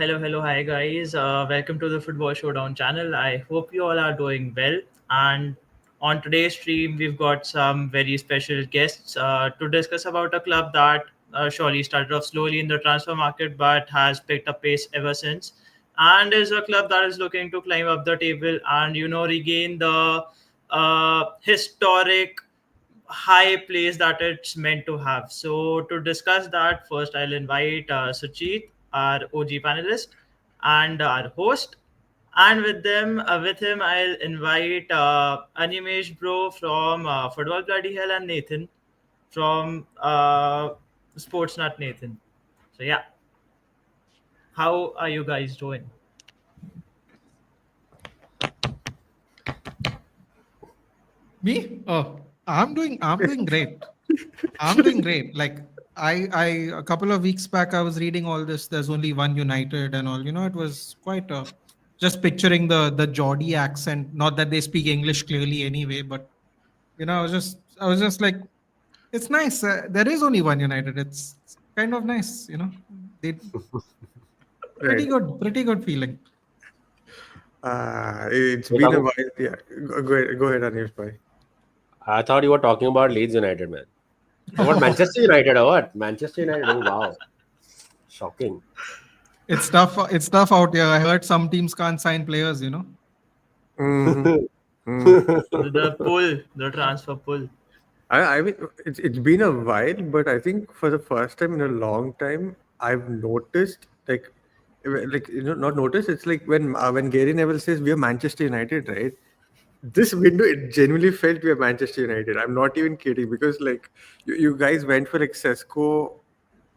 hello, hi guys. Welcome to the Football Showdown channel. I hope you all are doing well. And on today's stream, we've got some very special guests to discuss about a club that surely started off slowly in the transfer market but has picked up pace ever since, and is a club that is looking to climb up the table and regain the historic high place that it's meant to have. So to discuss that, first I'll invite Sucheet, our OG panelist, and our host. And with him, I'll invite Animesh bro from Football Bloody Hell and Nathan from Sportsnut Nathan. So yeah, how are you guys doing? Me? Oh, I'm doing great. I'm doing great. Like I a couple of weeks back I was reading all this. There's only one United and all. It was quite just picturing the Geordie accent. Not that they speak English clearly anyway, but I was just like, it's nice. There is only one United. It's kind of nice. They Right. pretty good feeling. It's You're been a talking, while. Yeah. Go ahead, Anish bhai. I thought you were talking about Leeds United, man. What, Manchester United or what? Manchester United. Oh, wow. Shocking. It's tough. It's tough out here. I heard some teams can't sign players. Mm-hmm. Mm. The transfer pull. I mean, it's been a while, but I think for the first time in a long time, I've noticed not noticed. It's like when Gary Neville says we are Manchester United, right? This window, it genuinely felt we are Manchester United. I'm not even kidding because like you guys went for like Sesko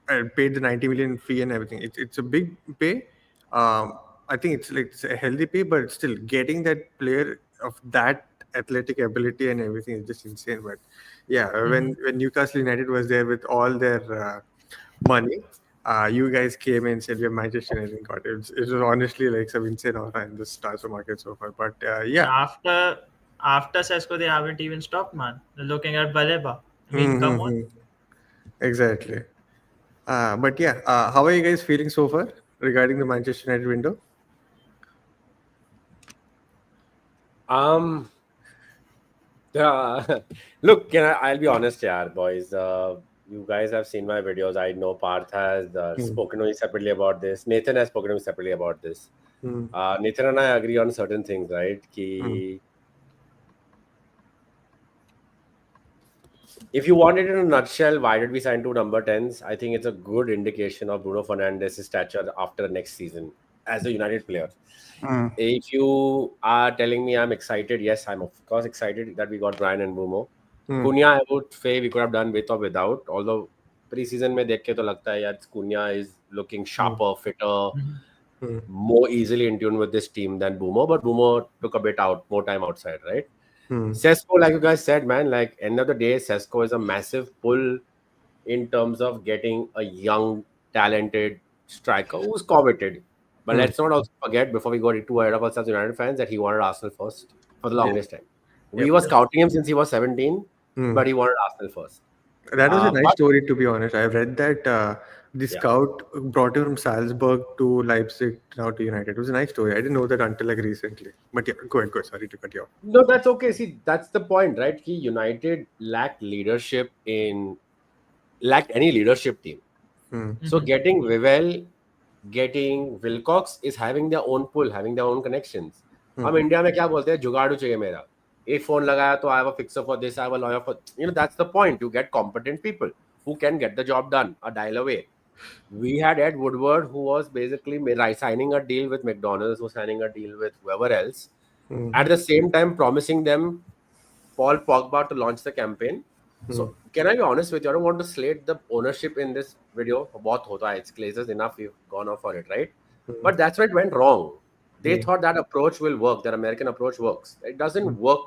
and paid the 90 million fee and everything. It's a big pay. I think it's a healthy pay, but still getting that player of that athletic ability and everything is just insane. But yeah, when Newcastle United was there with all their money, you guys came and said we're Manchester United. And got it. It was honestly like some insane aura in the transfer market so far. But And yeah. after Sesko, they haven't even stopped, man. They're looking at Baleba. I mean, come on. Mhm. Exactly. But yeah, how are you guys feeling so far regarding the Manchester United window? Um, Look, I'll be honest, yeah, boys. You guys have seen my videos. I know Parth has Hmm. spoken to me separately about this. Nathan has spoken to me separately about this. Hmm. Nathan and I agree on certain things, right? Hmm. If you want it in a nutshell, why did we sign two number 10s? I think it's a good indication of Bruno Fernandes' stature after next season as a United player. Hmm. If you are telling me I'm excited, yes, I'm of course excited that we got Brian and Bumo. Hmm. Cunha, I would say we could have done with or without. Although preseason में देख के तो लगता है यार Cunha is looking sharper, fitter, Hmm. more easily in tune with this team than Bumo. But Bumo took a bit more time outside, right? Hmm. Sesko, like you guys said, man, like end of the day, Sesko is a massive pull in terms of getting a young, talented striker who's coveted. But Hmm. let's not also forget, before we got too ahead of ourselves, United fans, that he wanted Arsenal first for the Yeah. longest time. We Yep. were scouting him since he was 17, Hmm. but he wanted Arsenal first. That was a nice But story, to be honest. I've read that the yeah, scout brought him from Salzburg to Leipzig, now to United. It was a nice story. I didn't know that until like recently. But yeah, go ahead. Go ahead. Sorry to cut you off. no, that's okay. See, that's the point, right? He United lacked any leadership team. Hmm. So getting Vivel, getting Wilcox is having their own pull, having their own connections. हम India में क्या बोलते हैं जुगाड़ू चाहिए मेरा एक phone लगाया तो I have a fixer for this, I have a lawyer for that's the point. You get competent people who can get the job done a dial away. We had Ed Woodward who was basically signing a deal with McDonald's, was signing a deal with whoever else, at the same time promising them Paul Pogba to launch the campaign. So can I be honest with you? I don't want to slate the ownership in this video. बहुत होता है, it's Glazers enough. We've gone off for it, right? But that's where it went wrong. They thought that approach will work. That American approach works. It doesn't work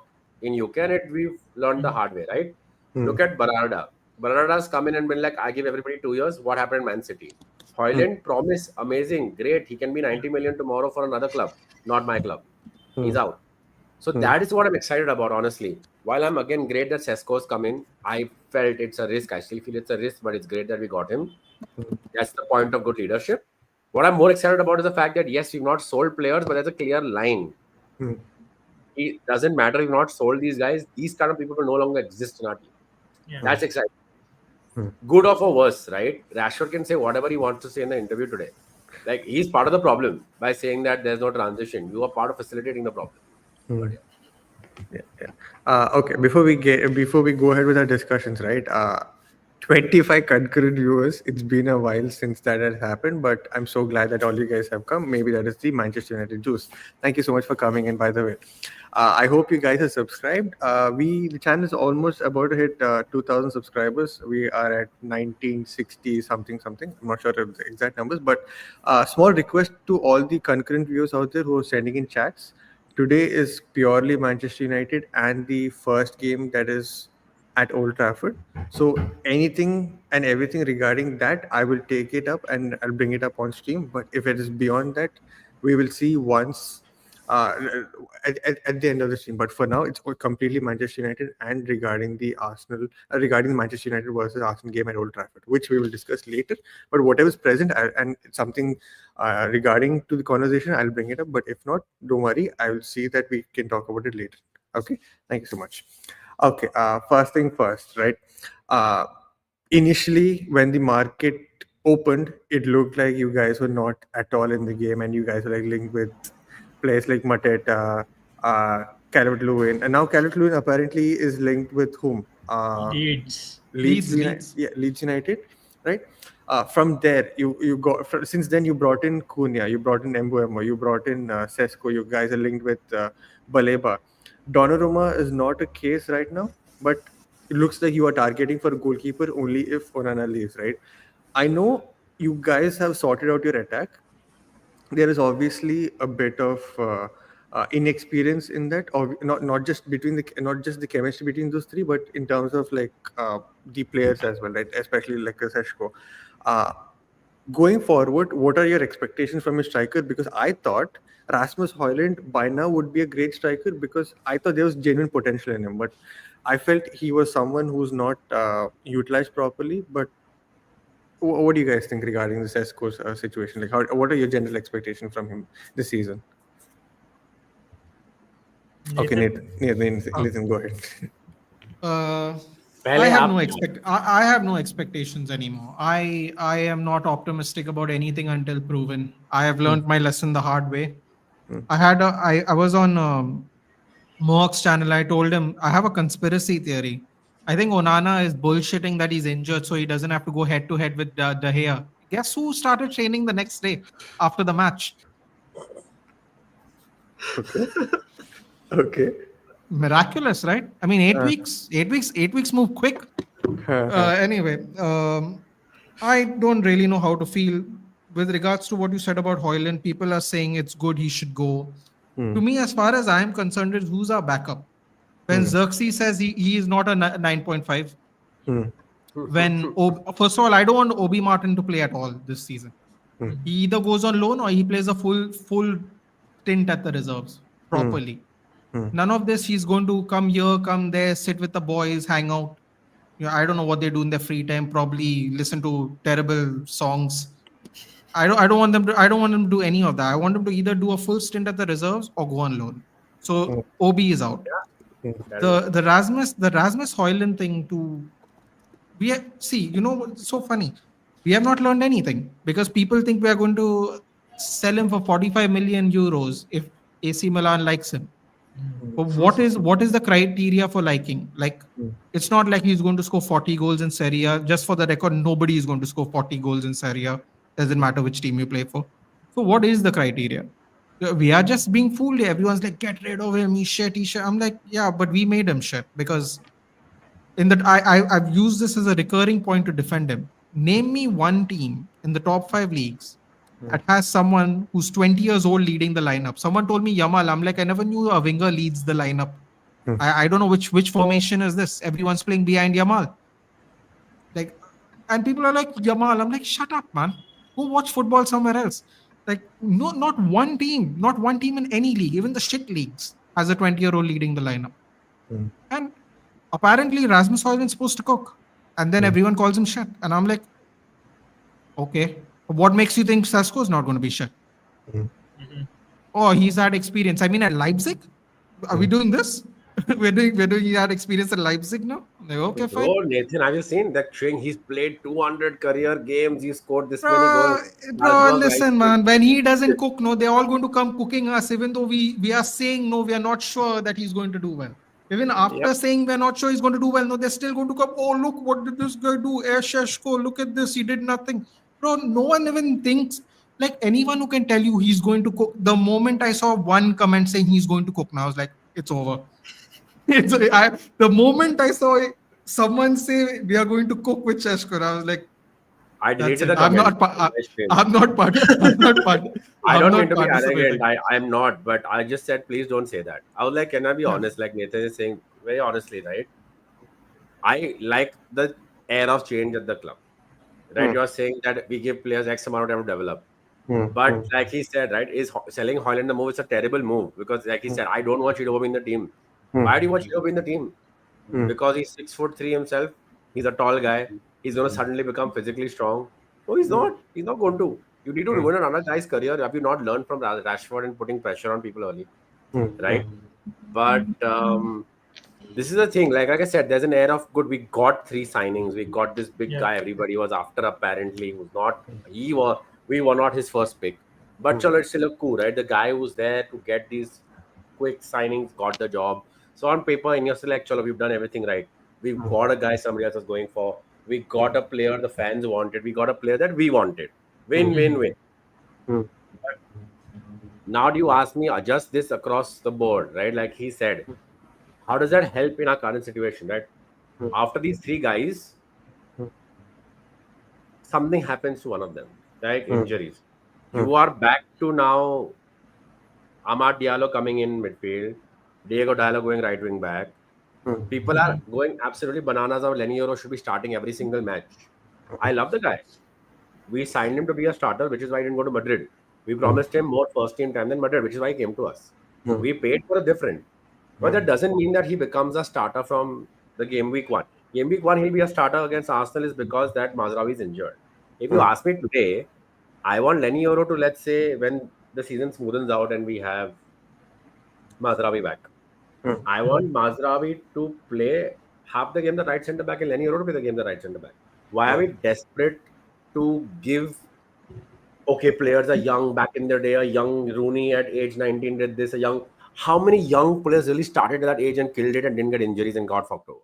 in UK, and we've learned the hard way, right? Look at Barada. Barada's come in and been like, I give everybody 2 years. What happened in Man City? Hoyland, promise, amazing, great. He can be 90 million tomorrow for another club, not my club. He's out. So that is what I'm excited about, honestly. While I'm again great that Sesko's come in, I felt it's a risk. I still feel it's a risk, but it's great that we got him. That's the point of good leadership. What I'm more excited about is the fact that yes, we've not sold players, but there's a clear line. Hmm. It doesn't matter if we've not sold these guys. These kind of people will no longer exist in our team. Yeah. That's exciting. Hmm. Good or for worse, right? Rashford can say whatever he wants to say in the interview today. Like he's part of the problem by saying that there's no transition. You are part of facilitating the problem. Hmm. But yeah. Yeah. Okay. Before we go ahead with our discussions, right? 25 concurrent viewers. It's been a while since that has happened, but I'm so glad that all you guys have come. Maybe that is the Manchester United juice. Thank you so much for coming in. By the way, I hope you guys are subscribed. The channel is almost about to hit 2,000 subscribers. We are at 1960 something something. I'm not sure of the exact numbers, but small request to all the concurrent viewers out there who are sending in chats. Today is purely Manchester United and the first game that is at Old Trafford. So anything and everything regarding that, I will take it up and I'll bring it up on stream. But if it is beyond that, we will see once uh, at the end of the stream. But for now, it's all completely Manchester United and regarding the regarding the Manchester United versus Arsenal game at Old Trafford, which we will discuss later. But whatever is present and something regarding to the conversation, I'll bring it up. But if not, don't worry, I will see that we can talk about it later. Okay, thank you so much. Okay, first thing first, right? Uh, Initially, when the market opened, it looked like you guys were not at all in the game, and you guys were like linked with players like Mateta, Calvert-Lewin, and now Calvert-Lewin apparently is linked with whom? Leeds. Leeds. Yeah, Leeds United, right? From there, you got since then you brought in Cunha, you brought in Mbuemo, you brought in Sesko. You guys are linked with Baleba. Donnarumma is not a case right now, but it looks like you are targeting for a goalkeeper only if Onana leaves, right? I know you guys have sorted out your attack. There is obviously a bit of inexperience in that, or not just between the not just the chemistry between those three, but in terms of like the players as well, right? Especially like Seshko. Uh, Going forward, what are your expectations from a striker? Because I thought Rasmus Højlund by now would be a great striker because I thought there was genuine potential in him, but I felt he was someone who's not utilized properly. But what do you guys think regarding the Sesko's situation? Like, what are your general expectations from him this season? Okay, Nathan? Nathan, go ahead. Uh, पहले आप I have no expectations anymore. I am not optimistic about anything until proven. I have learned my lesson the hard way. I was on Mohawk's channel. I told him I have a conspiracy theory. I think Onana is bullshitting that he's injured, so he doesn't have to go head to head with De Gea. Guess who started training the next day after the match? Okay. Okay. Miraculous, right? I mean, 8 weeks. 8 weeks move quick. Anyway, I don't really know how to feel with regards to what you said about Hoyland. People are saying it's good, he should go. To me, as far as I am concerned, is who's our backup? When Xerxes says he is not a 9.5. When first of all, I don't want Obi Martin to play at all this season. He either goes on loan or he plays a full stint at the reserves properly. None of this. He's going to come here, come there, sit with the boys, hang out. I don't know what they do in their free time. Probably listen to terrible songs. I don't want them to do any of that. I want them to either do a full stint at the reserves or go on loan. So Obi is out. The Rasmus Højlund thing it's so funny. We have not learned anything because people think we are going to sell him for 45 million euros if AC Milan likes him. But what is the criteria for liking? Like, it's not like he's going to score 40 goals in Serie A. Just for the record, nobody is going to score 40 goals in Serie A. Doesn't matter which team you play for. So what is the criteria? We are just being fooled. Everyone's like, get rid of him. He's shit. I'm like, yeah, but we made him shit because in that I've used this as a recurring point to defend him. Name me one team in the top 5 leagues that has someone who's 20 years old leading the lineup. Someone told me Yamal. I'm like, I never knew a winger leads the lineup. I don't know which formation is this. Everyone's playing behind Yamal. Like, and people are like, Yamal. I'm like, shut up, man. Go watch football somewhere else. Like, no, not one team in any league, even the shit leagues, has a 20-year-old leading the lineup. And apparently Rasmus Højlund's supposed to cook. And then everyone calls him shit. And I'm like, okay, What makes you think Sesko is not going to be shit? Mhm. Oh, he's had experience. I mean, at Leipzig, are we doing this? we're doing. He had experience at Leipzig now. Like, okay, fine. Bro, Nathan, have you seen that thing? He's played 200 career games. He scored this many goals. Bro, listen, man. When he doesn't cook, no, they're all going to come cooking us. Even though we are saying no, we are not sure that he's going to do well. Even Yep. after saying we're not sure he's going to do well, no, they're still going to come. Oh, look, what did this guy do? Sheshko, look at this. He did nothing. Bro, no one even thinks like anyone who can tell you he's going to cook. The moment I saw one comment saying he's going to cook, now I was like, it's over. The moment I saw someone say we are going to cook with Sheshko, I was like, I that's deleted it. the comment. I'm not part. I'm not part. I I'm don't mean not to be arrogant. participating. I'm not, but I just said, please don't say that. I was like, can I be Yeah. honest? Like Nathan is saying, very honestly, right? I like the air of change at the club, right? You're saying that we give players X amount of time to develop. But like he said, right, is selling Hoyland the move is a terrible move because, like he said, I don't want Chidobe in the team. Why do you want Chidobe in the team? Because he's 6'3" himself. He's a tall guy. He's going to suddenly become physically strong. No, he's not. He's not going to. You need to ruin another guy's career. Have you not learned from Rashford and putting pressure on people early, right? But this is the thing. Like I said, there's an air of good. We got 3 signings. We got this big Yeah. guy. Everybody was after apparently. Who's not? He was. We were not his first pick. But chalo, it's still a coup, right? The guy who's there to get these quick signings got the job. So on paper, in your select, chalo, we've done everything right. We've got a guy somebody else was going for. We got a player the fans wanted. We got a player that we wanted. Win, win, win. Now, do you ask me adjust this across the board, right? Like he said, how does that help in our current situation, right? After these 3 guys, something happens to one of them, like injuries. You are back to now Amad Diallo coming in midfield, Diego Diallo going right wing back. People are going absolutely bananas. Of Lenny Euro should be starting every single match. I love the guy. We signed him to be a starter, which is why he didn't go to Madrid. We promised him more first team time than Madrid, which is why he came to us. We paid for a different. But that doesn't mean that he becomes a starter from the game week 1. Game week 1, he'll be a starter against Arsenal is because that Mazraoui is injured. If you ask me today, I want Lenny Euro to, let's say, when the season smoothens out and we have Mazraoui back. I want Mazraoui to play half the game the right centre back and Lenny Euro to play the game the right centre back. Why are we desperate to give players are young back in their day, a young Rooney at age 19 did this, how many young players really started at that age and killed it and didn't get injuries and got fucked over?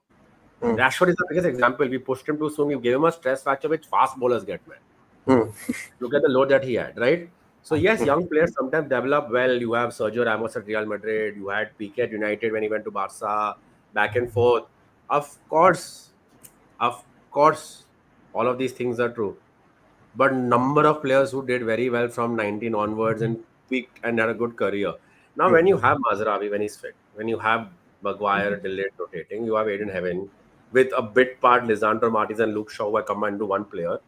Rashford is the biggest example. We pushed him too soon. We gave him a stress fracture, which fast bowlers get, man. Look at the load that he had, right? So yes, young players sometimes develop well. You have Sergio Ramos at Real Madrid. You had Piqué at United when he went to Barca, back and forth. Of course, all of these things are true. But number of players who did very well from 19 onwards and peaked and had a good career. Now, when you have Mazraoui when he's fit, when you have Maguire delayed rotating, you have Aiden Heaven with a bit part Lisandro Martinez and Luke Shaw who are combined into one player.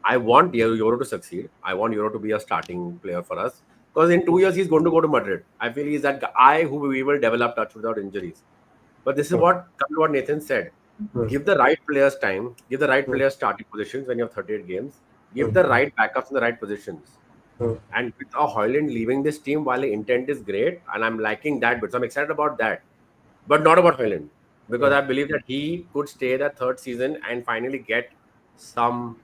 I want Euro to succeed. I want Euro to be a starting player for us because in 2 years he's going to go to Madrid. I feel he's that guy who we will develop touch without injuries. But this is what Nathan said. Give the right players time. Give the right players starting positions when you have 38 games. Give the right backups in the right positions. And with Hoyland leaving this team, while the intent is great, and I'm liking that, but I'm excited about that. But not about Hoyland. Because I believe that he could stay that third season and finally get some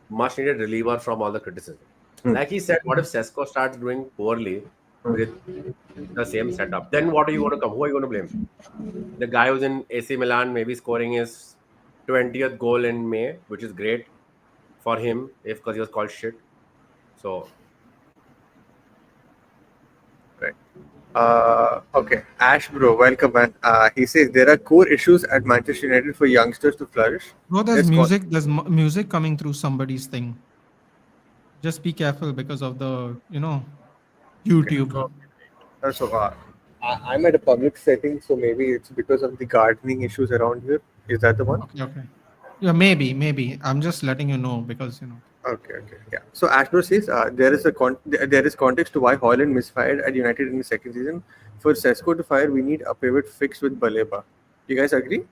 much needed reliever from all the criticism. Like he said, what if Sesko starts doing poorly with the same setup? Then what are you going to come? Who are you going to blame? The guy who's in AC Milan, maybe scoring his 20th goal in May, which is great for him because he was called shit. So, right. Okay, Ash bro, welcome man. He says there are core issues at Manchester United for youngsters to flourish. No, there's music. There's music coming through somebody's thing. Just be careful because of the YouTube. Okay. So I'm at a public setting, so maybe it's because of the gardening issues around here. Is that the one? Okay. Yeah, maybe. I'm just letting you know because Okay, yeah. So Ashbro says there is context to why Hoyland misfired at United in the second season. For Sesko to fire, we need a pivot fixed with Baleba. You guys agree?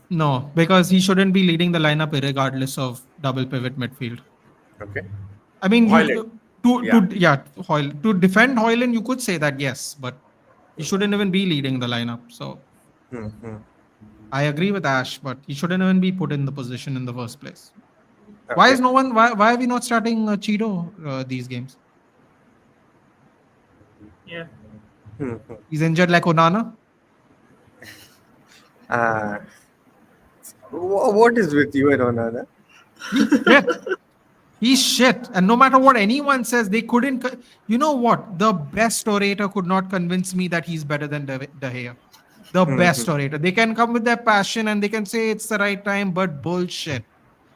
No, because he shouldn't be leading the lineup regardless of double pivot midfield. Okay. I mean, you Hoyland. to Yeah. yeah, to defend Hoyland, you could say that yes, but he shouldn't even be leading the lineup. So Hmm. I agree with Ash, but he shouldn't even be put in the position in the first place. Why Okay. is no one? Why are we not starting Cheeto these games? Yeah. Hmm. He's injured like Onana. Uh, what is with you and Onana? He's shit. He's shit. And no matter what anyone says, they couldn't. You know what? The best orator could not convince me that he's better than De Gea. The best orator. They can come with their passion and they can say it's the right time, but bullshit.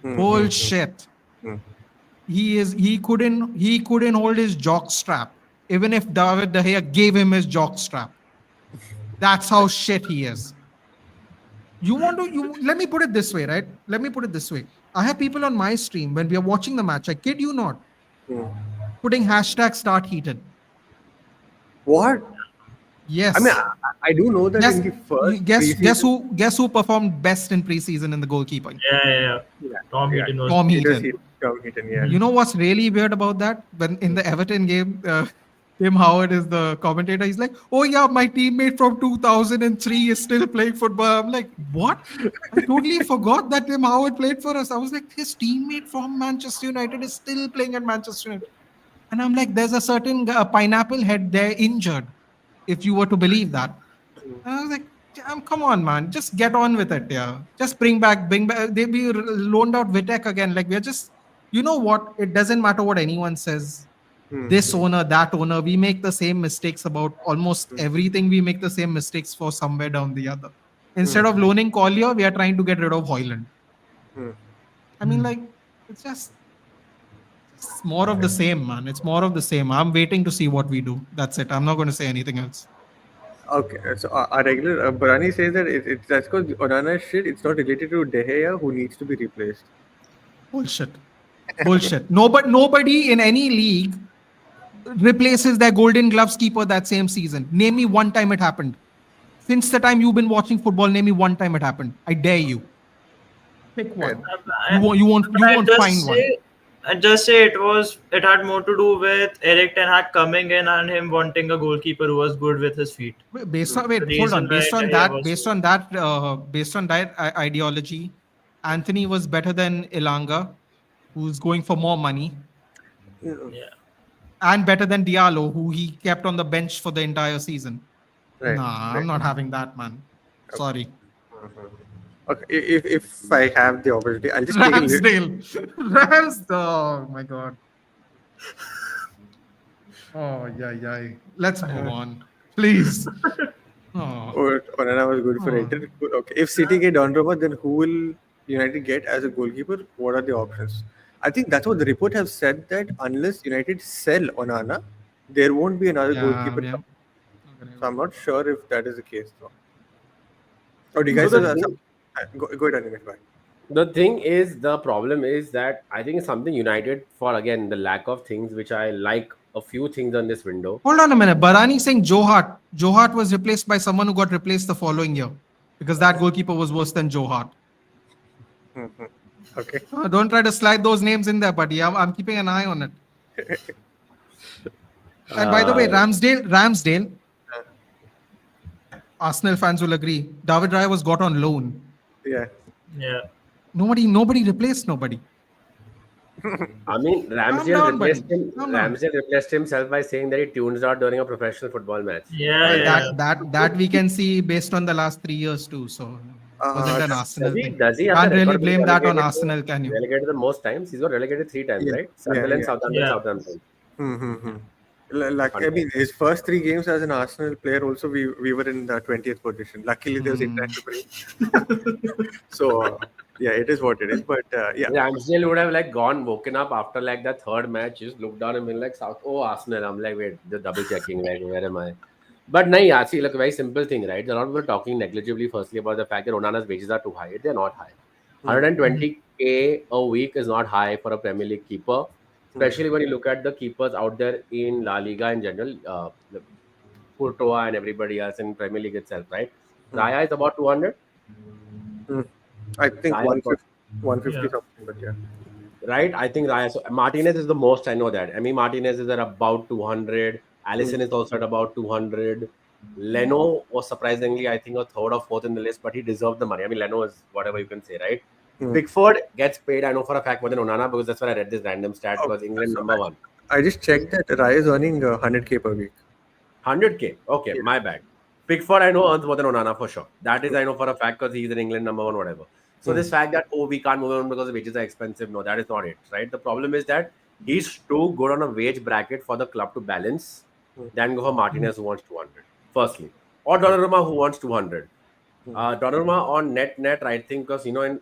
Bullshit. Hmm. He couldn't hold his jock strap. Even if David De Gea gave him his jock strap. That's how shit he is. You let me put it this way, right? Let me put it this way. I have people on my stream when we are watching the match. I kid you not, putting hashtag start heated. What? I mean, Yes. I do know that Guess in the you first guess preseason, who performed best in preseason in the goalkeeping? Yeah, yeah, yeah. yeah, Tom yeah, Heaton was. Tom it was Heaton. Tom Heaton, yeah. You know what's really weird about that? When in the Everton game, Tim Howard is the commentator. He's like, "Oh yeah, my teammate from 2003 is still playing football." I'm like, "What?" I totally forgot that Tim Howard played for us. I was like, his teammate from Manchester United is still playing at Manchester United. And I'm like, there's a certain pineapple head there injured, if you were to believe that. And I was like, come on, man, just get on with it. Yeah, just bring back. They be loaned out Vitek again. Like we're just, you know what? It doesn't matter what anyone says. This owner, that owner, we make the same mistakes about almost everything. We make the same mistakes for somewhere down the other. Instead of loaning Collier, we are trying to get rid of Hoyland. I mean, like, it's just more of the same, man. It's more of the same. I'm waiting to see what we do. That's it. I'm not going to say anything else. Okay, so our regular Barani says that that's because Onana is shit. It's not related to De Gea, who needs to be replaced. Bullshit. Bullshit. Nobody in any league replaces their Golden Gloves keeper that same season. Name me one time it happened. Since the time you've been watching football, name me one time it happened. I dare you. Pick Yeah. one. You I, won't. You won't. You I won't just find one. say, I just say it had more to do with Erik Ten Hag coming in and him wanting a goalkeeper who was good with his feet. Based on The hold reason on. why De Gea was. Based on that ideology, Anthony was better than Ilanga, who's going for more money, Yeah. and better than Diallo, who he kept on the bench for the entire season. Right, Nah, I'm right. not having that, man. Sorry. Okay, if I have the opportunity, I'll just take a little. Ramsdale. Ramsdale. Oh my god. Oh yeah, yeah. Let's move on, please. Oh, Or Onana was good for oh. it. Okay, if City get Donnarumma, then who will United get as a goalkeeper? What are the options? I think that's what the report have said, that unless United sell Onana, there won't be another Yeah, goalkeeper yeah. coming. So I'm not sure if that is the case though. Or do you So guys the have some? thing, Go ahead, Animesh. Bye. the thing is, the problem is that I think it's something United for again the lack of things which I like a few things on this window. Hold on a minute. Barani saying Joe Hart. Joe Hart was replaced by someone who got replaced the following year because that goalkeeper was worse than Joe Hart. Okay. Don't try to slide those names in there, buddy. I'm keeping an eye on it. And by the way, Uh, Ramsdale, Arsenal fans will agree. David Raya was got on loan. Yeah. Yeah. Nobody replaced nobody. I mean, Calm down, buddy. Calm down. Ramsdale replaced himself by saying that he tunes out during a professional football match. Yeah, Well, yeah. that we can see based on the last 3 years too. So wasn't an Does Arsenal he thing. does he You have the can't really record of being blame that on Arsenal, can you? relegated the most times? He's got relegated three times, Yeah. right? Yeah. Sunderland, Yeah. Southampton, Yeah. Southampton. Mm-hmm. Like I mean, his first three games as an Arsenal player, also we were in the 20th position. Luckily, there was international break. So yeah, it is what it is. But yeah, Ramsdale would have like woken up after like that third match, just looked down and been like, "Oh, Arsenal." I'm like, wait, the double checking, like, where am I? But no, yeah, see, look, very simple thing, right? A lot of people are talking negligibly, firstly, about the fact that Onana's wages are too high. They're not high. 120K a week is not high for a Premier League keeper, especially when you look at the keepers out there in La Liga in general, Courtois and everybody else in Premier League itself, right? Raya is about 200. I think Raya got 150, 150 Yeah. something, but yeah. right. I think Raya. So Martinez is the most. I know that. I mean, Martinez is at about 200. Hmm. Allison is also at about 200. Leno was surprisingly, I think, a third or fourth in the list, but he deserved the money. I mean, Leno is whatever you can say, right? Hmm. Pickford gets paid, I know for a fact, more than Onana because that's where I read this random stat Oh, because England so number one. I just checked that Rai is earning 100K per week. 100K. Okay, Yeah. my bad. Pickford, I know earns more than Onana for sure. That is, I know for a fact because he's in England number one, whatever. So Hmm. this fact that we can't move on because the wages are expensive, no, that is not it, right? The problem is that he's too good on a wage bracket for the club to balance Hmm. than go for Martinez who wants 200. Firstly, or Donnarumma who wants 200. Hmm. Donnarumma on net, I think, because in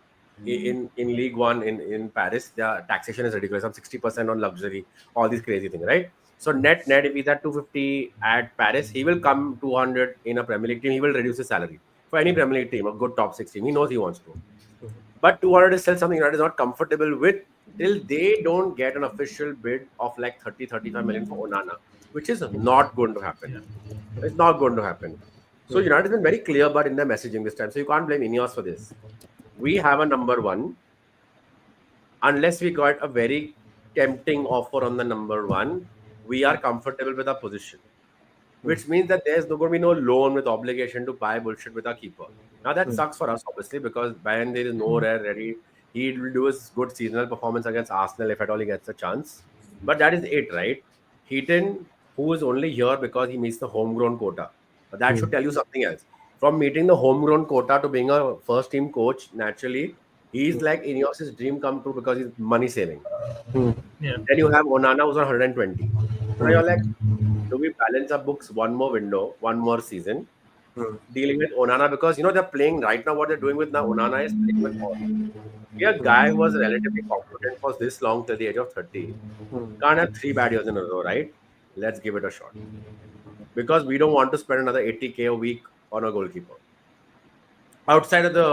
League One in Paris, the taxation is ridiculous. I'm 60% on luxury, all these crazy things, right? So net, if he's at 250 at Paris, he will come 200 in a Premier League team. He will reduce his salary for any Premier League team, a good top six team. He knows he wants to. But 200 is still something United is not comfortable with till they don't get an official bid of like 30-35 million for Onana, which is not going to happen. It's not going to happen. So Hmm. United has been very clear about in their messaging this time. So you can't blame Ineos for this. We have a number one unless we got a very tempting offer on the number one. We are comfortable with our position, Hmm. which means that there's no going to be no loan with obligation to buy bullshit with our keeper. Now that Hmm. sucks for us, obviously, because Bayern there is no rare ready. He will do his good seasonal performance against Arsenal if at all he gets a chance. But that is it, right? Heaton, who is only here because he meets the homegrown quota. But that Hmm. should tell you something else. From meeting the homegrown quota to being a first team coach, naturally, he's like Ineos' dream come true because he's money saving. Hmm. Yeah. Then you have Onana who's on 120. So now Hmm. you're like, do we balance our books one more window, one more season, Hmm. dealing with Onana? Because they're playing right now. What they're doing with now Onana is playing with all. We a guy who was relatively competent for this long till the age of 30 Hmm. can't have 3 bad years in a row, right? Let's give it a shot because we don't want to spend another 80K a week on a goalkeeper outside of the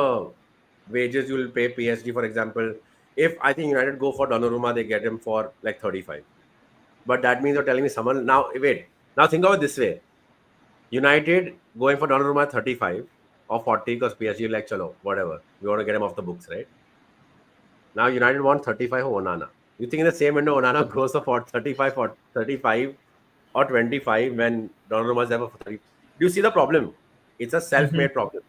wages you will pay PSG, for example. If I think United go for Donnarumma, they get him for like 35. But that means you're telling me someone now. Wait, now think of it this way: United going for Donnarumma at 35 or 40 because PSG like, chalo, whatever. We want to get him off the books, right? Now United want 35 for Onana. You think in the same window Onana goes for 35 or 25 when Donnarumma is ever for 30? Do you see the problem? It's a Hmm. self-made problem,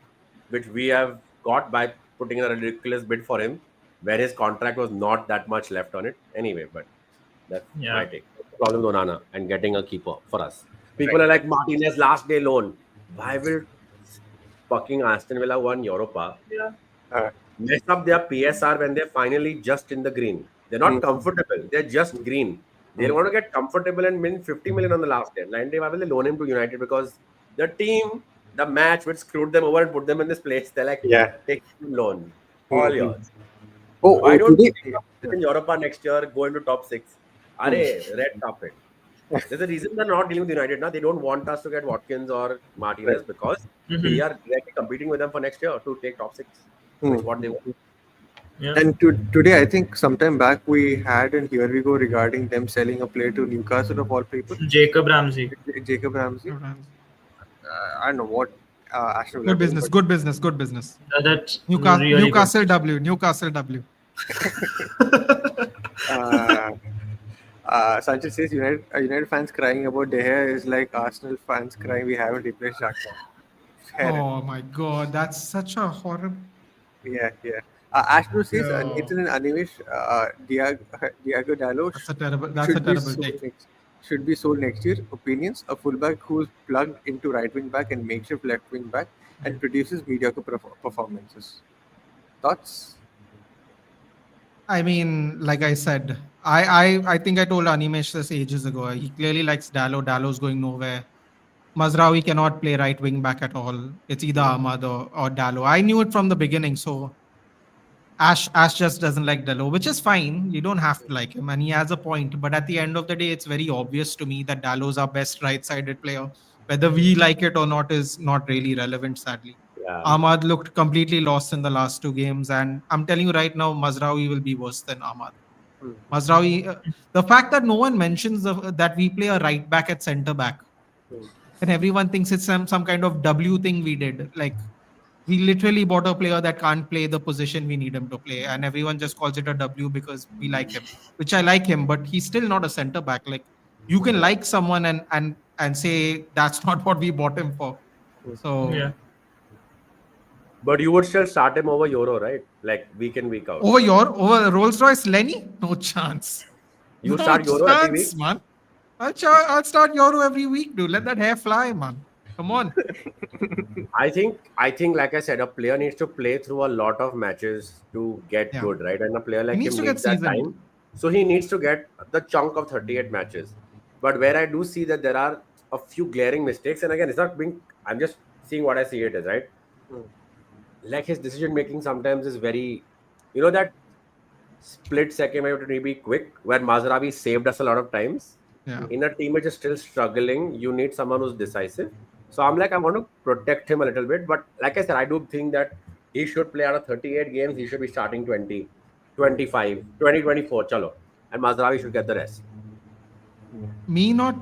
which we have got by putting in a ridiculous bid for him, where his contract was not that much left on it anyway. But that's my Yeah. take. Problem with Onana and getting a keeper for us. Right. People are like Martinez last day loan. Why will fucking Aston Villa won Europa Yeah. Uh, mess up their PSR when they're finally just in the green? They're hmm. not comfortable. They're just green. They Hmm. want to get comfortable and win 50 million on the last day. Line day, why will they loan him to United? Because the team, the match which screwed them over and put them in this place, they're like, Yeah. take loan. Hmm. All Hmm. yours. Oh, Why oh, don't today. we in Europa next year go into top six? Are Hmm. red carpet. There's a reason they're not dealing with United now. They don't want us to get Watkins or Right. Martinez because Hmm. we are directly competing with them for next year to take top six, Hmm. which what they want. Yeah. And today, I think sometime back we had, and here we go regarding them selling a player to Newcastle of all people, Jacob Ramsey. Jacob Ramsey. I don't know what Aston Villa Good doing, business, but good business, good business. That's Newcastle, really good. Newcastle W, Newcastle W. uh, Sanchez says United fans crying about De Gea is like Arsenal fans crying we haven't replaced Xhaka. Fair enough. Oh my God, that's such a horrible. Yeah, yeah. Ashbro says Yeah, Nathan and Animesh, Diego Dallo that's a terrible. That's a should be terrible sold take. next year. Opinions: a fullback who's plugged into right wing back and makeshift left wing back and produces mediocre performances. Thoughts? I mean, like I said, I think I told Animesh this ages ago. He clearly likes Dallo. Dallo's going nowhere. Mazraoui cannot play right wing back at all. It's either Hmm. Ahmad or Dallo. I knew it from the beginning. So Ash just doesn't like Dallo, which is fine. You don't have to like him, and he has a point. But at the end of the day, it's very obvious to me that Dallo's our best right-sided player. Whether we like it or not is not really relevant, sadly. Yeah. Ahmad looked completely lost in the last two games, and I'm telling you right now, Mazraoui will be worse than Ahmad. Hmm. Mazraoui, the fact that no one mentions that we play a right back at centre back, Hmm. and everyone thinks it's some kind of W thing we did. Like We literally bought a player that can't play the position we need him to play, and everyone just calls it a W because we like him, which I like him, but he's still not a center back. Like you can like someone and say that's not what we bought him for. So Yeah. But you would still start him over Euro, right? Like week in, week out. over Rolls Royce Lenny, no chance, You no start Euro every week. chance, man. I'll start Euro every week, dude. Let that hair fly, man. Come on. I think like I said, a player needs to play through a lot of matches to get Yeah, good, right? And a player he like needs him to get needs that seasoned. time. So he needs to get the chunk of 38 matches. But where I do see that there are a few glaring mistakes, and again, it's not being I'm just seeing what I see it as, right? Like his decision making sometimes is very, that split second where you have to be quick, where Mazraoui saved us a lot of times. Yeah. In a team which is still struggling, you need someone who's decisive. So I'm like, I want to protect him a little bit. But like I said, I do think that he should play out of 38 games. He should be starting 20, 25, 20, 24. Chalo. And Mazraoui should get the rest.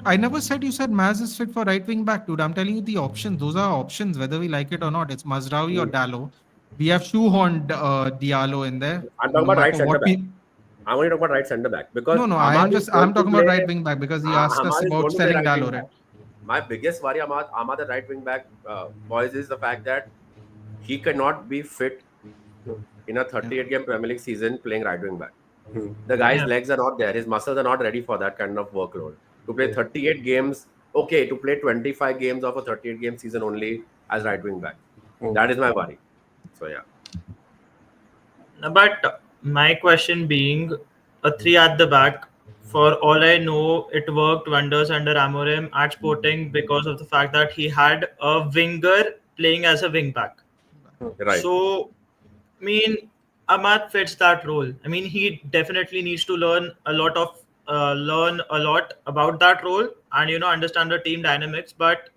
I never said you said Maz is fit for right wing back, dude. I'm telling you the options. Those are options, whether we like it or not. It's Mazraoui or Hmm. Dallo. We have shoehorned Diallo in there. I'm talking No about right matter centre what back. we. I'm only talking about right centre back because No, Ahmad is going I'm to talking about play. right wing back because he asked us Ahmad is about going to play selling right wing Dallo, back. right? My biggest worry, Ahmad, the right wing back, boys, is the fact that he cannot be fit in a 38 game Premier League season playing right wing back. The guy's Yeah. legs are not there. His muscles are not ready for that kind of workload. To play 38 games, okay, to play 25 games of a 38 game season only as right wing back. That is my worry. So, yeah. But my question being, a three at the back, for all I know, it worked wonders under Amorim at Sporting because of the fact that he had a winger playing as a wing back. Right. So, I mean, Ahmad fits that role. I mean, he definitely needs to learn a lot about that role and understand the team dynamics. But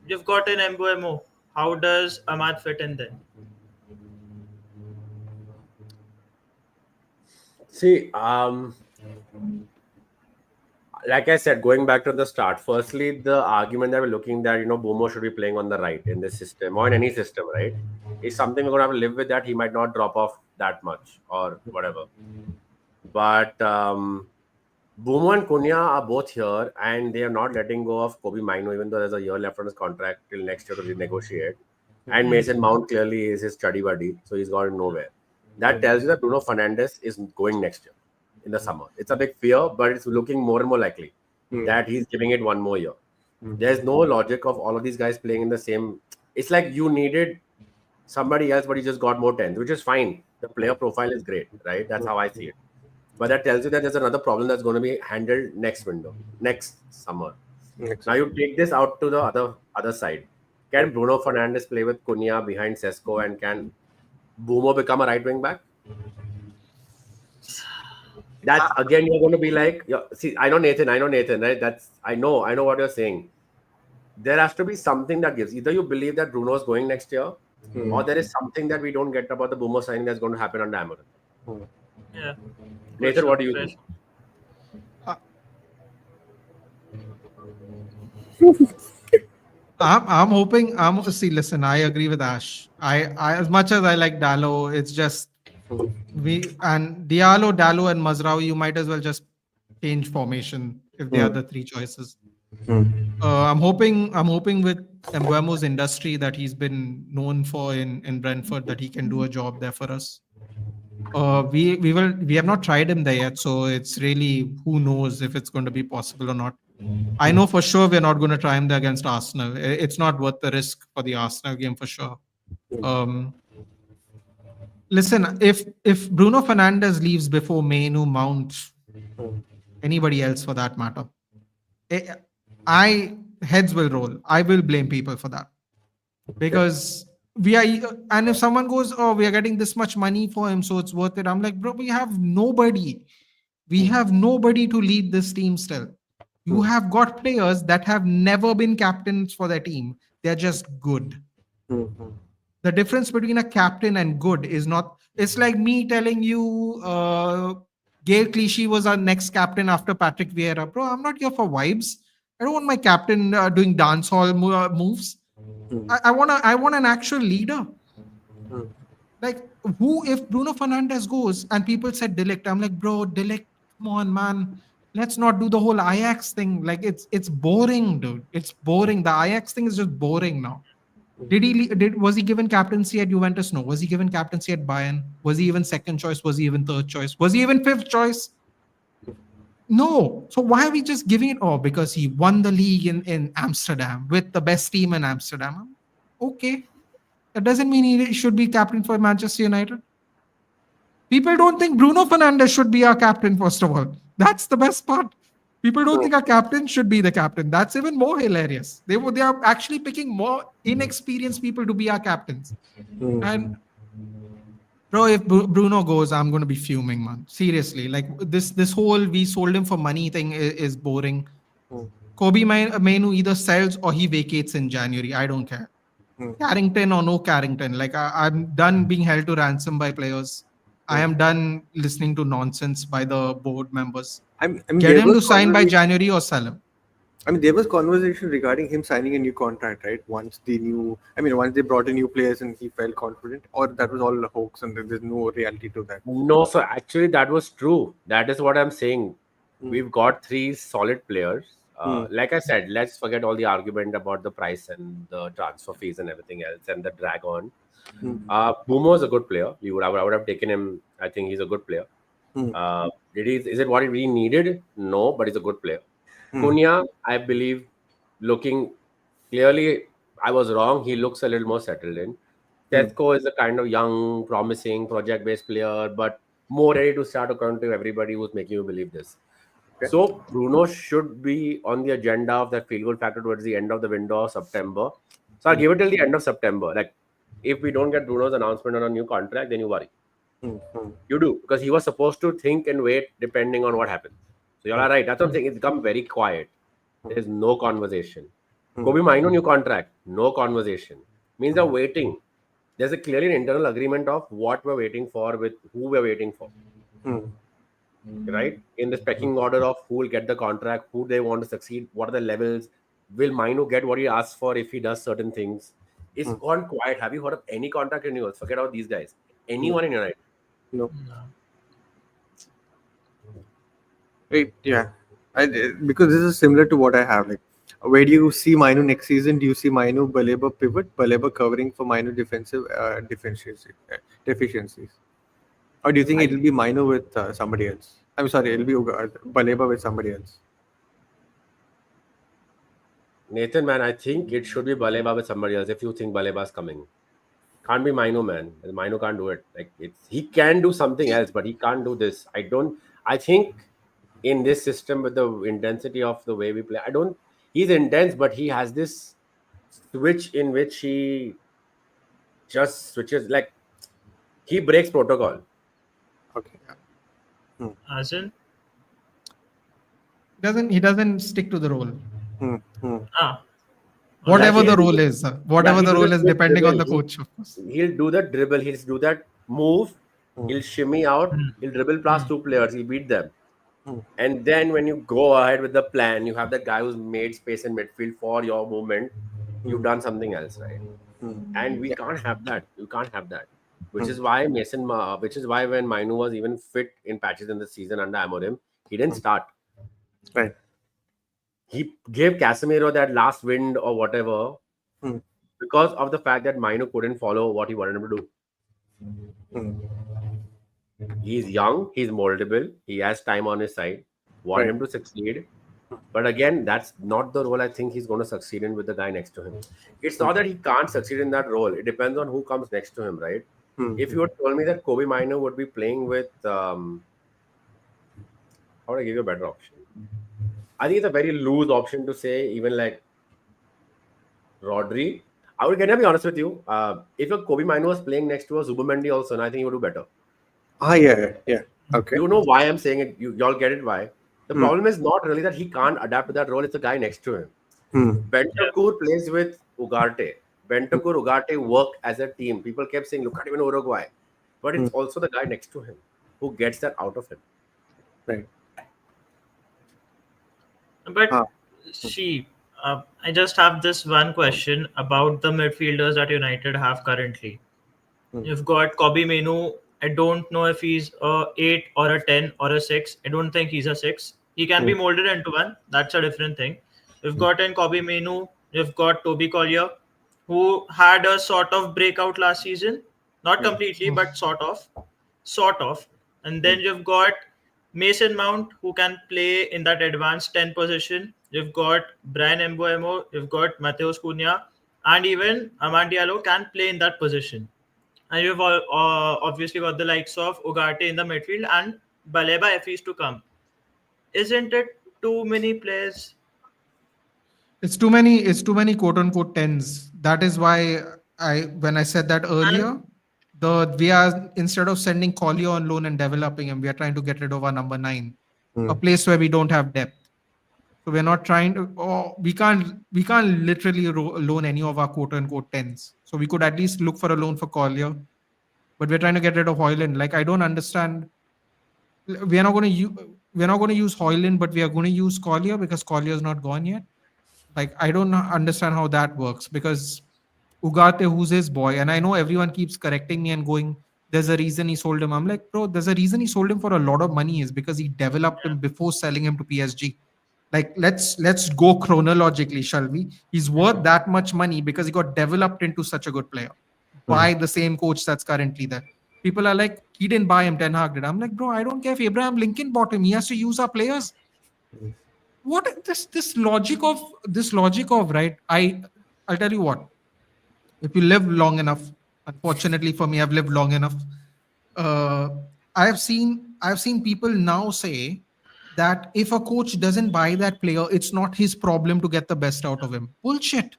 you've got an MBMO. How does Ahmad fit in then? See, like I said, going back to the start, firstly, the argument that we're looking that, Bumo should be playing on the right in this system or in any system, right? Is something we're going to have to live with that he might not drop off that much or whatever. But Bumo and Cunha are both here and they are not letting go of Kobe Mino, even though there's a year left on his contract till next year to renegotiate. And Mason Mount clearly is his study buddy, so he's gone nowhere. That tells you that Bruno Fernandes is going next year in the summer. It's a big fear, but it's looking more and more likely that he's giving it one more year. There's no logic of all of these guys playing in the same. It's like you needed somebody else, but you just got more 10s, which is fine. The player profile is great, right? That's how I see it. But that tells you that there's another problem that's going to be handled next summer. Now you take this out to the other side. Can Bruno Fernandes play with Cunha behind Sesko, and can Bumo become a right wing back? That's again you're going to be like, see, I know Nathan, right? I know what you're saying. There has to be something that gives. Either you believe that Bruno is going next year, or there is something that we don't get about the Bumo signing that's going to happen under Amorim. Yeah. Nathan, what do you think? I'm hoping. See. Listen, I agree with Ash. I as much as I like Dallo, it's just we and Dallo, and Mazraoui. You might as well just change formation if they are the three choices. I'm hoping with Mbuemo's industry that he's been known for in Brentford that he can do a job there for us. We have not tried him there yet, so it's really who knows if it's going to be possible or not. I know for sure we're not going to try him there against Arsenal. It's not worth the risk for the Arsenal game for sure. Listen, if Bruno Fernandes leaves before Mainu, Mount, anybody else for that matter, heads will roll. I will blame people for that because we are. And if someone goes, "Oh, we are getting this much money for him, so it's worth it," I'm like, bro, we have nobody. We have nobody to lead this team still. You have got players that have never been captains for their team. They're just good. The difference between a captain and good is not. It's like me telling you, Gail Clichy was our next captain after Patrick Vieira. Bro, I'm not here for vibes. I don't want my captain doing dance hall moves. I want an actual leader. Like, who if Bruno Fernandes goes and people said Delict, I'm like, bro, Delict, come on, man. Let's not do the whole Ajax thing. Like, it's boring, dude. It's boring. The Ajax thing is just boring now. Was he given captaincy at Juventus? No. Was he given captaincy at Bayern? Was he even second choice? Was he even third choice? Was he even fifth choice? No. So why are we just giving it? Oh, because he won the league in Amsterdam with the best team in Amsterdam. Okay. That doesn't mean he should be captain for Manchester United. People don't think Bruno Fernandes should be our captain, first of all. That's the best part. People don't think our captain should be the captain. That's even more hilarious. They are actually picking more inexperienced people to be our captains. And bro, if Bruno goes, I'm going to be fuming, man. Seriously, like this whole we sold him for money thing is boring. Kobe Mainu either sells or he vacates in January. I don't care. Carrington or no Carrington. Like I'm done being held to ransom by players. I am done listening to nonsense by the board members. Get there him to was sign by conversation- January or sell him. I mean, there was conversation regarding him signing a new contract, right? Once they brought in new players and he felt confident, or that was all a hoax and there's no reality to that. No, so actually that was true. That is what I'm saying. We've got 3 solid players. Like I said, let's forget all the argument about the price and the transfer fees and everything else and the drag on. Bumo is a good player. I would have taken him. I think he's a good player. Is it what he really needed? No, but he's a good player. Cunha, I believe, looking clearly, I was wrong. He looks a little more settled in. Tethko is a kind of young, promising, project-based player, but more ready to start according to everybody who's making you believe this. Okay. So Bruno should be on the agenda of that field goal factor towards the end of the window of September. So I'll give it till the end of September. Like, if we don't get Bruno's announcement on a new contract, then you worry. You do, because he was supposed to think and wait depending on what happens. So you're right. That's what I'm saying. It's become very quiet. There's no conversation. Kobe Maino new contract, no conversation. Means they're waiting. There's a clearly an internal agreement of what we're waiting for with who we're waiting for. Right? In the pecking order of who will get the contract, who they want to succeed, what are the levels, will Maino get what he asks for if he does certain things? It's gone quiet. Have you heard of any contract renewals? Forget about these guys. Anyone in United? No. Wait, yeah. Because this is similar to what I have. Like, where do you see Mainu next season? Do you see Mainu Baleba pivot, Baleba covering for Mainu defensive deficiencies? Or do you think it'll be Mainu with somebody else? I'm sorry, it'll be Baleba with somebody else. Nathan, man, I think it should be Baleba with somebody else if you think Baleba's coming. Can't be Maino, man. Maino can't do it. Like he can do something else, but he can't do this. I think in this system with the intensity of the way we play, he's intense, but he has this switch in which he just switches, like he breaks protocol. Okay. As in? He doesn't stick to the role. Ah, Whatever Like the role is. Whatever the role is, depending on the coach, of course. He'll do that dribble, he'll do that move, he'll shimmy out, he'll dribble past 2 players, he'll beat them. And then when you go ahead with the plan, you have that guy who's made space in midfield for your movement. You've done something else, right? And we can't have that. You can't have that. Which is why when Mainu was even fit in patches in the season under Amorim, he didn't start. Right. He gave Casemiro that last wind or whatever because of the fact that Mainu couldn't follow what he wanted him to do. He's young, he's moldable, he has time on his side, want him to succeed. But again, that's not the role I think he's going to succeed in with the guy next to him. It's not that he can't succeed in that role. It depends on who comes next to him, right? If you had told me that Kobe Mainu would be playing with... how would I give you a better option? I think it's a very loose option to say, even like Rodri. I would be honest with you. If a Kobe Mainu was playing next to a Zubomendi also, I think he would do better. Yeah. Okay. You know why I'm saying it. Y'all get it why. The problem is not really that he can't adapt to that role. It's the guy next to him. Bentancur plays with Ugarte. Bentancur, Ugarte work as a team. People kept saying, look at him in Uruguay. But it's also the guy next to him who gets that out of him. Right. But I just have this one question about the midfielders that United have currently. You've got Kobe Menu. I don't know if he's a 8 or a 10 or a 6. I don't think he's a 6. He can be molded into one. That's a different thing. You've got in Kobe Menu. You've got Toby Collier, who had a sort of breakout last season. Not completely, but sort of. Sort of. And then you've got Mason Mount, who can play in that advanced 10 position. You've got Brian Embuemo. You've got Mateus Cunha. And even Amand Diallo can play in that position. And you've obviously got the likes of Ugarte in the midfield and Baleba if he's to come. Isn't it too many players? It's too many. It's too many quote unquote tens. That is why when I said that earlier, we are, instead of sending Collier on loan and developing him, we are trying to get rid of our number 9, a place where we don't have depth. So we're not trying to. We can't literally loan any of our quote unquote tens. So we could at least look for a loan for Collier, but we're trying to get rid of Hoyland. Like, I don't understand. We're not going to use Hoyland, but we are going to use Collier because Collier is not gone yet. Like, I don't understand how that works, because Ugarte, who's his boy, and I know everyone keeps correcting me and going, there's a reason he sold him. I'm like, bro, there's a reason he sold him for a lot of money, is because he developed him before selling him to PSG. Like, let's go chronologically, shall we? He's worth that much money because he got developed into such a good player by the same coach that's currently there. People are like, he didn't buy him, Ten Hag did. I'm like, bro, I don't care if Abraham Lincoln bought him. He has to use our players. What this logic of right? I'll tell you what. If you live long enough, unfortunately for me, I've lived long enough. I've seen people now say that if a coach doesn't buy that player, it's not his problem to get the best out of him. Bullshit.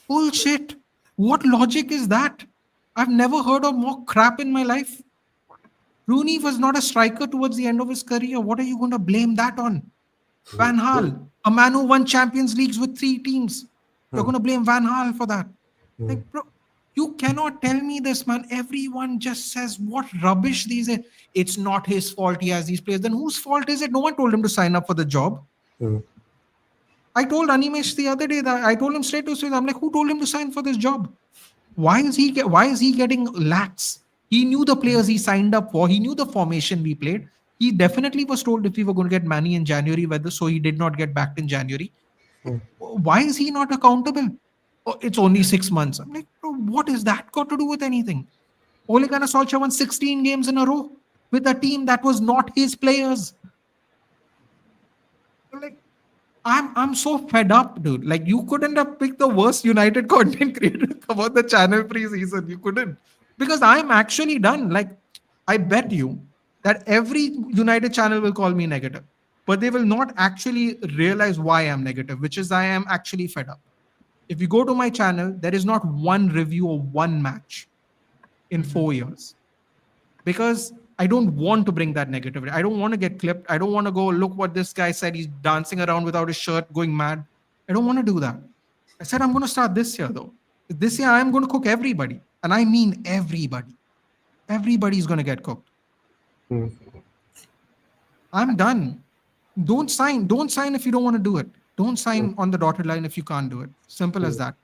What logic is that? I've never heard of more crap in my life. Rooney was not a striker towards the end of his career. What are you going to blame that on? Van Gaal, a man who won Champions Leagues with 3 teams. You're going to blame Van Gaal for that. Like, bro, you cannot tell me this, man. Everyone just says what rubbish these are. It's not his fault he has these players. Then whose fault is it? No one told him to sign up for the job. I told Animesh the other day that I told him straight to his face, I'm like, who told him to sign for this job? Why is he getting lax? He knew the players he signed up for. He knew the formation we played. He definitely was told if we were going to get Manny in January, so he did not get backed in January. Why is he not accountable? Oh, it's only 6 months. I'm like, bro, what is that got to do with anything? Ole Gunnar Solskjaer won 16 games in a row with a team that was not his players. Like, I'm so fed up, dude. Like, you couldn't have picked the worst United content creator about the channel pre-season. You couldn't. Because I'm actually done. Like, I bet you that every United channel will call me negative. But they will not actually realize why I'm negative, which is I am actually fed up. If you go to my channel, there is not one review of one match in 4 years. Because I don't want to bring that negativity. I don't want to get clipped. I don't want to go, look what this guy said. He's dancing around without his shirt, going mad. I don't want to do that. I said, I'm going to start this year, though. This year, I'm going to cook everybody. And I mean everybody. Everybody's going to get cooked. I'm done. Don't sign if you don't want to do it. Don't sign on the dotted line if you can't do it. Simple as that.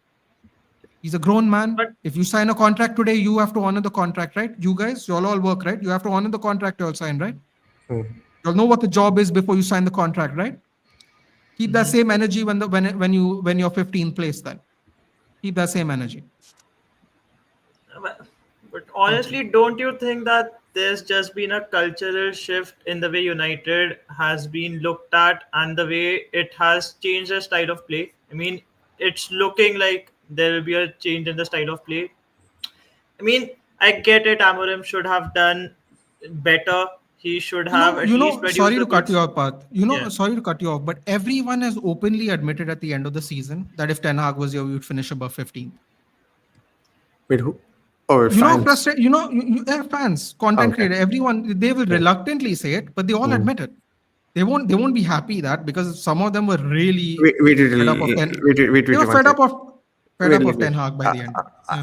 He's a grown man. But if you sign a contract today, you have to honor the contract, right? You guys, you all work, right? You have to honor the contract you all sign, right? You'll know what the job is before you sign the contract, right? Keep that same energy when you're 15th place. Then keep that same energy. But honestly, don't you think that there's just been a cultural shift in the way United has been looked at and the way it has changed the style of play? I mean, it's looking like there will be a change in the style of play. I mean, I get it. Amorim should have done better. He should have at least produced. Sorry to cut you off, Parth. Sorry to cut you off, but everyone has openly admitted at the end of the season that if Ten Hag was here, we would finish above 15th. Wait, who? Or fans? Fans, content creator, everyone, they will reluctantly say it, but they all admit it. They won't be happy that because some of them were really fed up of Ten Hag by the end.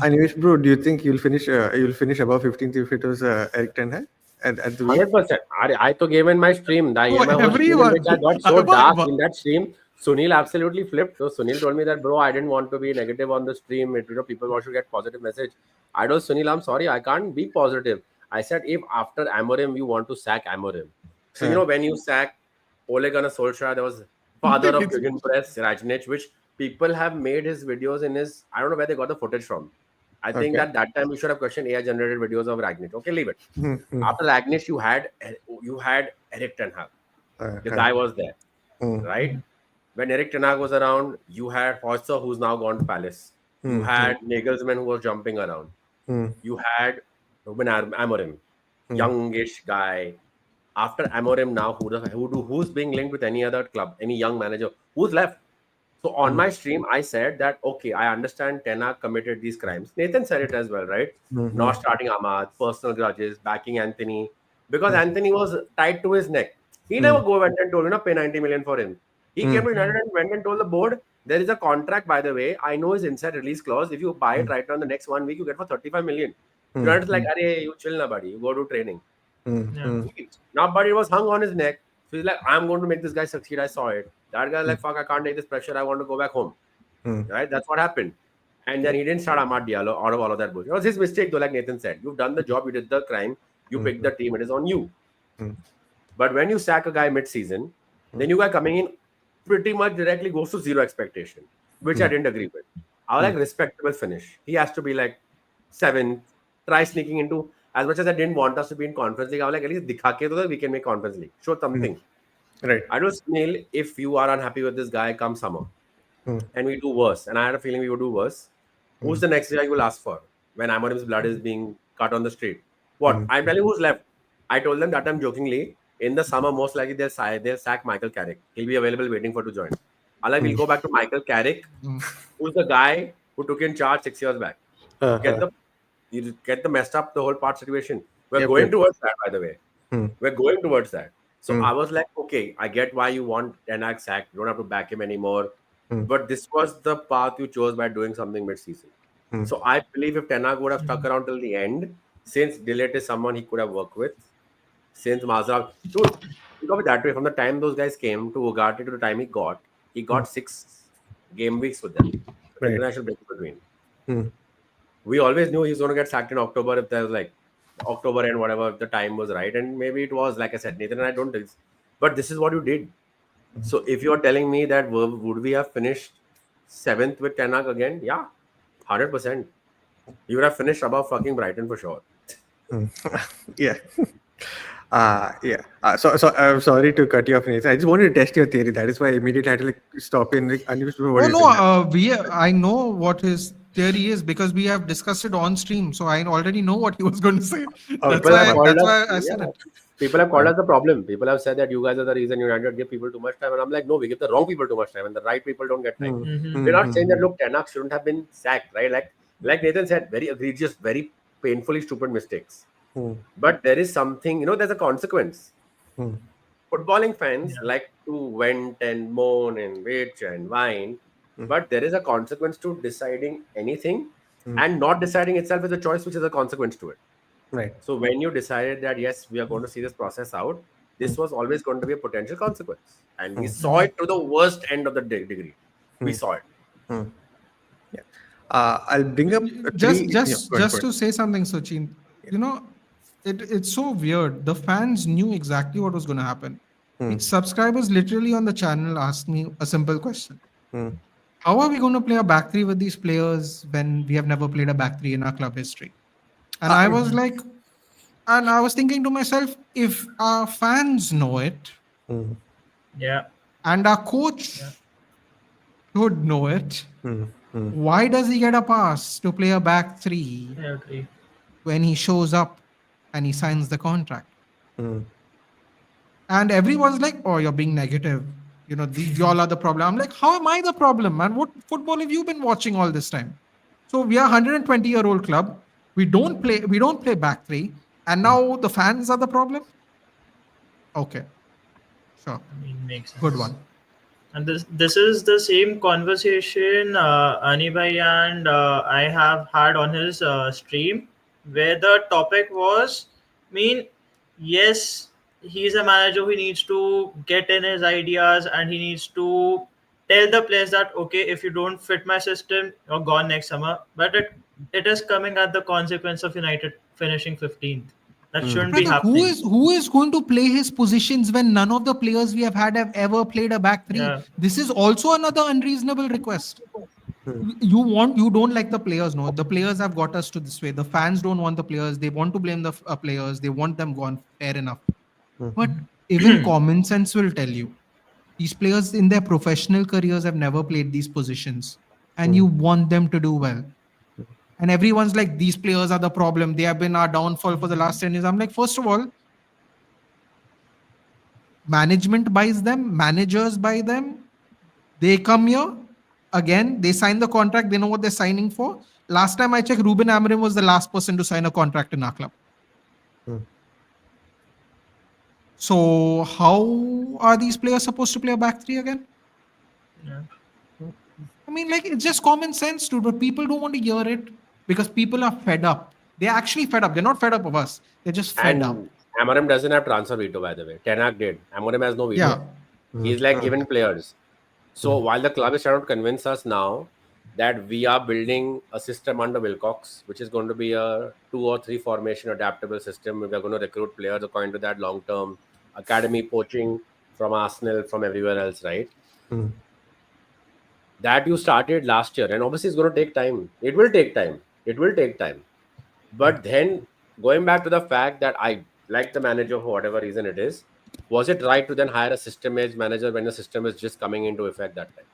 Anyways, bro, do you think you'll finish above 15th if it was Erik Ten Hag at the 100%. I to gave in my stream. Everyone, I got so dark in that stream. Sunil absolutely flipped. So Sunil told me that, bro, I didn't want to be negative on the stream. People want to get positive message. I told Sunil, I'm sorry, I can't be positive. I said, if after Amorim you want to sack Amorim, so when you sack Ole Gunnar Solskjaer, there was father of Jürgen Press, Rajnich, which people have made his videos in his. I don't know where they got the footage from. I think Okay. that time we should have questioned AI generated videos of Rajnich. Okay, leave it. Hmm. After Rajnich, you had Erik Ten Hag. The guy was there, Hmm. right? When Erik Ten Hag was around, you had Hoyser, who's now gone to Palace. You had Nagelsmann, who was jumping around. Hmm. You had Ruben Amorim, Hmm. youngish guy. After Amorim, now who's being linked with any other club, any young manager who's left? So on my stream, I said that okay, I understand Ten Hag committed these crimes. Nathan said it as well, right? Hmm. Not starting Ahmad, personal grudges, backing Anthony because Anthony was tied to his neck. He Hmm. never go went and told pay 90 million for him. He came to United and went and told the board there is a contract, by the way. I know his inside release clause. If you buy it right now in the next 1 week, you get for 35 million. United's like, Arey, you chill na buddy. You go to training. Yeah. Now, but it was hung on his neck. So he's like, I'm going to make this guy succeed. I saw it. That guy like, fuck, I can't take this pressure. I want to go back home. Right? That's what happened. And then he didn't start Ahmad Diallo out of all of that bullshit. It was his mistake, though, like Nathan said. You've done the job, you did the crime, you picked the team, it is on you. But when you sack a guy mid-season, then you guy coming in pretty much directly goes to zero expectation, which I didn't agree with. I was like respectable finish. He has to be like seventh, try sneaking into as much as I didn't want us to be in conference league. I was like, at least dikha ke to we can make conference league. Show something. Right. I don't Snail, if you are unhappy with this guy, come summer. And we do worse. And I had a feeling we would do worse. Who's the next guy you will ask for when Amorim's blood is being cut on the street? What? I'm telling you who's left. I told them that time jokingly. In the summer, most likely they'll sack Michael Carrick. He'll be available waiting for to join. We'll go back to Michael Carrick, who's the guy who took in charge 6 years back. Get the you get the messed up the whole part situation. We're going towards that, by the way. We're going towards that. So I was like, okay, I get why you want Ten Hag sacked. You don't have to back him anymore. But this was the path you chose by doing something mid-season. So I believe if Ten Hag would have stuck around till the end, since Dillet is someone he could have worked with, since Mazraoui, dude, think of it that way. From the time those guys came to Ugarte to the time he got 6 game weeks with them. Right. International break between. We always knew he was going to get sacked in October if there was like October and whatever the time was right, and maybe it was like I said, Nathan and I don't. But this is what you did. So if you are telling me that would we have finished 7th with Ten Hag again? Yeah, 100%. You would have finished above fucking Brighton for sure. Yeah. Yeah. So I'm sorry to cut you off, Nathan. I just wanted to test your theory. That is why I immediately had to like stop in. Like, Animesh, what Oh do you no, think? I know what his theory is because we have discussed it on stream, so I already know what he was going to say. People have called That's us. why I said Yeah. it. People have called us the problem. People have said that you guys are the reason United give people too much time, and I'm like, no, we give the wrong people too much time, and the right people don't get time. We're not saying that look, Ten Hag shouldn't have been sacked, right? Like Nathan said, very egregious, very painfully stupid mistakes. But there is something, there's a consequence. Footballing fans like to vent and moan and bitch and whine, but there is a consequence to deciding anything, and not deciding itself is a choice, which is a consequence to it. Right. So when you decided that yes, we are going to see this process out, this was always going to be a potential consequence, and we saw it to the worst end of the degree. We saw it. Yeah. I'll bring up three. Just to say something, Sachin. It's so weird. The fans knew exactly what was going to happen. Subscribers literally on the channel asked me a simple question: how are we going to play a back three with these players when we have never played a back three in our club history? And I was like, and I was thinking to myself, if our fans know it, Yeah. and our coach should know it, why does he get a pass to play a back three I agree. when he shows up and he signs the contract? And everyone's like, oh, you're being negative. Y'all are the problem. I'm like, how am I the problem, man? What football have you been watching all this time? So we are 120-year-old club. We don't play back three. And now the fans are the problem? Okay. Sure. I mean, makes sense. Good one. And this is the same conversation Anibhai and I have had on his stream, where the topic was, yes, he's a manager who needs to get in his ideas and he needs to tell the players that okay, if you don't fit my system, you're gone next summer. But it is coming at the consequence of United finishing 15th. That shouldn't be Brother, who happening. is going to play his positions when none of the players we have ever played a back three? Yeah. This is also another unreasonable request. You don't like the players, no? The players have got us to this way. The fans don't want the players. They want to blame the players. They want them gone. Fair enough. But even common sense will tell you these players in their professional careers have never played these positions, and you want them to do well. And everyone's like, these players are the problem. They have been our downfall for the last 10 years. I'm like, first of all, management buys them, managers buy them. They come here again, they sign the contract, they know what they're signing for. Last time I checked, Ruben Amorim was the last person to sign a contract in our club. So how are these players supposed to play a back three again? Yeah. I mean, like, it's just common sense, dude, but people don't want to hear it because people are fed up. They're actually fed up. They're not fed up of us. They're just fed up. And Amorim doesn't have transfer veto, by the way. Ten Hag did. Amorim has no veto. Yeah. He's like giving players. So while the club is trying to convince us now that we are building a system under Wilcox, which is going to be a 2 or 3 formation adaptable system, we are going to recruit players according to that long term academy poaching from Arsenal, from everywhere else, right? That you started last year, and obviously it's going to take time. It will take time. It will take time. But then going back to the fact that I like the manager for whatever reason it is, was it right to then hire a system age manager when the system is just coming into effect that time?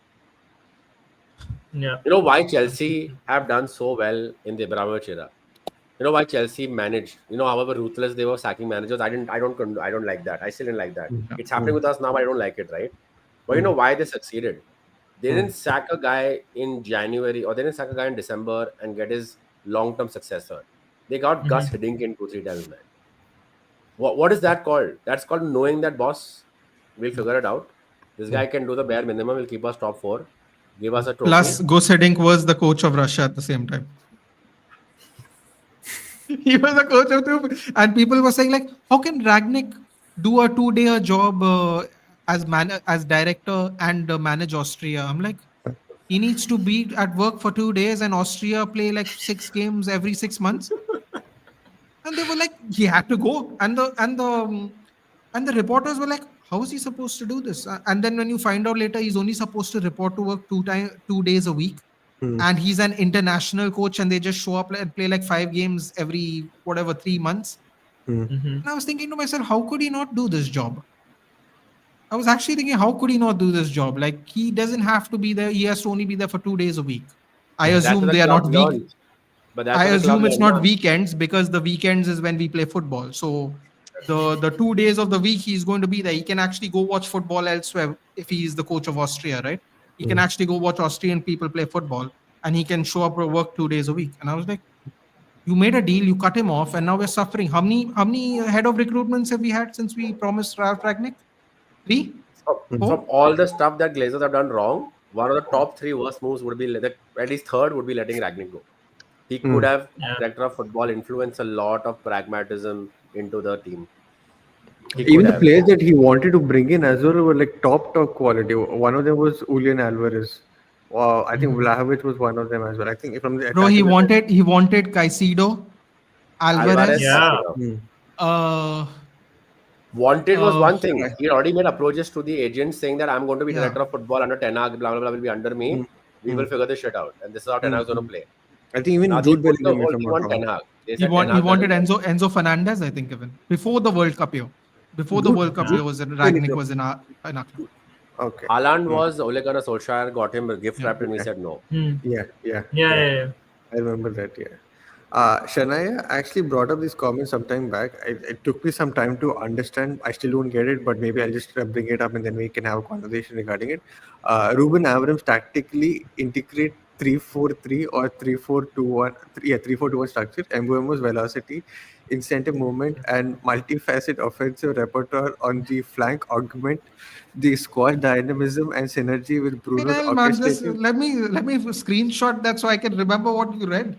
Yeah. You know why Chelsea have done so well in the Abramovich era? You know why Chelsea managed? You know, however ruthless they were sacking managers. I don't like that. I still didn't like that. It's happening with us now. I don't like it, right? But you know why they succeeded? They didn't sack a guy in January or they didn't sack a guy in December and get his long-term successor. They got Gus Hiddink in 2-3 times, man. What is that called? That's called knowing that, boss, we'll figure it out. This guy can do the bare minimum. Will keep us top 4. Give us a trophy. Plus, Gus Hiddink was the coach of Russia at the same time. He was the coach of two, and people were saying like, how can Ragnick do a 2-day job as director and manage Austria? I'm like, he needs to be at work for 2 days, and Austria play like 6 games every 6 months. And they were like, he had to go, and the reporters were like, how is he supposed to do this? And then when you find out later, he's only supposed to report to work 2 days a week. And he's an international coach, and they just show up and play like 5 games every 3 months. And I was thinking to myself, how could he not do this job? I was actually thinking, how could he not do this job? Like, he doesn't have to be there. He has to only be there for 2 days a week. I assume they are not week. But I assume it's not weekends, because the weekends is when we play football. So the 2 days of the week he's going to be there. He can actually go watch football elsewhere if he is the coach of Austria, right? He can actually go watch Austrian people play football, and he can show up for work 2 days a week. And I was like, you made a deal, you cut him off, and now we're suffering. How many head of recruitments have we had since we promised Ralph Ragnick? 3? From all the stuff that Glazers have done wrong, one of the top 3 worst moves would be at least third would be letting Ragnick go. He could have, director of football, influenced a lot of pragmatism into the team. Even the players that he wanted to bring in as well were like top quality. One of them was Julian Alvarez. I think Vlahovic was one of them as well. I think from the Bro, he wanted Caicedo, Alvarez. Wanted was one thing. He already made approaches to the agent saying that I'm going to be director of football under Ten Hag, blah blah blah will be under me. We will figure this shit out, and this is how Ten Hag is going to play. I think even Jude Bellingham he wanted Enzo Fernandez, I think, even before the World Cup year. Before the World Cup year Ragnick was in our club. Okay. Haaland was Ole Gunnar Solskjaer got him gift wrapped and we said no. Yeah. I remember that. Yeah. Shania actually brought up this comment sometime back. It took me some time to understand. I still don't get it, but maybe I'll just bring it up and then we can have a conversation regarding it. Ruben Amorim tactically integrate 3-4-3 or 3-4-2-1. 3-4-2-1 structure. Mbuemo's velocity, incentive movement, and multifaceted offensive repertoire on the flank augment the squad dynamism and synergy with Bruno's let me screenshot that so I can remember what you read.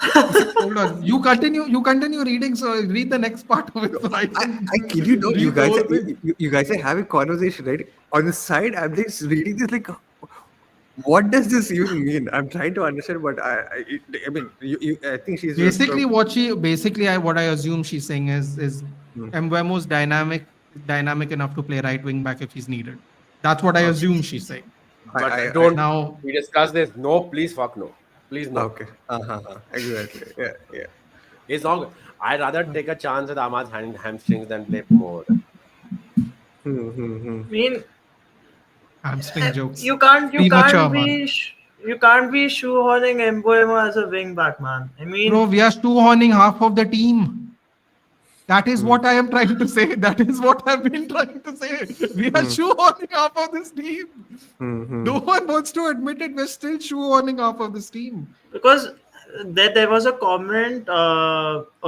Hold on. You continue. You continue reading. So read the next part of it. So I can I kid you not, read the whole thing. you guys are having conversation, right? On the side, I'm just reading this like, what does this even mean? I'm trying to understand, but I mean, I think she's just Basically, from. what I assume she's saying is Hmm. Mbuemo's dynamic enough to play right wing back if he's needed. That's what I Okay. assume she's saying. But I don't Now, we discuss this? No, please fuck no. Please no. okay. Exactly. Yeah, yeah. It's not. I'd rather take a chance with Ahmad's hamstrings than play more. Hmm. I mean, hamstring jokes. you Premature, can't man. you can't be shoehorning Embuemo as a wing back, man. I Bro, mean, we are shoehorning half of the team. That is Hmm. what I am trying to say. That is what I've been trying to say. We are Hmm. shoehorning half of this team. Hmm. No one wants to admit it. We're still shoehorning half of this team. because there was a comment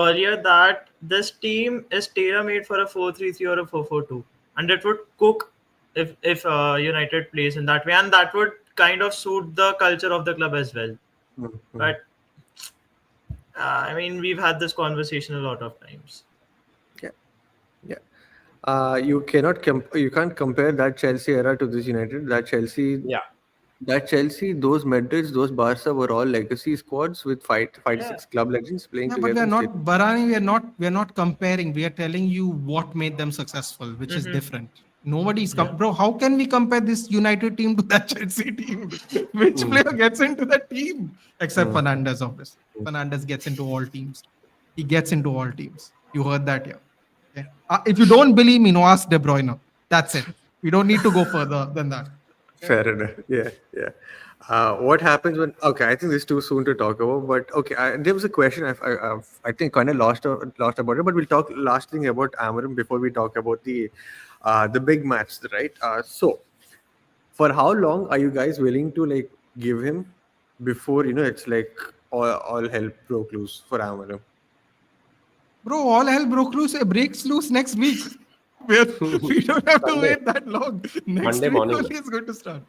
earlier that this team is tailor made for a 4-3-3 or a 4-4-2, and it would cook if United plays in that way, and that would kind of suit the culture of the club as well. Hmm. But I mean, we've had this conversation a lot of times. Yeah, yeah. You can't compare that Chelsea era to this United. Yeah. That Chelsea, those Madrids, those Barca were all legacy squads with five to Yeah, six club legends playing Yeah, but we together are and still. not Barani. We are not comparing. We are telling you what made them successful, which is different. Nobody's yeah. bro. How can we compare this United team to that Chelsea team? Which Hmm. player gets into that team except Hmm. Fernandez? Obviously, Fernandez gets into all teams. He gets into all teams. You heard that, yeah. Okay. If you don't believe me, no, ask De Bruyne. That's it. We don't need to go further than that. Okay? Fair enough. Yeah, yeah. What happens when? Okay, I think this is too soon to talk about. But okay, there was a question I think kind of lost about it. But we'll talk last thing about Amarim before we talk about the big match, right? So for how long are you guys willing to like give him before it's like all hell broke loose for Amarim? Bro, all hell breaks loose next week. Where we don't have to Sunday. wait that long. Next Monday week morning. only is going to start.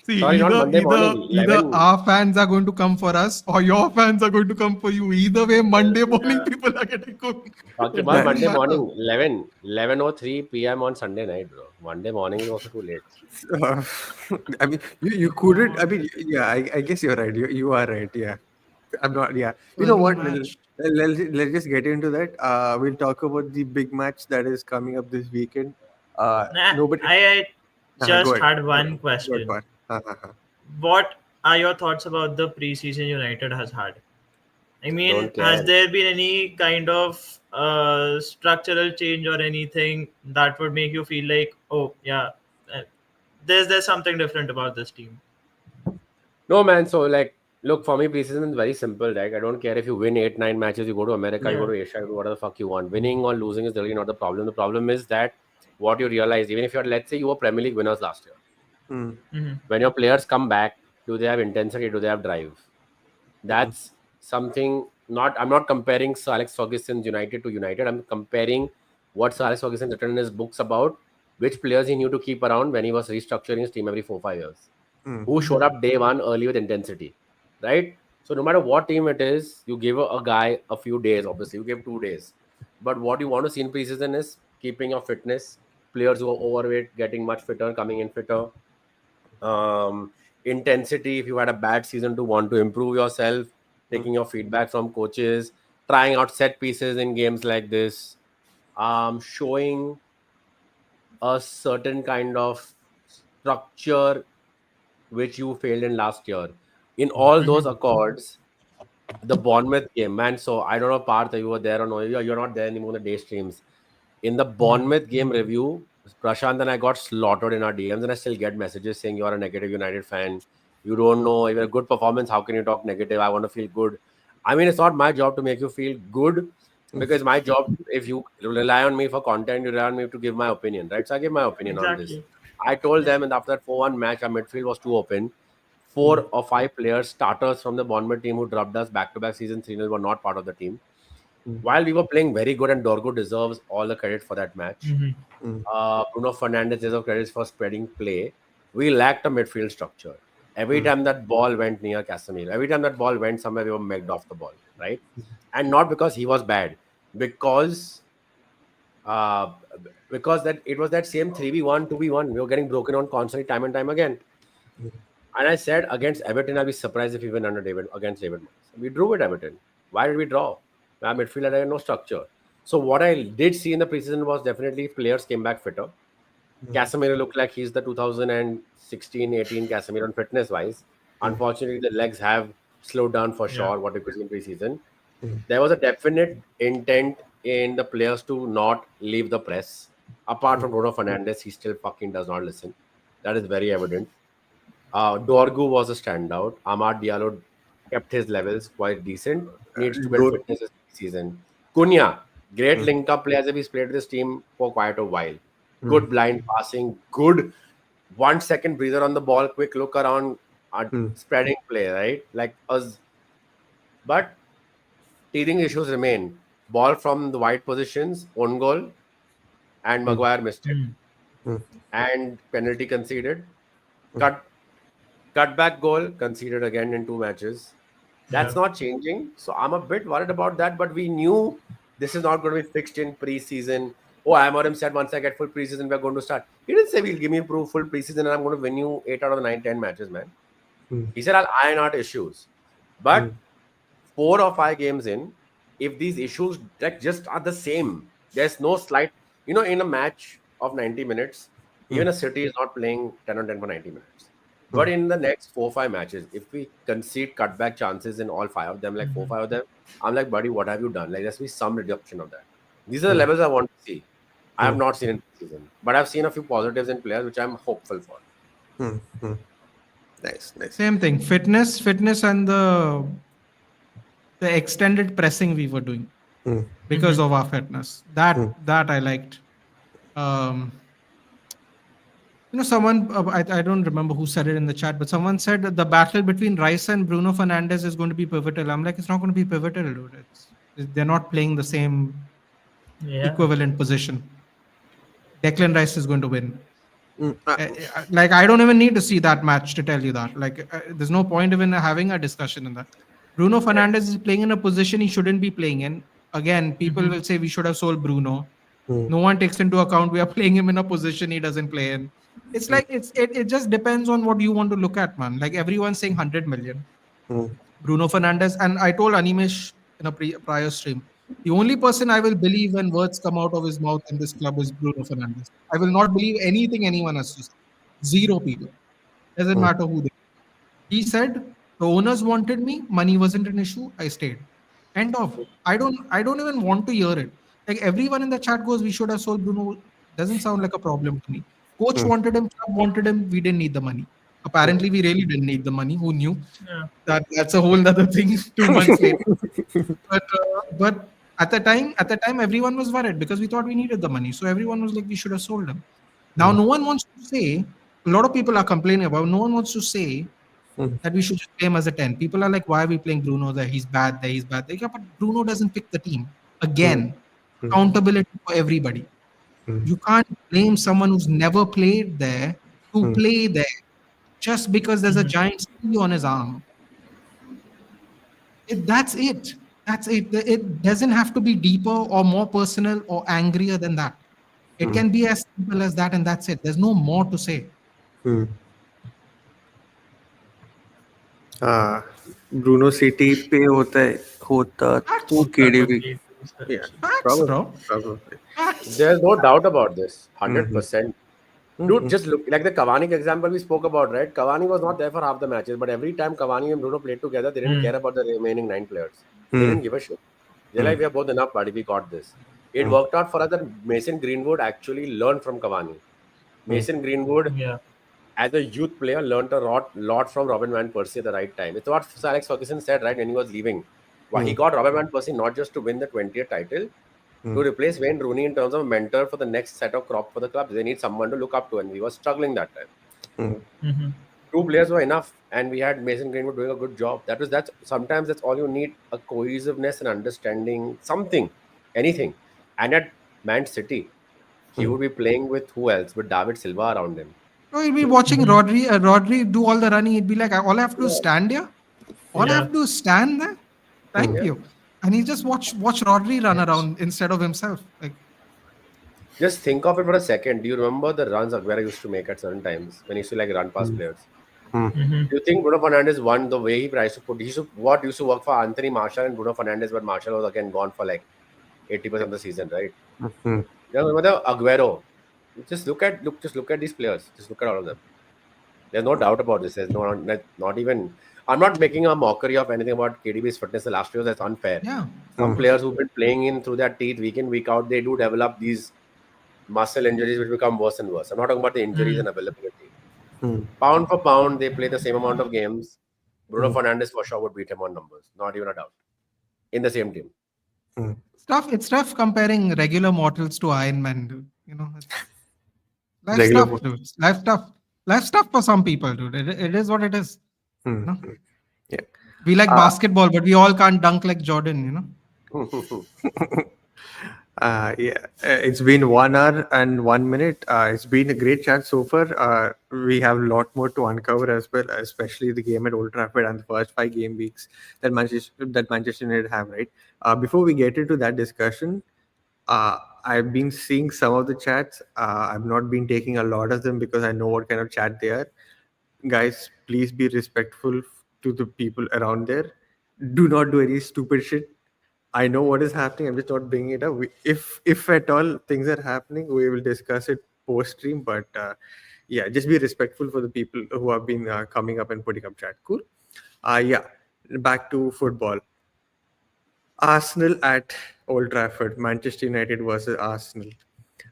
See, Sorry, not Monday morning. either 11. our fans are going to come for us or your fans are going to come for you. Either way, Monday morning Yeah. people are getting cooked. Talking It about doesn't Monday matter. morning, 11:03 p.m. on Sunday night, bro. Monday morning is also too late. Uh, I mean, you couldn't. I mean, yeah, I guess you're right. You are right. Yeah, I'm not. Yeah, you know Early what? match. Let's just get into that. We'll talk about the big match that is coming up this weekend. Nah, Nobody. I Go just ahead. had Go, one go ahead, question. Parth. What are your thoughts about the preseason United has had? I mean, Don't has care. there been any kind of structural change or anything that would make you feel like, oh yeah, uh, there's something different about this team? No, man. So, like, look, for me, preseason is very simple, right? I don't care if you win 8, 9 matches, you go to America, you go Yeah. to Asia, you do whatever the fuck you want. Winning or losing is really not the problem. The problem is that what you realize, even if you're, let's say, you were Premier League winners last year, Hmm. Hmm. when your players come back, do they have intensity? Do they have drive? Hmm. That's something not. I'm not comparing Sir Alex Ferguson's United to United. I'm comparing what Sir Alex Ferguson written in his books about which players he knew to keep around when he was restructuring his team every 4 5 years. Hmm. Who showed up day one early with intensity, right? So no matter what team it is, you give a guy a few days. Obviously, you give 2 days, but what you want to see in preseason is keeping your fitness. Players who are overweight getting much fitter, coming in fitter. Intensity. If you had a bad season, to want to improve yourself, Hmm. taking your feedback from coaches, trying out set pieces in games like this, showing a certain kind of structure which you failed in last year. In all those Hmm. accords, the Bournemouth game, man. So I don't know, Parth, you were there or no. You're not there anymore in the day streams. In the Bournemouth game review, Prashant and I got slaughtered in our DMs, and I still get messages saying you are a negative United fan. You don't know even a good performance. How can you talk negative? I want to feel good. I mean, it's not my job to make you feel good because my job, if you rely on me for content, you rely on me to give my opinion, right? So I give my opinion on this. Exactly. I told Yeah. them, and after that 4-1 match, our midfield was too open. Hmm. 4 or 5 players, starters from the Bournemouth team who dropped us back to back season 3 were not part of the team. Hmm. While we were playing very good, and Dorgo deserves all the credit for that match. Hmm. Hmm. Bruno Fernandes deserves credit for spreading play. We lacked a midfield structure. Every time that ball went near Casemiro, every time that ball went somewhere, we were megged off the ball, right? And not because he was bad, because uh, because that it was that same 3v1, 2v1. We were getting broken on constantly, time and time again. And I said against Everton, I'll be surprised if we win under David against David Moyes. We drew with Everton. Why did we draw? Our midfield had no structure. So what I did see in the preseason was definitely players came back fitter. Casemiro looked like he's the 2016-18 Casemiro on fitness wise. Unfortunately, the legs have slowed down for Yeah. sure. What we could see in preseason, there was a definite intent in the players to not leave the press. Apart from Bruno Fernandes, he still fucking does not listen. That is very evident. Dorgu was a standout. Amad Diallo kept his levels quite decent. Needs to build Good. fitness this season. Cunha, great link-up player. He's played with this team for quite a while. Good blind passing. Good 1 second breather on the ball. Quick look around. Spreading play, right? Like us. But teething issues remain. Ball from the wide positions, own goal, and Maguire missed it. And penalty conceded. Cut Cutback goal conceded again in 2 matches. That's Yeah. not changing. So I'm a bit worried about that. But we knew this is not going to be fixed in preseason. Oh, Amorim said once I get full preseason, we're going to start. He didn't say we'll give me proof full preseason and I'm going to win you 8 out of the 9, 10 matches, man. He said I'll iron out issues. But 4 or 5 games in, if these issues like just are the same, there's no slight, in a match of 90 minutes, even a City is not playing 10 on 10 for 90 minutes. But in the next 4 or 5 matches, if we concede cutback chances in all 5 of them, like 4 or 5 of them, I'm like, buddy, what have you done? Like, there's be some reduction of that. These are the levels I want to see. I have not seen in this season, but I've seen a few positives in players, which I'm hopeful for. Nice. Same thing. Fitness, and the extended pressing we were doing because of our fitness. That I liked. Someone I don't remember who said it in the chat, but someone said that the battle between Rice and Bruno Fernandes is going to be pivotal. I'm like, it's not going to be pivotal, dude. They're not playing the same Yeah. equivalent position. Declan Rice is going to win. Like, I don't even need to see that match to tell you that. Like, there's no point even having a discussion in that. Bruno Fernandes is playing in a position he shouldn't be playing in. Again, people will say we should have sold Bruno. No one takes into account we are playing him in a position he doesn't play in. It's like it just depends on what you want to look at, man. Like, everyone's saying 100 million. Bruno Fernandes, and I told Animesh in a prior stream, the only person I will believe when words come out of his mouth in this club is Bruno Fernandes. I will not believe anything anyone has to say. Zero people. Doesn't matter who they are. He said the owners wanted me, money wasn't an issue, I stayed. End of. I don't even want to hear it. Like, everyone in the chat goes, we should have sold Bruno. Doesn't sound like a problem to me. Coach wanted him, club wanted him, we didn't need the money. Apparently, we really didn't need the money. Who knew? Yeah. That's a whole other thing. 2 months later, but at the time, everyone was worried because we thought we needed the money. So everyone was like, we should have sold him. Now, no one wants to say. A lot of people are complaining about. No one wants to say that we should just play him as a 10. People are like, why are we playing Bruno? That he's bad. That he's bad. Yeah, but Bruno doesn't pick the team. Again, accountability for everybody. You can't blame someone who's never played there to play there just because there's a giant C on his arm. That's it. That's it. It doesn't have to be deeper or more personal or angrier than that. It can be as simple as that, and that's it. There's no more to say. Bruno city पे होता तो KDB. Yeah, Facts, bro. probably. Facts. There's no doubt about this. 100%. Dude, just look like the Cavani example we spoke about, right? Cavani was not there for half the matches, but every time Cavani and Bruno played together, they didn't care about the remaining 9 players. They didn't give a shit. They're like, we are both enough, buddy. We got this. It worked out for us that Mason Greenwood actually learned from Cavani. Mason Greenwood, Yeah. as a youth player, learned a lot from Robin Van Persie at the right time. It's what Sir Alex Ferguson said, right, when he was leaving. Why he got Robin Van Persie not just to win the 20th title, to replace Wayne Rooney in terms of a mentor for the next set of crop for the club. They need someone to look up to, and we were struggling that time. 2 players were enough, and we had Mason Greenwood doing a good job. That's sometimes that's all you need, a cohesiveness and understanding, something, anything. And at Man City, he would be playing with who else? With David Silva around him. No, he'd be watching Mhm. Rodri do all the running. He'd be like, all I have to do is stand here. All I Yeah. have to do is stand there. Thank Yeah. you. And he just watch Rodri run around instead of himself. Like, Just think of it for a second. Do you remember the runs Aguero used to make at certain times when he used to like run past players? Mhm. Do you think Bruno Fernandes won the way he tries to put? He used to, what used to work for Anthony Martial and Bruno Fernandes, but Martial was again gone for like 80% of the season, right? Hmm. Yeah, remember Aguero? Just look at these players. Just look at all of them. There's no doubt about this. There's not even. I'm not making a mockery of anything about KDB's fitness the last few years. That's unfair. yeah. Some players who've been playing in through their teeth week in week out, they do develop these muscle injuries which become worse and worse. I'm not talking about the injuries Mm. and availability. Hmm. Pound for pound, they play the same amount of games. Bruno Hmm. Fernandes for sure would beat him on numbers, not even a doubt. In the same team. Hmm. It's tough comparing regular mortals to Iron Man, dude. You know, it's life Regular. stuff, dude. Life stuff. Life stuff for some people, dude. It is what it is. Hmm. You know? Yeah. We like Uh, basketball, but we all can't dunk like Jordan, you know? yeah, it's been 1 hour and 1 minute. It's been a great chat so far. We have a lot more to uncover as well, especially the game at Old Trafford and the first 5 game weeks that Manchester United have. Right. Before we get into that discussion, I've been seeing some of the chats. I've not been taking a lot of them because I know what kind of chat they are. Guys, please be respectful to the people around there. Do not do any stupid shit. I know what is happening. I'm just not bringing it up. If at all things are happening, we will discuss it post stream. But yeah, just be respectful for the people who have been coming up and putting up chat. Cool. Yeah. Back to football. Arsenal at Old Trafford. Manchester United versus Arsenal.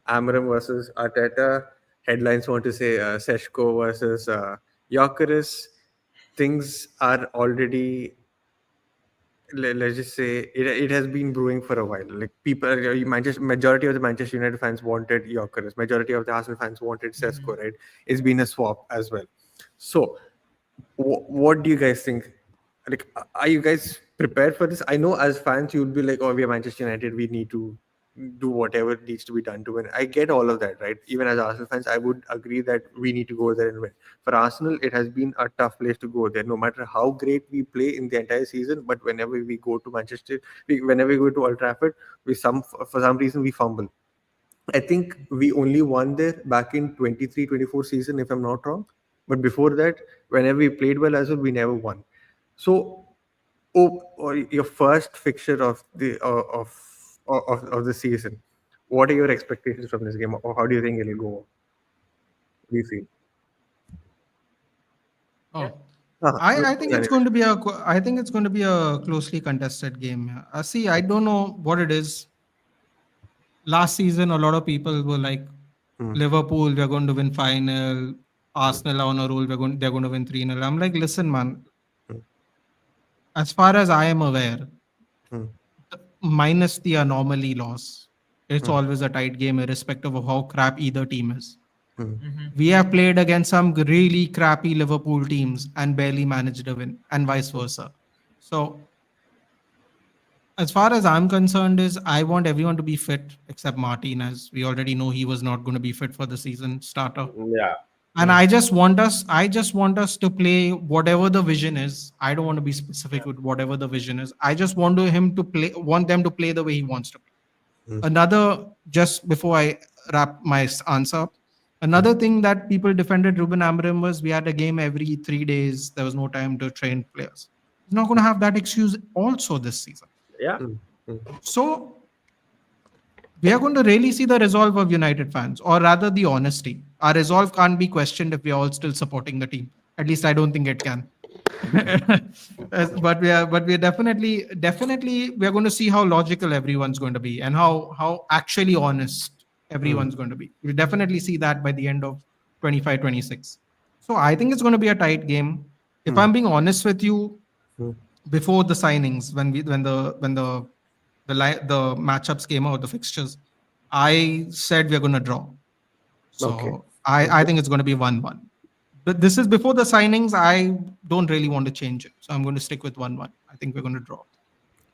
Amarim versus Arteta. Headlines want to say Seshko versus Gyökeres. Things are already, let's just say it has been brewing for a while. Like people, Manchester, majority of the Manchester United fans wanted Gyökeres. Majority of the Arsenal fans wanted Mhm. Sesko. Right? It's been a swap as well. So, what do you guys think? Like, are you guys prepared for this? I know as fans you'll be like, "Oh, we are Manchester United. We need to do whatever needs to be done to win." I get all of that, right? Even as Arsenal fans, I would agree that we need to go there and win. For Arsenal, it has been a tough place to go there. No matter how great we play in the entire season, but whenever we go to whenever we go to Old Trafford, for some reason we fumble. I think we only won there back in 23-24 season, if I'm not wrong. But before that, whenever we played well as well, we never won. So, or your first fixture of the season, what are your expectations from this game, or how do you think it'll go? What do you feel? Oh, Uh-huh. I think it's going to be I think it's going to be a closely contested game. Yeah. See, I don't know what it is. Last season, a lot of people were like, Hmm. Liverpool, we're going to win final. Arsenal are on a roll. They're going to win 3-0. I'm like, listen, man. Hmm. As far as I am aware, Hmm. minus the anomaly loss, it's Hmm. always a tight game, irrespective of how crap either team is. Hmm. Mhm. We have played against some really crappy Liverpool teams and barely managed a win, and vice versa. So, as far as I'm concerned, is I want everyone to be fit except Martinez. We already know he was not going to be fit for the season starter. Yeah. And Hmm. I just want us to play whatever the vision is. I don't want to be specific with whatever the vision is. I just want them to play the way he wants to play. Hmm. Another, just before I wrap my answer up, Hmm. another thing that people defended Ruben Amorim was we had a game every 3 days. There was no time to train players. He's not going to have that excuse also this season. Yeah. Hmm. Hmm. So we are going to really see the resolve of United fans, or rather the honesty. Our resolve can't be questioned if we are all still supporting the team. At least I don't think it can. But we are definitely we are going to see how logical everyone's going to be and how actually honest Hmm. everyone's going to be. We'll definitely see that by the end of 25-26. So I think it's going to be a tight game. If Hmm. I'm being honest with you, Hmm. before the signings, when the matchups came out, the fixtures, I said we're going to draw. Okay. So I think it's going to be 1-1. But this is before the signings. I don't really want to change it, so I'm going to stick with 1-1. I think we're going to draw.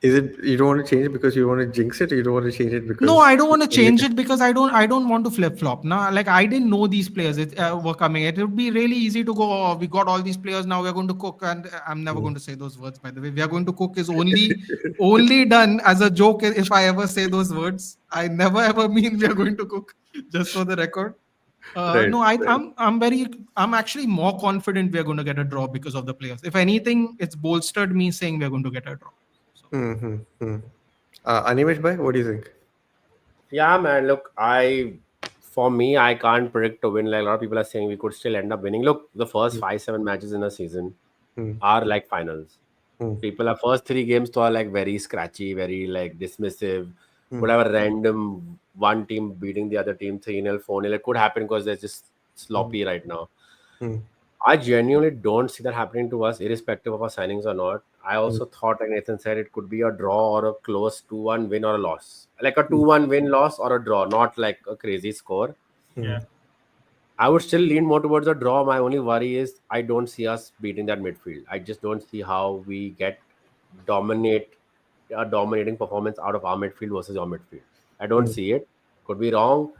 Is it you don't want to change it because you want to jinx it, or you don't want to change it No, because I don't want to change it because I don't want to flip flop. Now, like I didn't know these players were coming. It would be really easy to go. Oh, we got all these players now. We're going to cook, and I'm never going to say those words. By the way, we are going to cook is only done as a joke. If I ever say those words, I never ever mean we are going to cook. Just for the record. right, No, right. I'm actually more confident we are going to get a draw because of the players. If anything, it's bolstered me saying we are going to get a draw. So. Mm-hmm. Animesh bhai, what do you think? Yeah, man. Look, for me, I can't predict to win. Like a lot of people are saying, we could still end up winning. Look, the first 5-7 matches in a season Mm, are like finals. mm, People are first three games to are like very scratchy, very like dismissive. mm, Could have a random one team beating the other team 3-0, 4-0. It could happen because they're just mm, sloppy right now. mm, I genuinely don't see that happening to us, irrespective of our signings or not. I mm, also thought, like Nathan said, it could be a draw or a close 2-1 win or a loss. Like a mm, 2-1 win loss or a draw, not like a crazy score. mm, Yeah. I would still lean more towards a draw. My only worry is I don't see us beating that midfield. I just don't see how we get dominate a dominating performance out of our midfield versus your midfield. I don't mm, see it. Could be wrong.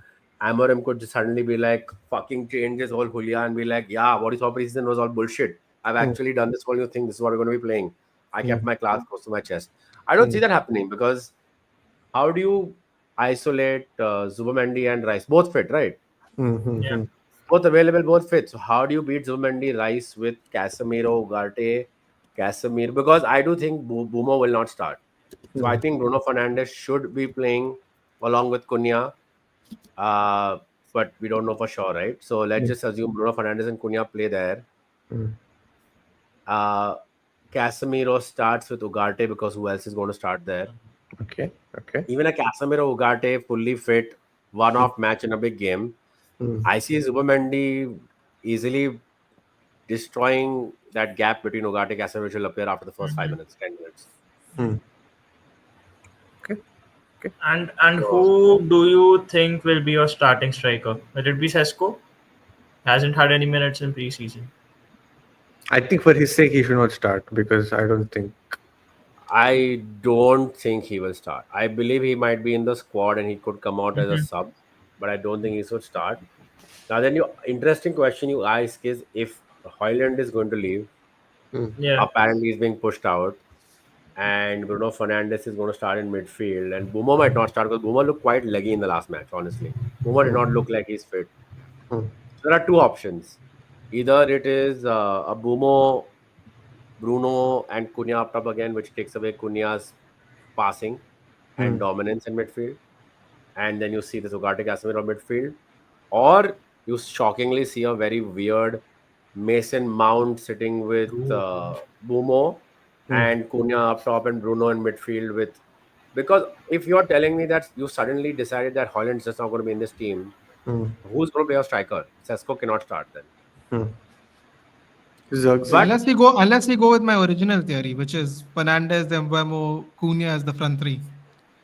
Amorim could just suddenly be like fucking change his whole Julia and be like, yeah, what you saw preseason was all bullshit. I've mm, actually done this whole new thing. This is what we're going to be playing. I kept mm, my class close to my chest. I don't mm, see that happening because how do you isolate Zubamendi and Rice? Both fit, right? mm, mm, Yeah. mm, Both available, both fit. So how do you beat Zubamendi, Rice with Casemiro, Ugarte, Casemiro? Because I do think Boomer will not start. So I mm, think Bruno Fernandes should be playing along with Cunha, uh, but we don't know for sure, right? So let's mm, just assume Bruno Fernandes and Cunha play there. mm. Uh, Casemiro starts with Ugarte because who else is going to start there? Okay, okay. Even a Casemiro Ugarte fully fit Mm, one-off match in a big game. mm, I see Zubamendi easily destroying that gap between Ugarte and Casemiro, which will appear after the first Hmm. 5 minutes, 10 minutes. mm. Okay, okay. And So who do you think will be your starting striker? Will it be Sesko? Hasn't had any minutes in preseason. I think for his sake, he should not start because I don't think. I don't think he will start. I believe he might be in the squad and he could come out as a Hmm. sub, but I don't think he should start. Now, then, your interesting question you ask is if Hoyland is going to leave, Mm, Yeah. apparently he's being pushed out, and Bruno Fernandes is going to start in midfield, and Boomer might not start because Boomer looked quite leggy in the last match, honestly. Boomer did mm, not look like he's fit. mm, So there are two options. Either it is a Boomo, Bruno, and Cunha up top again, which takes away Cunha's passing and mm, dominance in midfield, and then you see this Ugarte Casemiro midfield, or you shockingly see a very weird Mason Mount sitting with Bumo mm, and Cunha up top and Bruno in midfield with. Because if you're telling me that you suddenly decided that Holland's just not going to be in this team, mm, who's going to play a striker? Sesko cannot start then. mm. Zugzy? But Unless we go with my original theory, which is Fernandez, Mbemo, Cunha as the front three.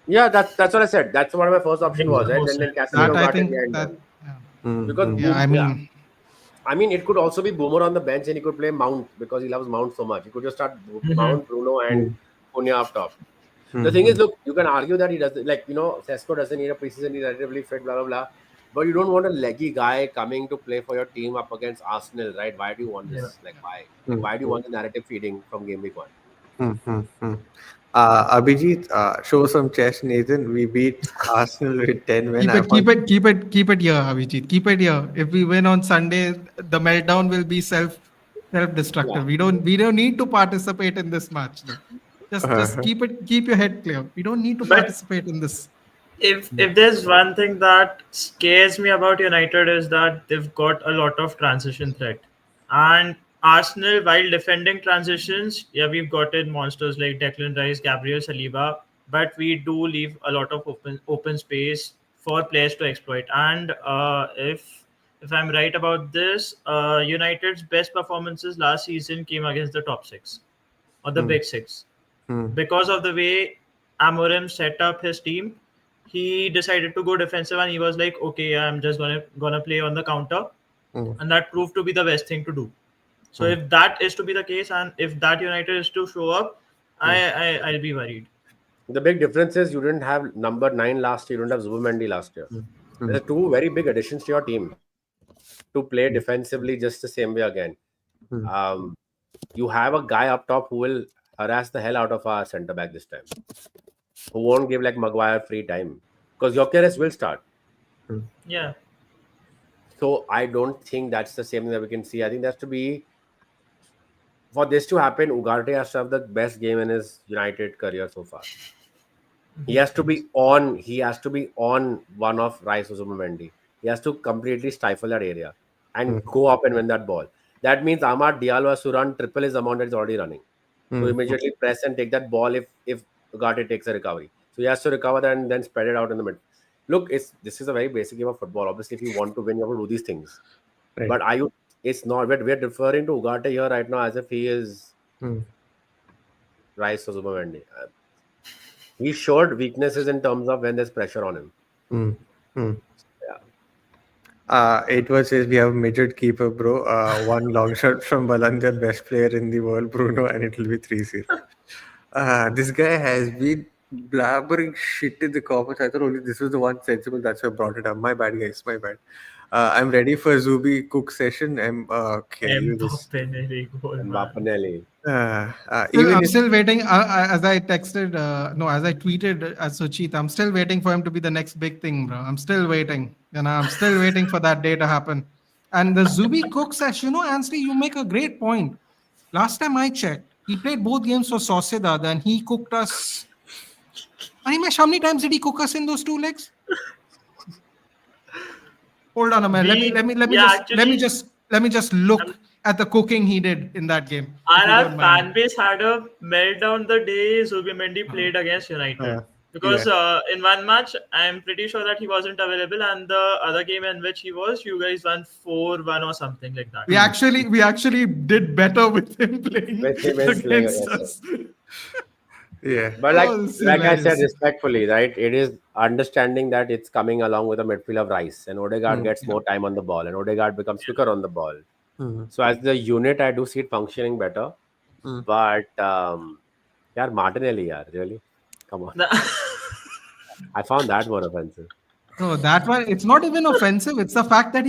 yeah, that's what I said. That's what my first option Makes was, the right? most And then sense. That Casemiro I got in think the end that then. yeah, Mm, Because mm, yeah I boom, yeah. mean I mean, it could also be Boomer on the bench and he could play Mount because he loves Mount so much. He could just start Hmm. Mount, Bruno, and mm, Cunha up top. The mm, thing is, mm, look, you can argue that he doesn't, like, Sesko doesn't need a preseason, he's relatively fit, blah, blah, blah. But you don't want a leggy guy coming to play for your team up against Arsenal, right? Why do you want Yeah. this? Like, why? Like, mm, why do you mm, want the narrative feeding from game week one? mm, mm, mm. Abhijit, show some chest, Nathan. We beat Arsenal with 10 men. keep I it keep want. it keep it keep it here, Avijit. Keep it here. If we win on Sunday, the meltdown will be Yeah. self-destructive. We don't need to participate in this match though. Just keep your head clear. We don't need to But participate in this. if there's one thing that scares me about United is that they've got a lot of transition threat, and Arsenal, while defending transitions, yeah, we've gotten monsters like Declan Rice, Gabriel Saliba, but we do leave a lot of open space for players to exploit. And if I'm right about this, United's best performances last season came against the top six or the Mm, big six mm, because of the way Amorim set up his team. He decided to go defensive, and he was like, "Okay, I'm just gonna play on the counter," mm, and that proved to be the best thing to do. So mm, if that is to be the case, and if that United is to show up, I, mm. I I'll be worried. The big difference is you didn't have number 9 last year. You don't have Zubimendi last year. There are two very big additions to your team to play defensively just the same way again. Um, you have a guy up top who will harass the hell out of our centre back this time, who won't give like Maguire free time because Gyökeres will start. Yeah. So I don't think that's the same thing that we can see. I think that's to be for this to happen. Ugarte has to have the best game in his United career so far. He has to be on. He has to be on one of Rice or Zubimendi. He has to completely stifle that area and go up and win that ball. That means Amad Diallo has to run triple his amount that he's already running. To immediately press and take that ball if Ugarte takes a recovery. So he has to recover that and then spread it out in the mid. Look, this is a very basic game of football. Obviously, if you want to win, you have to do these things. Right. But are you? It's not. We're deferring to Ugarte here right now as if he is Rice or Zubimendi. He showed weaknesses in terms of when there's pressure on him. Edward says we have a midget keeper, bro. One long shot from Balanjar, best player in the world, Bruno, and it will be 3-0. This guy has been blabbering shit in the comments. I thought only this was the one sensible. That's why I brought it up. My bad, guys. My bad. I'm ready for Zubi Cook session. I'm okay. You just, Mbappanelli. I'm still waiting. As I texted, as I tweeted as Sucheet, I'm still waiting for him to be the next big thing, bro. I'm still waiting. I'm still waiting for that day to happen. And the Zubi Cook session, Ansley, you make a great point. Last time I checked, he played both games for Sociedad and he cooked us. Animesh, how many times did he cook us in those 2 legs? Hold on a minute. Let me just look at the cooking he did in that game. Our fan base had a meltdown the day Zubimendi played against United. Because in one match, I'm pretty sure that he wasn't available, and the other game in which he was, you guys won 4-1 or something like that. We actually did better with him playing against us. Yeah, but like I said respectfully, right? It is understanding that it's coming along with a midfield of Rice, and Odegaard gets more time on the ball, and Odegaard becomes quicker on the ball. So as the unit, I do see it functioning better. But Martinelli, really, come on. I found that more offensive. No, that one, it's not even offensive. It's the fact that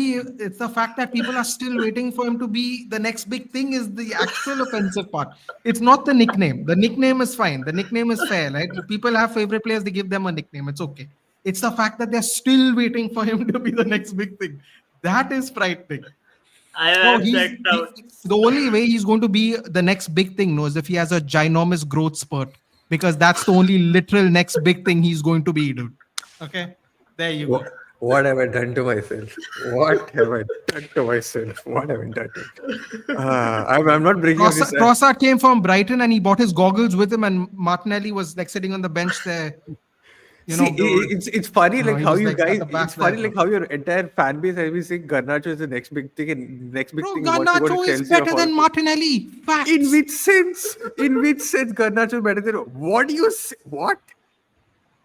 people are still waiting for him to be the next big thing is the actual offensive part. It's not the nickname. The nickname is fine. The nickname is fair, right? If people have favorite players, they give them a nickname. It's okay. It's the fact that they're still waiting for him to be the next big thing. That is frightening. The only way he's going to be the next big thing is if he has a ginormous growth spurt, because that's the only literal next big thing he's going to be, dude. Okay, there you go. What have I done to myself? What have I done to myself? What have I done to I'm not bringing this. Trossard came from Brighton and he bought his goggles with him, and Martinelli was like sitting on the bench there. It's funny how you guys. It's funny how your entire fan base has been saying Garnacho is the next big thing, and next big thing. Garnacho is better than Martinelli. Facts. In which sense? Garnacho is better than what do you say? What?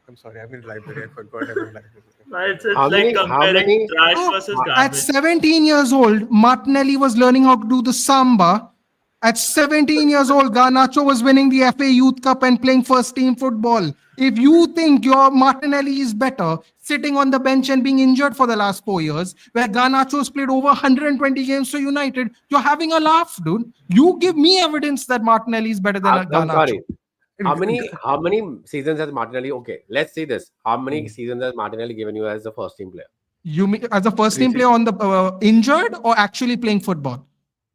I'm sorry, I'm in library. I forgot I'm in library. It's like comparing trash versus garbage. At 17 years old, Martinelli was learning how to do the samba. At 17 years old, Garnacho was winning the FA Youth Cup and playing first team football. If you think your Martinelli is better sitting on the bench and being injured for the last 4 years, where Garnacho's played over 120 games for United, you're having a laugh, dude. You give me evidence that Martinelli is better than Garnacho. I'm sorry. How many seasons has Martinelli? Okay, let's see this. How many seasons has Martinelli given you as a first team player? You mean as a first team player on the injured or actually playing football?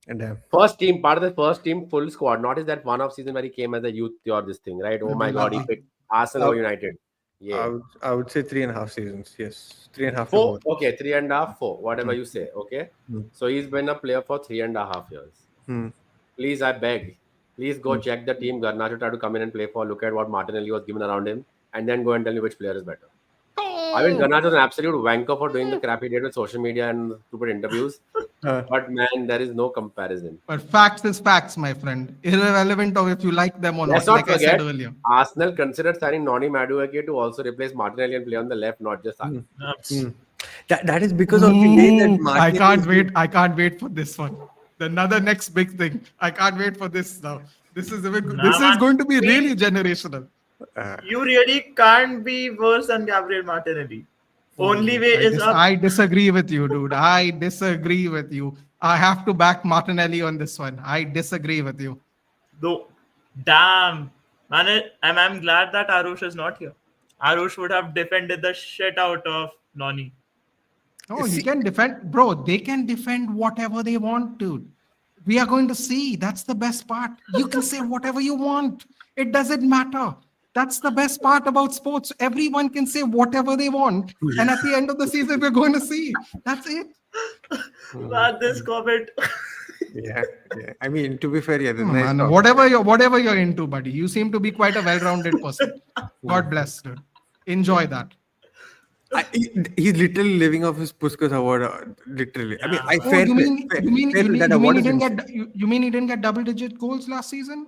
And first team, part of the first team full squad. Not is that one off season where he came as a youth or this thing, right? Oh my God, he picked Arsenal or United. Yeah, I would say 3.5 seasons. Yes, 3.5. 4. Okay, 3.5, 4. Whatever you say. Okay. So he's been a player for 3.5 years. Please, I beg. Please go check the team Garnacho tried to come in and play for. Look at what Martinelli was given around him, and then go and tell me which player is better. I mean, Garnacho is an absolute wanker for doing the crap he did with social media and stupid interviews. But man, there is no comparison. But facts is facts, my friend. Irrelevant of if you like them or Let's not. Like forget, I said earlier, Arsenal considered signing Noni Madueke to also replace Martinelli and play on the left, not just That is because of the way that Martinelli I can't wait for this one. Another next big thing. I can't wait for this now. This is going to be really generational. You really can't be worse than Gabriel Martinelli. Only way is up. I disagree with you, dude. I disagree with you. I have to back Martinelli on this one. I disagree with you. Though, damn, man, I'm glad that Aarush is not here. Aarush would have defended the shit out of Noni. Oh, he can defend, bro. They can defend whatever they want, dude. We are going to see. That's the best part. You can say whatever you want. It doesn't matter. That's the best part about sports. Everyone can say whatever they want, and at the end of the season, we're going to see. That's it. Man, this comment. Yeah. I mean, to be fair, yeah, Oh, nice man, talk. whatever you're into, buddy. You seem to be quite a well-rounded person. God bless, dude. Enjoy that. He's literally living off his Puskas award. Literally, I mean, Yeah. I Oh, fair you play. mean Fair- you mean fair you, play, mean- that you mean award he is didn't insane. get you mean he didn't get double-digit goals last season?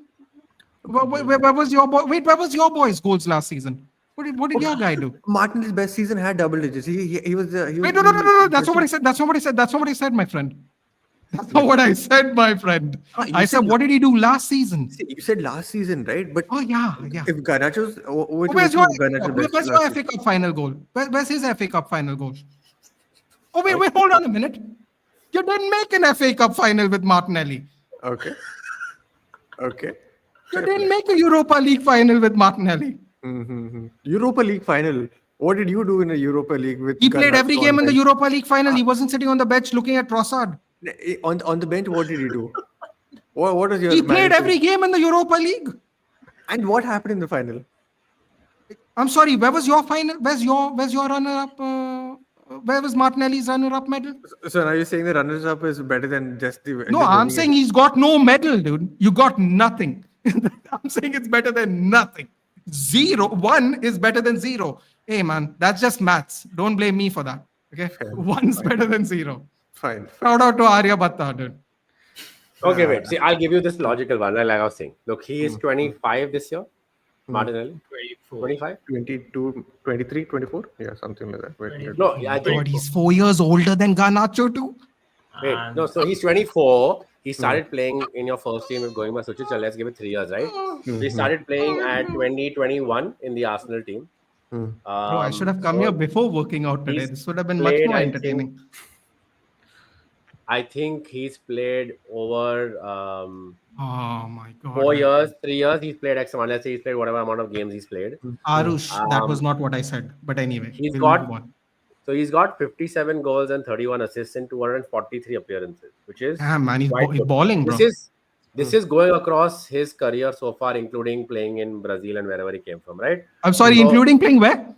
Where was your boy? Wait, where was your boy's goals last season? What did your guy do? Martin's best season had double digits. He was. He was Wait, no. That's not what I said. That's not what I said. That's not what I said, my friend. That's not what I said, my friend. Ah, you I said, said- what did he do last season? You said last season, right? But Oh yeah. if Garnacho's, Where's your FA Cup final goal? Where's his FA Cup final goal? Oh wait, hold on a minute. You didn't make an FA Cup final with Martinelli. Okay. You didn't make a Europa League final with Martinelli. Mm-hmm. Europa League final. What did you do in a Europa League with? He played every Garnacho game on in the bench? Europa League final. He wasn't sitting on the bench looking at Trossard. On the bench, what did he do? What was your? He played manager- every game in the Europa League. And what happened in the final? I'm sorry, where was your final? Where's your runner-up? Where was Martinelli's runner-up medal? So now you're saying the runners-up is better than just the. No, just I'm winning saying he's got no medal, dude. You got nothing. I'm saying it's better than nothing. 1 is better than 0. Hey, man, that's just maths. Don't blame me for that. Okay, 1's better than 0. Fine. Shout out to Arya Bhatta, dude. Okay, wait. See, I'll give you this logical one. Like I was saying, look, he is 25 this year. Martinelli, 25. 22, 23, 24? Yeah, something like that. Wait. No, I God, think. he's 4 years older than Garnacho too. Wait, no. So he's 24. He started playing in your first team with going by Sucheet. So let's give it 3 years, right? He started playing at 2021 in the Arsenal team. Bro, I should have come so here before working out today. he's This would have been much played, more I think, entertaining. I think he's played over Oh my God. 4 years, 3 years. He's played X amount. Let's say he's played whatever amount of games he's played. Aarush, that was not what I said. But anyway, He's we'll got- move on. So he's got 57 goals and 31 assists in 243 appearances, which is Damn, man, he's quite good. balling, bro. This is going across his career so far, including playing in Brazil and wherever he came from, right? I'm sorry, So- including playing where?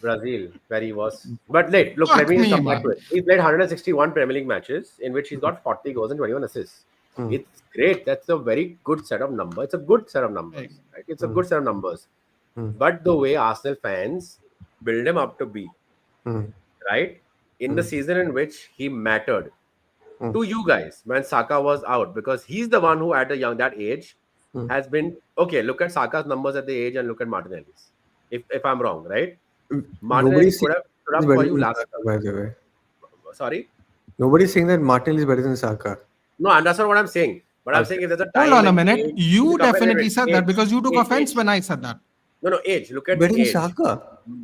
Brazil, where he was. But look, Fuck let me me, come back man. to it. He played 161 Premier League matches in which he's got 40 goals and 21 assists. It's great. That's a very good set of numbers. It's a good set of numbers. Right? It's a good set of numbers. But the way Arsenal fans build him up to be, right? In the season in which he mattered to you guys when Saka was out, because he's the one who at that age has been okay. Look at Saka's numbers at the age and look at Martinelli's. If I'm wrong, right? Martinelli Nobody's could have stood up better for you than last. Saka, by the way. Sorry, Nobody's saying that Martinelli is better than Saka. no, and that's not what I'm saying. But I'm saying if there's a time. Hold on a like minute. age- You compare it definitely with said that age, because you took age, offense age. when I said that. No, age. Look at Better than age. Saka.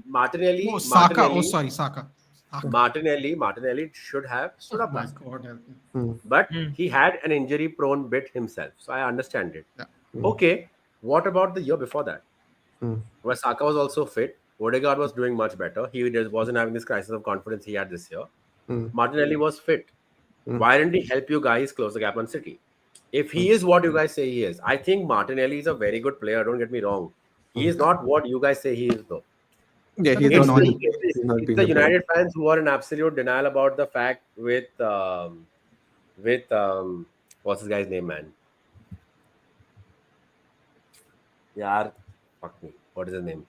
Martinelli. Oh, Saka. Martinelli, Oh, sorry, Saka. Martinelli should have stood up My last. God, help me. But he had an injury-prone bit himself, so I understand it. Yeah. Okay, what about the year before that, where Saka was also fit? Odegaard was doing much better. He wasn't having this crisis of confidence he had this year. Martinelli was fit. Why didn't he help you guys close the gap on City? If he is what you guys say he is, I think Martinelli is a very good player. Don't get me wrong. He is not what you guys say he is, though. Yeah, he's It's not, the- he's not It's being the a player. United fans who are in absolute denial about the fact with what's this guy's name, man? Yeah, fuck me. What is his name?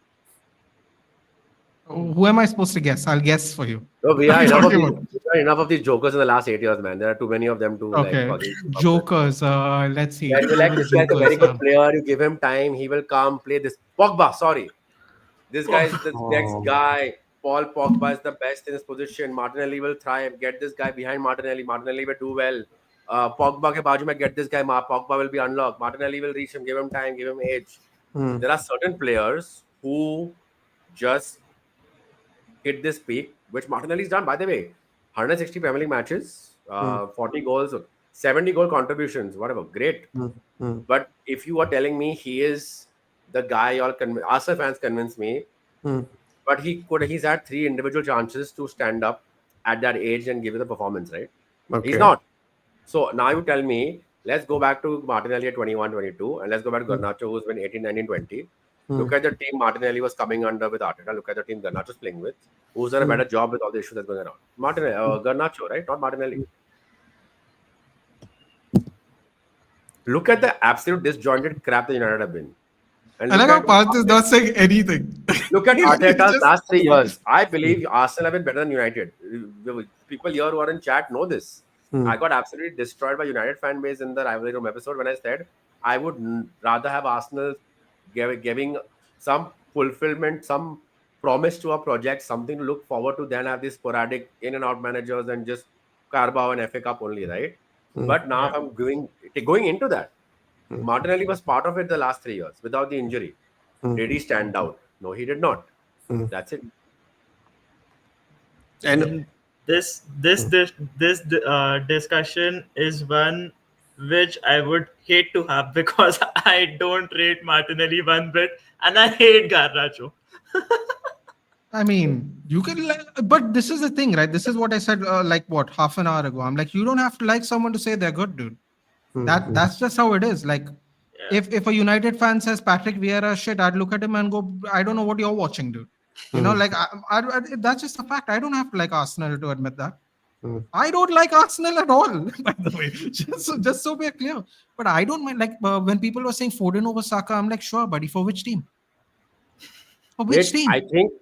Who am I supposed to guess? I'll guess for you. No, we are enough, Talking enough of these jokers in the last 8 years, man. There are too many of them to Okay. like. fucking- Jokers. Let's see. Yeah, you're like, this guy's a very Jokers, good player. You give him time, he will come play this. Pogba, sorry. This guy is the next guy. Paul Pogba is the best in his position. Martinelli will thrive. Get this guy behind Martinelli. Martinelli will do well. Pogba ke baaju mein get this guy. Pogba will be unlocked. Martinelli will reach him. Give him time. Give him age. There are certain players who just hit this peak, which Martinelli's done, by the way. 160 Premier League matches, 40 goals, 70 goal contributions, whatever. Great. But if you are telling me he is the guy, Arsenal fans convince me, but he's had 3 individual chances to stand up at that age and give you the performance, right? He's Okay. not. So now you tell me, let's go back to Martinelli at 21, 22, and let's go back to Garnacho, who's been 18, 19, 20. Look at the team Martinelli was coming under with Arteta. Look at the team Garnacho's playing with. Who's done a better job with all the issues that's going around? Martinelli, Garnacho, right? Not Martinelli. Look at the absolute disjointed crap that United have been. I like how Parth is not saying anything. Look at Arteta's Just- last 3 years. I believe Arsenal have been better than United. People here who are in chat know this. I got absolutely destroyed by United fan base in the rivalry room episode when I said I would rather have Arsenal giving some fulfillment, some promise to a project, something to look forward to, than have these sporadic in and out managers and just Carabao and FA Cup only, right? But now if I'm going into that, Martinelli was part of it the last 3 years without the injury. Did he stand out? No, he did not. That's it. And This discussion is one which I would hate to have because I don't rate Martinelli one bit and I hate Garnacho. I mean, you can, but this is the thing, right? This is what I said, half an hour ago. I'm like, you don't have to like someone to say they're good, dude. That's just how it is. Like, if a United fan says Patrick Vieira shit, I'd look at him and go, I don't know what you're watching, dude. You know, like that's just a fact. I don't have to like Arsenal to admit that. I don't like Arsenal at all, by the way. Just so we're clear. But I don't mind. Like when people were saying Foden over Saka, I'm like, sure, buddy. For which team? For which team? I think,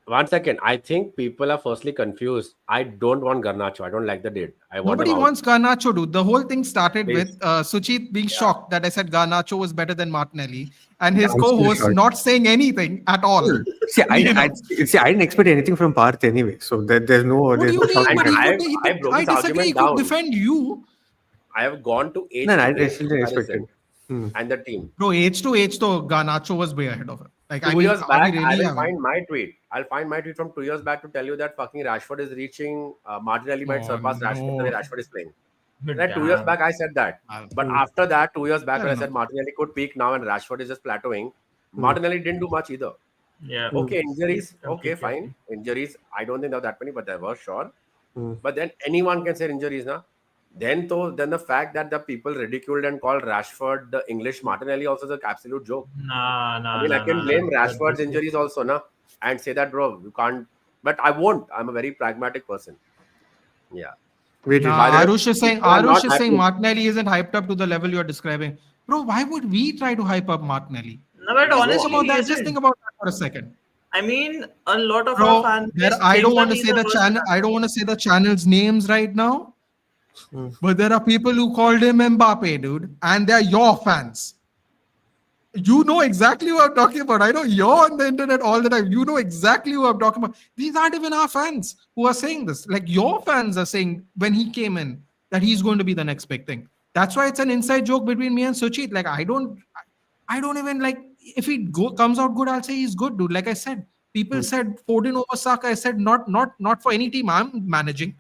one second. I think people are firstly confused. I don't want Garnacho. I don't like the dude. Nobody wants Garnacho, dude. The whole thing started Please. with Sucheet being shocked that I said Garnacho was better than Martinelli, and his I'm still co-host shocked. not saying anything at all. see, I didn't expect anything from Parth anyway. So there's no. What do There's you no mean? shocking But factor. he I could, broke I this disagree. argument He could down. defend you. I have gone to age No, to I age still didn't expect comparison it. and the team. Bro, age to age, though, Garnacho was way ahead of him. Like, 2 years are back, we I really will having- find my tweet. I'll find my tweet from 2 years back to tell you that fucking Rashford is reaching. Martinelli might surpass Rashford the way Rashford is playing. That 2 years back, I said that. But after that, 2 years back, when I said Martinelli could peak now and Rashford is just plateauing, Martinelli didn't do much either. Yeah. Okay, injuries. Okay, Completely fine. Injuries. I don't think there were that many, but there were, sure. But then anyone can say injuries now. Then the fact that the people ridiculed and called Rashford the English Martinelli also is an absolute joke. Nah. I mean, I can blame Rashford's injuries also, na, and say that, bro, you can't. But I won't. I'm a very pragmatic person. Yeah. Wait, Nah, By the way, Aarush is saying people are not happy. Martinelli isn't hyped up to the level you're describing. Bro, why would we try to hype up Martinelli? No, but Just think honestly, about he that. isn't. Just think about that for a second. I mean, a lot of Bro, our fans. I don't want to say the channel. I don't want to say the channel's names right now. But there are people who called him Mbappe, dude, and they're your fans. You know exactly what I'm talking about. I know you're on the internet all the time. You know exactly what I'm talking about. These aren't even our fans who are saying this. Like your fans are saying when he came in that he's going to be the next big thing. That's why it's an inside joke between me and Sucheet. Like I don't even like if he comes out good, I'll say he's good, dude. Like I said, people said Foden over Saka. I said not for any team I'm managing.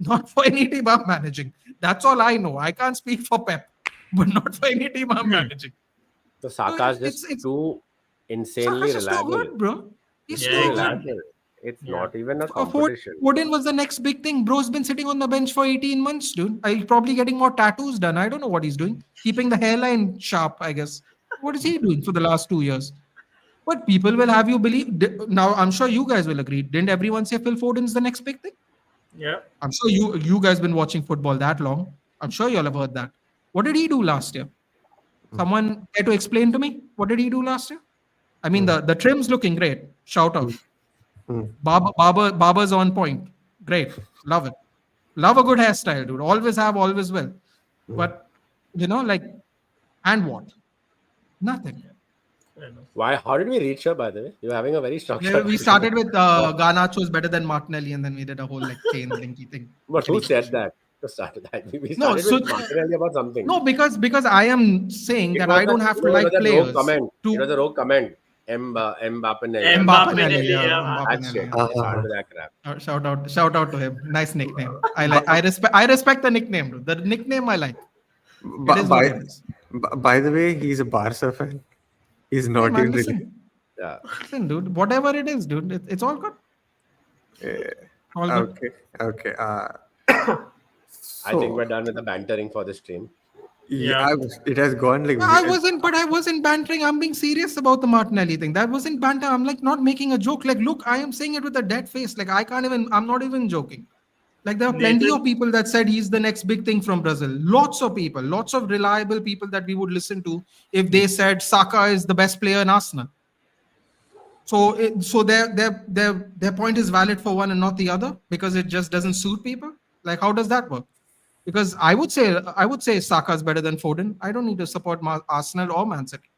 Not for any team I'm managing. That's all I know. I can't speak for Pep, but not for any team I'm managing. So Saka's just too insanely Saka's just too reliable. good, bro. He's Yeah, too good. Reliable. It's not even a Ford- competition. Foden was the next big thing. Bro's been sitting on the bench for 18 months, dude. He's probably getting more tattoos done. I don't know what he's doing. Keeping the hairline sharp, I guess. What is he doing for the last 2 years? But people will have you believe. Now, I'm sure you guys will agree. Didn't everyone say Phil Foden's the next big thing? Yeah. I'm sure you guys been watching football that long. I'm sure you'll have heard that. What did he do last year? Someone care to explain to me? What did he do last year? I mean, the trim's looking great. Shout out. Barber's on point. Great. Love it. Love a good hairstyle, dude. Always have, always will. But, and what? Nothing. Why? How did we reach here, by the way? You're having a very structured. Yeah, we started with Garnacho is better than Martinelli, and then we did a whole chain linky thing. But who said that? to start with that. We No, started so with Martinelli about something. no, because I am saying It that was I don't have to it was like a rogue players comment. It was a to rogue comment. Mbapinelli. Mbapinelli. Mbapinelli, Yeah, yeah. That Mbapinelli. shit. Yeah. They started with that crap. Shout out to him. Nice nickname. I like. But, I respect the nickname. Dude. The nickname I like. It but is what by it is. by the way, he's a Barca fan. He's Hey not man, even really. Yeah. listen, dude. Whatever it is, dude. It's all good. All good. Okay, okay. I think So we're done with the bantering for this stream. yeah, Yeah. it has gone like I wasn't bantering. I'm being serious about the Martinelli thing. That wasn't banter. I'm like not making a joke. Like, look, I am saying it with a dead face. Like, I'm not even joking. Like, there are plenty of Nathan, people that said he's the next big thing from Brazil. Lots of people, lots of reliable people that we would listen to if they said Saka is the best player in Arsenal. So their point is valid for one and not the other because it just doesn't suit people. Like, how does that work? Because I would say Saka is better than Foden. I don't need to support Arsenal or Man City.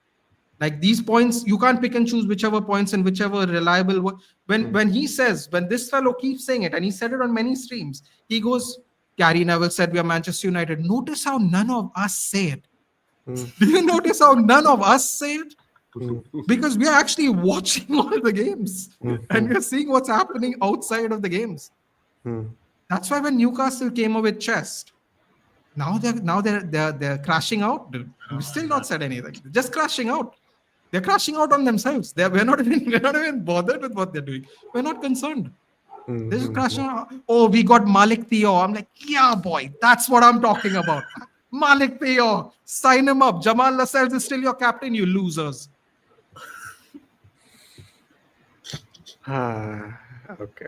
Like these points, you can't pick and choose whichever points and whichever reliable. When he says, when this fellow keeps saying it, and he said it on many streams, he goes, Gary Neville said we are Manchester United. Notice how none of us say it. Do you notice how none of us say it? Because we are actually watching all the games and we're seeing what's happening outside of the games. That's why when Newcastle came up with chest, now they're crashing out, dude. We've still not said anything. They're just crashing out. They're crashing out on themselves. We're not even bothered with what they're doing. We're not concerned. They're just crashing out. Oh, we got Malik Theo. I'm like, yeah, boy, that's what I'm talking about. Malik Theo, sign him up. Jamal Lascelles is still your captain, you losers. Okay.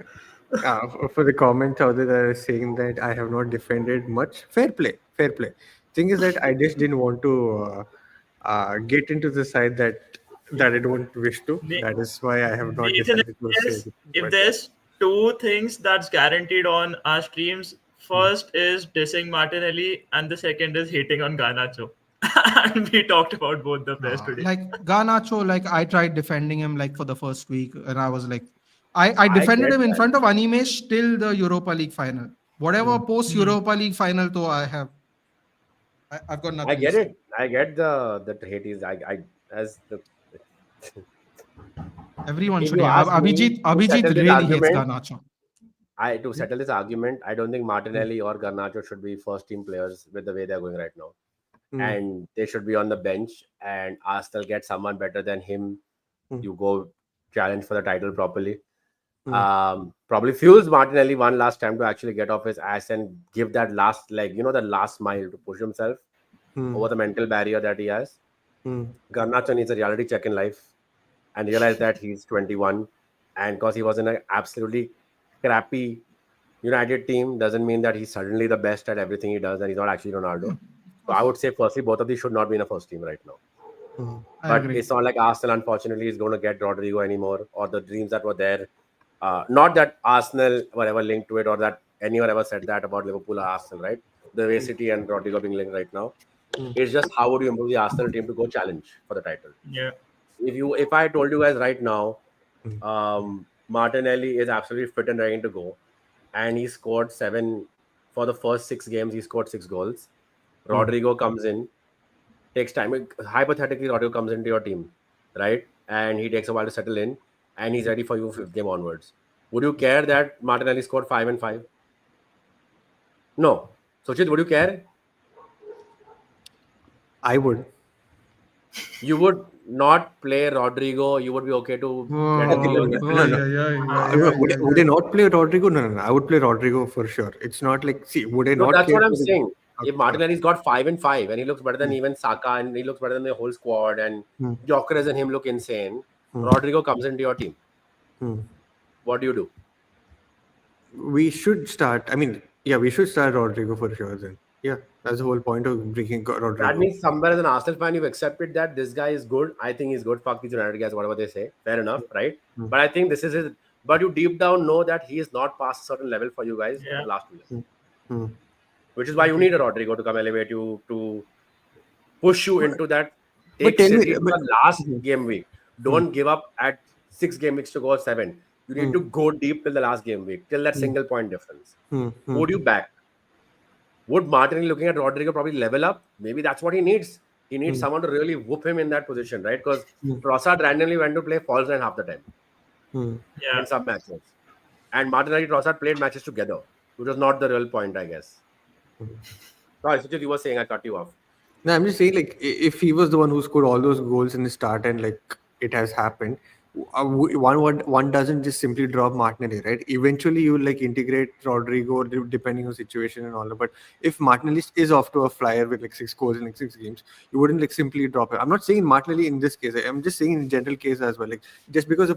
For the comment out there that are saying that I have not defended much, fair play, fair play. Thing is that I just didn't want to get into the side that I don't wish to. Na- That is why I have not Nathan, decided to say anything. if But yeah. there's two things that's guaranteed on our streams, first is dissing Martinelli, and the second is hating on Garnacho. And we talked about both the players today. Like Garnacho, like I tried defending him like for the first week, and I was like, I I defended get him in that. front of Animesh till the Europa League final. Whatever post Europa League final, though, I've got I nothing to get say. it. I get the hate is I as the Everyone if should you hate. ask me to Abhijit settle this really hates argument, Garnacho. to settle this argument, I don't think Martinelli or Garnacho should be first team players with the way they're going right now. And they should be on the bench and Arsenal get someone better than him. You go challenge for the title properly. Probably fuels Martinelli one last time to actually get off his ass and give that last leg, the last mile to push himself over the mental barrier that he has. Garnacho needs a reality check in life and realize that he's 21, and because he was in an absolutely crappy United team doesn't mean that he's suddenly the best at everything he does and he's not actually Ronaldo. So I would say firstly both of these should not be in a first team right now. I But agree. it's not like Arsenal unfortunately is going to get Rodrigo anymore, or the dreams that were there. Not that Arsenal were ever linked to it, or that anyone ever said that about Liverpool or Arsenal, right? The way City and Rodrigo being linked right now. It's just how would you improve the Arsenal team to go challenge for the title? Yeah. If I told you guys right now, Martinelli is absolutely fit and ready to go, and he scored 7 for the first 6 games. He scored 6 goals. Rodrigo comes in, takes time. Hypothetically, Rodrigo comes into your team, right? And he takes a while to settle in, and he's ready for you 5th game onwards. Would you care that Martinelli scored 5 and 5? No. Sucheet, would you care? I would. You would not play Rodrigo. You would be okay to let him Okay, be no, on no, the no, no. Would I not play Rodrigo? No, no, no. I would play Rodrigo for sure. It's not like, see, would I No, not that's care what I'm for the- saying. If Okay, Martinelli's got 5 and 5 and he looks better than even Saka and he looks better than the whole squad and Gyökeres and him look insane, Rodrigo comes into your team. What do you do? we should start. I mean, yeah, we should start Rodrigo for sure then. Yeah, that's the whole point of bringing Rodrigo. That means somewhere as an Arsenal fan, you've accepted that this guy is good. I think he's good. Fuck these United guys, whatever they say. Fair enough, right? But I think this is his. But you deep down know that he is not past a certain level for you guys in the last 2 years. Which is why you need a Rodrigo to come elevate you, to push you into that. Take tell me- City to the last game week. Don't give up at 6 game weeks to go 7. You need to go deep till the last game week, till that single point difference. Who do you back? Would Martinelli looking at Rodrigo probably level up? Maybe that's what he needs. He needs someone to really whoop him in that position, right? Because Trossard randomly went to play false nine half the time Yeah. in some matches. And Martinelli and Trossard played matches together, which was not the real point, I guess. Sorry, Sucheet, you were saying I cut you off. No, I'm just saying, like, if he was the one who scored all those goals in the start and like it has happened, one doesn't just simply drop Martinelli, right? Eventually, you like integrate Rodrigo depending on situation and all that. But if Martinelli is off to a flyer with like 6 goals in like 6 games, you wouldn't like simply drop him. I'm not saying Martinelli in this case. I'm just saying in general case as well. Like just because a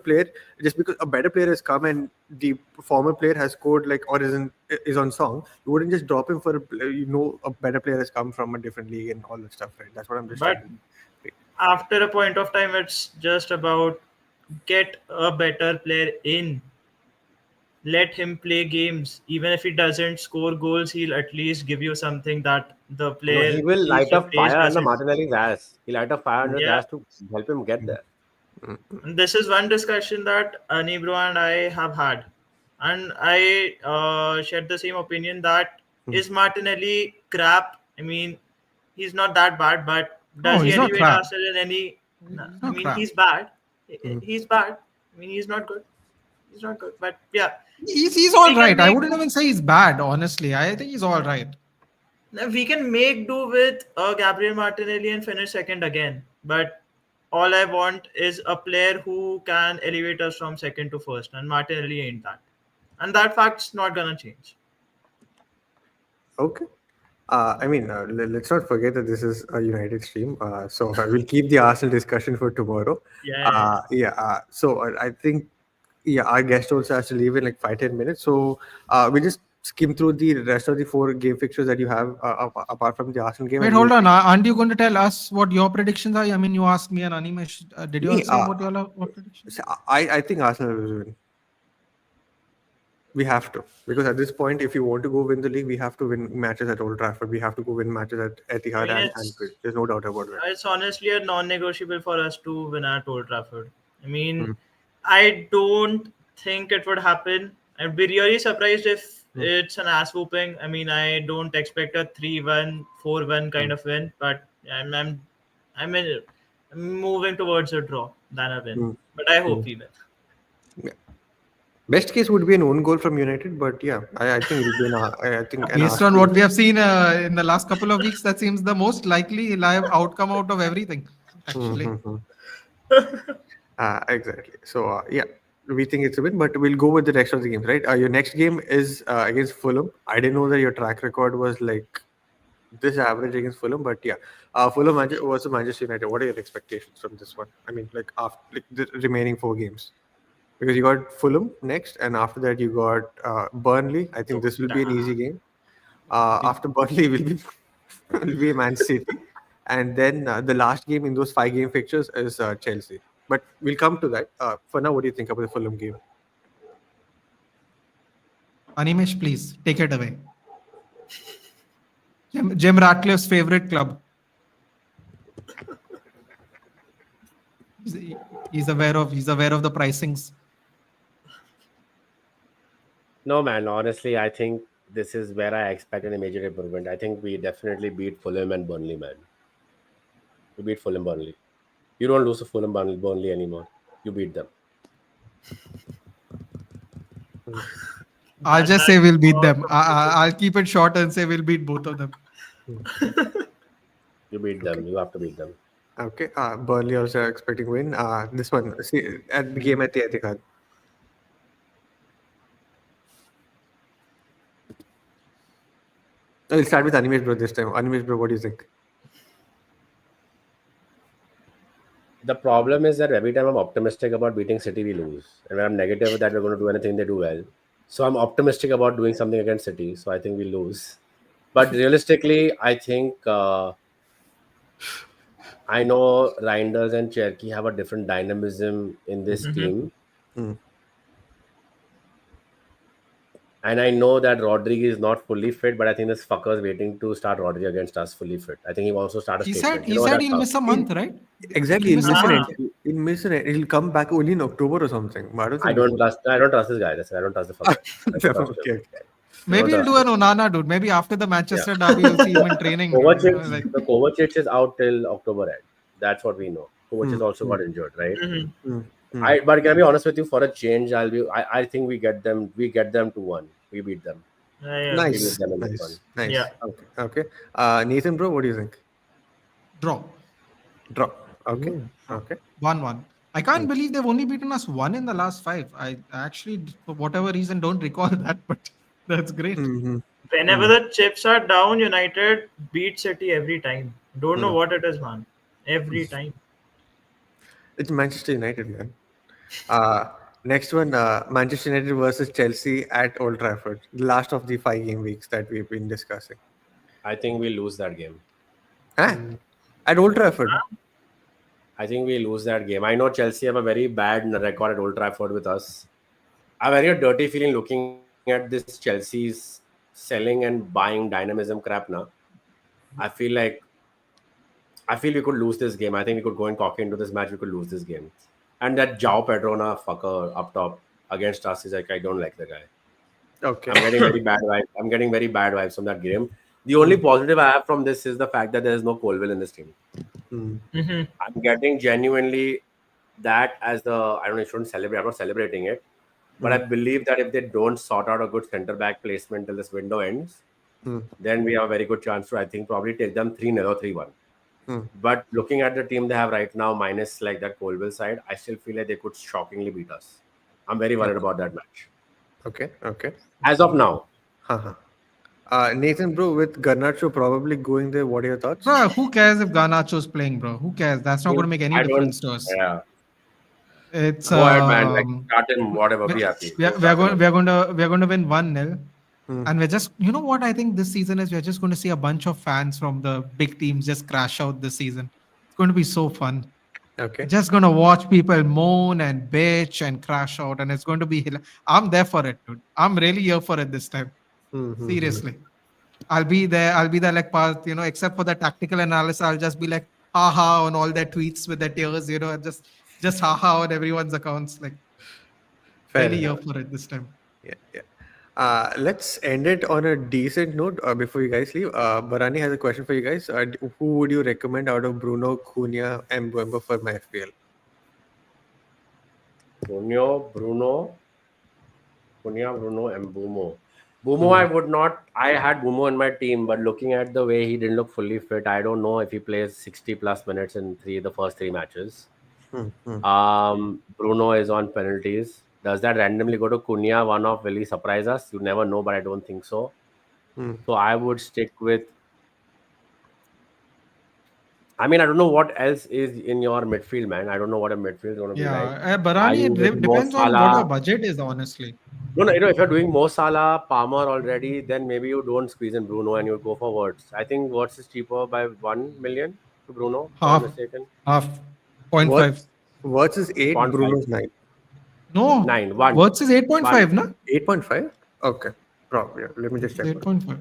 better player has come and the former player has scored like or is on song, you wouldn't just drop him for a better player has come from a different league and all that stuff, right? That's what I'm just But trying to. after a point of time, it's just about get a better player in. Let him play games. Even if he doesn't score goals, he'll at least give you something that the No, he player will he's light a replaced fire under doesn't. Martinelli's ass. He'll light a fire under his Yeah. ass to help him get there. And this is one discussion that Anibro and I have had. And I shared the same opinion that is Martinelli crap? I mean, he's not that bad, but No, does he he's not elevate crap. Arsenal in any? No, He's I not mean, crap. he's bad. He's bad. I mean, he's not good. He's not good. But yeah, He's all we can right. I make wouldn't even say he's bad, honestly. I think he's all right. we can make do with Gabriel Martinelli and finish second again. But all I want is a player who can elevate us from second to first, and Martinelli ain't that. And that fact's not gonna change. Okay. I mean, let's not forget that this is a United stream. So we'll keep the Arsenal discussion for tomorrow. Yeah. Yeah. So I think, yeah, our guest also has to leave in like 5-10 minutes. So we just skim through the rest of the 4 game fixtures that you have apart from the Arsenal game. Wait, And hold we'll on. Aren't you going to tell us what your predictions are? I mean, you asked me and Animesh. Did you all me, say what your predictions? so I think Arsenal will win. We have to, because at this point, if you want to go win the league, we have to win matches at Old Trafford. We have to go win matches at I Etihad mean, and Anfield. There's no doubt about it. it's honestly a non-negotiable for us to win at Old Trafford. I mean, Mm. I don't think it would happen. I'd be really surprised if it's an ass whooping. I mean, I don't expect a 3-1, 4-1 kind of win, but I'm, in, I'm moving towards a draw than a win. Mm. But I hope we win. Yeah. Best case would be an own goal from United, but yeah, I think it'll be I think an Based on what we have seen in the last couple of weeks, that seems the most likely live outcome out of everything, actually. Exactly. So yeah, we think it's a win, but we'll go with the rest of the games, right? Your next game is against Fulham. I didn't know that your track record was like this average against Fulham, but yeah, Fulham versus Manchester United. What are your expectations from this one? I mean, like after like the remaining 4 games, because you got Fulham next, and after that you got Burnley. I think this will be an easy game. After Burnley will be will be Man City, and then the last game in those 5 game fixtures is Chelsea. But we'll come to that. For now, what do you think about the Fulham game? Animesh, please take it away. Jim Ratcliffe's favorite club. He's aware of the pricings. No, man. Honestly, I think this is where I expect a major improvement. I think we definitely beat Fulham and Burnley, man. We beat Fulham, Burnley. You don't lose to Fulham, Burnley anymore. You beat them. I'll just say we'll beat them. I'll keep it short and say we'll beat both of them. You beat them. You have to beat them. Okay. Burnley also expecting win. This one, see, at the game at the Etihad. We'll start with Animesh bro this time. Animesh bro, what do you think? The problem is that every time I'm optimistic about beating City, we lose. And when I'm negative that we're going to do anything, they do well. So I'm optimistic about doing something against City. So I think we lose. But realistically, I think I know Reinders and Cherky have a different dynamism in this team. Mm. And I know that Rodrigo is not fully fit, but I think this fucker is waiting to start Rodrigo against us fully fit. I think he wants to start a He statement. said he'll miss a month, right? Exactly. He'll miss a month. He'll miss it. He'll come back only in October or something. But I don't trust this guy. I don't trust the fucker. I don't trust him. Okay. Maybe he'll do an Onana, dude. Maybe after the Yeah. Manchester derby, you'll see him in training, dude. You know, Kovacic, like the Kovacic is out till October end. That's what we know. Kovacic Hmm, also hmm, got injured, right? Mhm. hmm, hmm. But can I be honest with you? For a change, I think we get them to one. We beat them. Yeah. We beat Nice, them in this one. nice, Yeah. nice. Okay, okay. Nathan, bro, what do you think? draw. Draw. Okay, Hmm. Draw. okay. 1-1. I Hmm. can't believe they've only beaten us one in the last five. I actually, for whatever reason, don't recall that, but that's great. Hmm, Whenever hmm, the chips are down, United beat City every time. Don't know hmm. what it is, man. Every time. It's Manchester United, man. Uh, Next one, Manchester United versus Chelsea at Old Trafford. The last of the 5 game weeks that we've been discussing. I think we lose that game. Huh? At Old Trafford. I think we lose that game. I know Chelsea have a very bad record at Old Trafford with us. I have a very dirty feeling looking at this Chelsea's selling and buying dynamism crap now. I feel like I feel we could lose this game. I think we could go and cocky into this match. We could lose this game. And that Jao Pedrona fucker up top against us is like I don't like the guy. Okay. I'm getting very bad vibes. I'm getting very bad vibes from that game. The only Hmm, positive I have from this is the fact that there is no Colville in this team. hmm, Hmm. I'm getting genuinely that as the I don't know. You shouldn't celebrate. I'm not celebrating it, but hmm, I believe that if they don't sort out a good centre back placement till this window ends, hmm, then we have a very good chance to I think probably take them 3-0 or 3-1. hmm. But looking at the team they have right now, minus like that Colville side, I still feel like they could shockingly beat us. I'm very worried Okay. about that match Okay. Okay. as of now. Haha. Nathan, bro, with Garnacho probably going there, what are your thoughts? Bro, who cares if Garnacho's playing, bro? Who cares? That's not going to make any I don't. difference to us. Yeah, It's go ahead, man. Like start him, whatever. we Be happy. we Go are, we are start him. going we are going to we are going to win 1-0. Hmm. And we're just, you know what I think this season is? We're just going to see a bunch of fans from the big teams just crash out this season. It's going to be so fun. Okay. Just going to watch people moan and bitch and crash out, and it's going to be. I'm there for it, dude. I'm really here for it this time. Hmm, hmm, hmm. Seriously, I'll be there. I'll be there like Parth, except for the tactical analysis. I'll just be like, haha, on all their tweets with their tears, and just haha on everyone's accounts. Like, Fair really here enough. for it this time. Yeah, yeah. Let's end it on a decent note before you guys leave. Barani has a question for you guys. Who would you recommend out of Bruno, Cunha, and Mbemba for my FPL? Bruno, Cunha, Bruno, and Bumo. Bumo, Hmm, I would not. I had Bumo in my team, but looking at the way he didn't look fully fit, I don't know if he plays 60 plus minutes in the first three matches. hmm, hmm, Bruno is on penalties. Does that randomly go to Cunha? One off, will he surprise us? You never know, but I don't think so. hmm. So I would stick with. I mean, I don't know what else is in your midfield, man. I don't know what a midfield is going to be Yeah, like. Are Barani, you with Mo depends on what your Salah? budget is, honestly. No, if you're doing Mo Salah, Palmer already, then maybe you don't squeeze in Bruno and you go for Wirtz. I think Wirtz is cheaper by 1 million to Bruno, if I'm not Half, mistaken. half, point Words 0.5. words is 8, 0.5. Bruno's 9. No, 9, 1. Words is 1. 8.5, no? 8.5? Okay. Probably. Yeah. Let me just It's check. 8.5.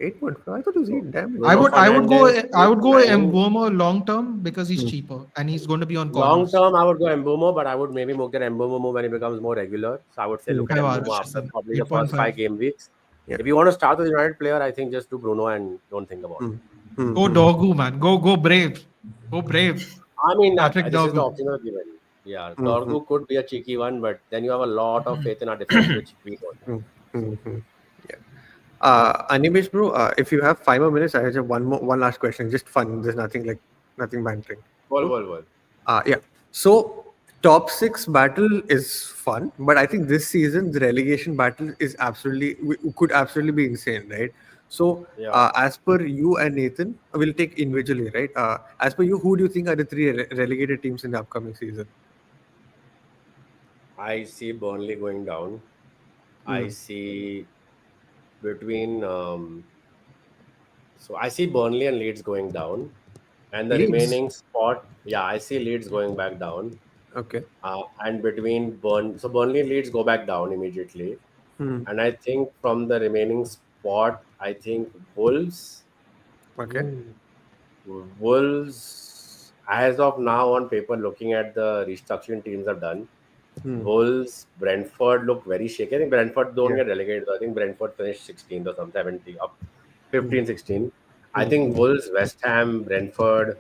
8.5? I thought it was So 8. Damn it. I Bruno would, I would go, Fernandes I is would go 9. Mbomo long term because he's Hmm. cheaper and he's going to be on Long corners. term, I would go Mbumo, but I would maybe look at Mbumo when he becomes more regular. So I would say Hmm. look at I have Mbumo Aarush after then. probably the first 8.5. 5 game weeks. Yeah. If you want to start with a United player, I think just do Bruno and don't think about Hmm. it. Hmm. Go Hmm. Dogu, man. Go Brave. Go Brave. I mean, Patrick this is the Dogu. option of given. Yeah, Hmm. Hmm. Dorgu could be a cheeky one, but then you have a lot of faith in our defense, which we don't have. Hmm. Hmm. Hmm. Yeah. Animesh, bro, if you have 5 more minutes, I have just one last question. Just fun. There's nothing bantering. Well, Cool. well, well. Yeah. So top six battle is fun, but I think this season the relegation battle is could absolutely be insane, right? So Yeah, as per you and Nathan, we'll take individually, right? As per you, who do you think are the three relegated teams in the upcoming season? I see Burnley going down. I Hmm. see between so I see Burnley and Leeds going down, and the Leeds. remaining spot, yeah, I see Leeds going back down. Okay. And between Burnley and Leeds go back down immediately, Hmm. and I think from the remaining spot, I think Okay. Wolves, as of now on paper, looking at the restructuring teams have done, Wolves, Brentford look very shaky. I think Brentford don't Yeah. get relegated. I think Brentford finished 16th or something, 70 up Hmm. 15, 16. I Hmm. think Wolves, West Ham, Brentford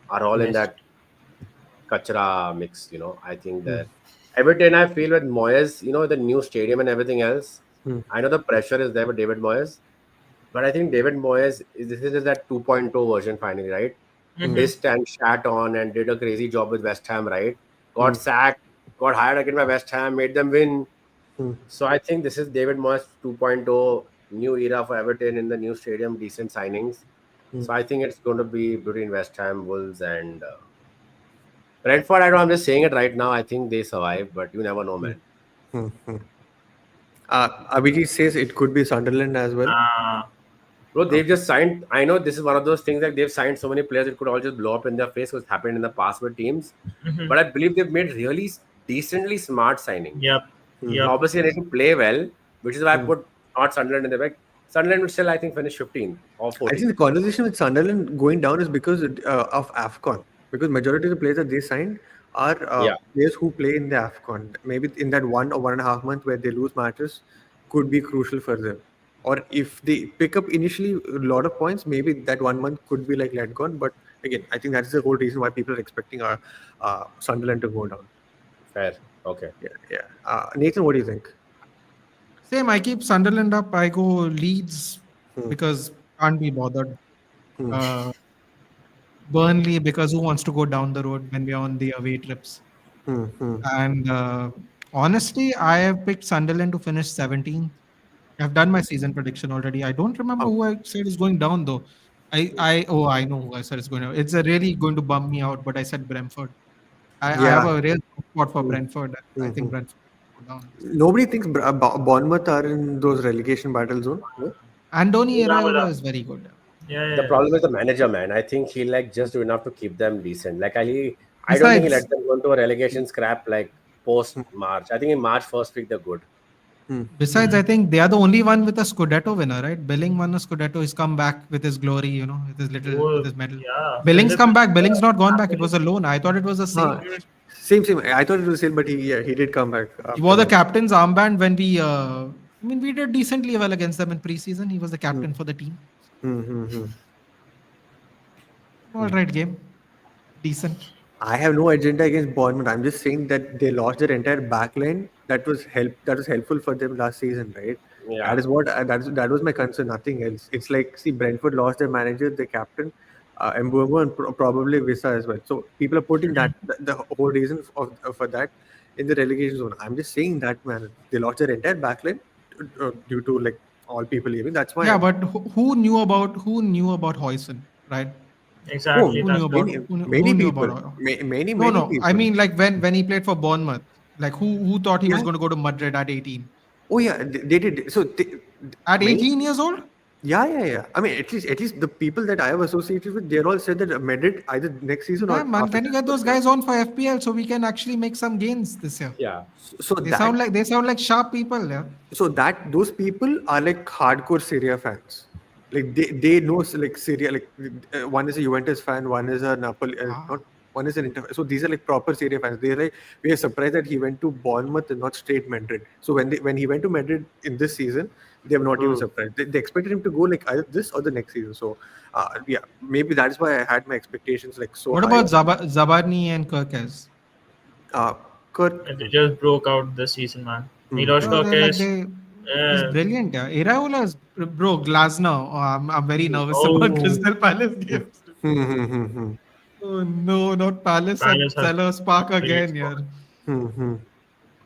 are all in Yes. that kachra mix. I think Hmm. that Everton, I feel with Moyes, the new stadium and everything else. Hmm. I know the pressure is there with David Moyes, but I think David Moyes this is that 2.0 version finally, right? Hmm. Mm-hmm. Pissed and shat on and did a crazy job with West Ham, right? Hmm. Got sacked, got hired again by West Ham, made them win. Hmm. So I think this is David Moyes 2.0, new era for Everton in the new stadium, decent signings. Hmm. So I think it's going to be between West Ham, Wolves, and Brentford. I know I'm just saying it right now. I think they survive, but you never know, Hmm. man. Hmm. Hmm. Abhijit says it could be Sunderland as well. Uh, Bro, they've Okay. just signed. I know this is one of those things that they've signed so many players it could all just blow up in their face, what's happened in the past with teams. mm-hmm. But I believe they've made really decently smart signings. Yep. Hmm. Yep. Obviously, they need to play well, which is why I Hmm. put not Sunderland in the back. Sunderland would still, I think, finish 15th or I think 14th. the conversation with Sunderland going down is because of AFCON. Because majority of the players that they signed are Yeah, players who play in the AFCON. Maybe in that 1 or 1.5 month where they lose matches could be crucial for them. Or if they pick up initially a lot of points, maybe that 1 month could be like let gone. But again, I think that's the whole reason why people are expecting Sunderland to go down. fair. Okay. Yeah, yeah. Nathan, what do you think? Same. I keep Sunderland up. I go Leeds Hmm, because can't be bothered. hmm, Uh, Burnley because who wants to go down the road when we're on the away trips? hmm, hmm. And honestly, I have picked Sunderland to finish 17th. I've done my season prediction already. I don't remember Oh, who I said is going down though. I know who I said is going down. It's a really going to bum me out, but I said Brentford. I have yeah. a real spot for Hmm, Brentford. I hmm, think hmm. Brentford will go down. Nobody thinks Bournemouth are in those relegation battle zone. No? Andoni Iraola. Iraola is very good. Yeah, The yeah, problem is the manager, man. I think he like just do enough to keep them decent. Like I don't think he Besides, let them go into a relegation scrap like post March. I think in March first week they're good. Hmm. yeah. besides, Mm-hmm. I think they are the only one with a Scudetto winner, right? Billing won a Scudetto. He's come back with his glory, with Oh, his medal. yeah. Billing's Philip come is back. Billing's not gone back. It actually was a loan. I thought it was a sale. Huh. Same, same. I thought it was sale, but he did come back He wore the afterwards. captain's armband when we did decently well against them in preseason. He was the Hmm. captain for the team. Hmm, hmm, hmm, All hmm. right, game. Decent. I have no agenda against Bournemouth. I'm just saying that they lost their entire backline. That was helpful for them last season, right? That Yeah. is what that was my concern. Nothing else. It's like see, Brentford lost their manager, their captain, Mbeumo, and probably Visa as well. So people are putting that the whole reason for that in the relegation zone. I'm just saying that man, they lost their entire backline due to like all people leaving. That's why. Yeah, but who knew about Hoyson, right? exactly. Oh, Who That's knew the about many thing. who many knew people, about Hoy- No, many no. I people. mean, like when he played for Bournemouth, like who thought he was Yeah. going to go to Madrid at 18? Oh yeah, they did. So At many. 18 years old? Yeah, yeah, yeah. I mean, at least the people that I have associated with, they're all said that Madrid either next season or Damn, man. after Can you that. get But those yeah. guys on for FPL so we can actually make some gains this year? Yeah. So They that sound like sharp people, yeah. those people are like hardcore Syria fans. Like they know like Syria. Like one is a Juventus fan, one is a Napoli. Not Ah. one is an Inter. So these are like proper Syria fans. They're like we are surprised that he went to Bournemouth and not straight Madrid. So when he went to Madrid in this season, they have not even Hmm. surprised. They expected him to go like either this or the next season. So yeah, maybe that's why I had my expectations like so What high. about Zabarni and Kirkez? Uh, Kurt. And they just broke out this season, man. Hmm, Milos hmm, No, they're like Kokis. they. He's Yeah. brilliant. Yeah, Iraola is bro. Glasner. Oh, I'm very nervous about Oh, Crystal Palace hmm, games. hmm. Oh no, not Palace Palace at has Sellers Park great again. squad. Yeah, Hmm, hmm.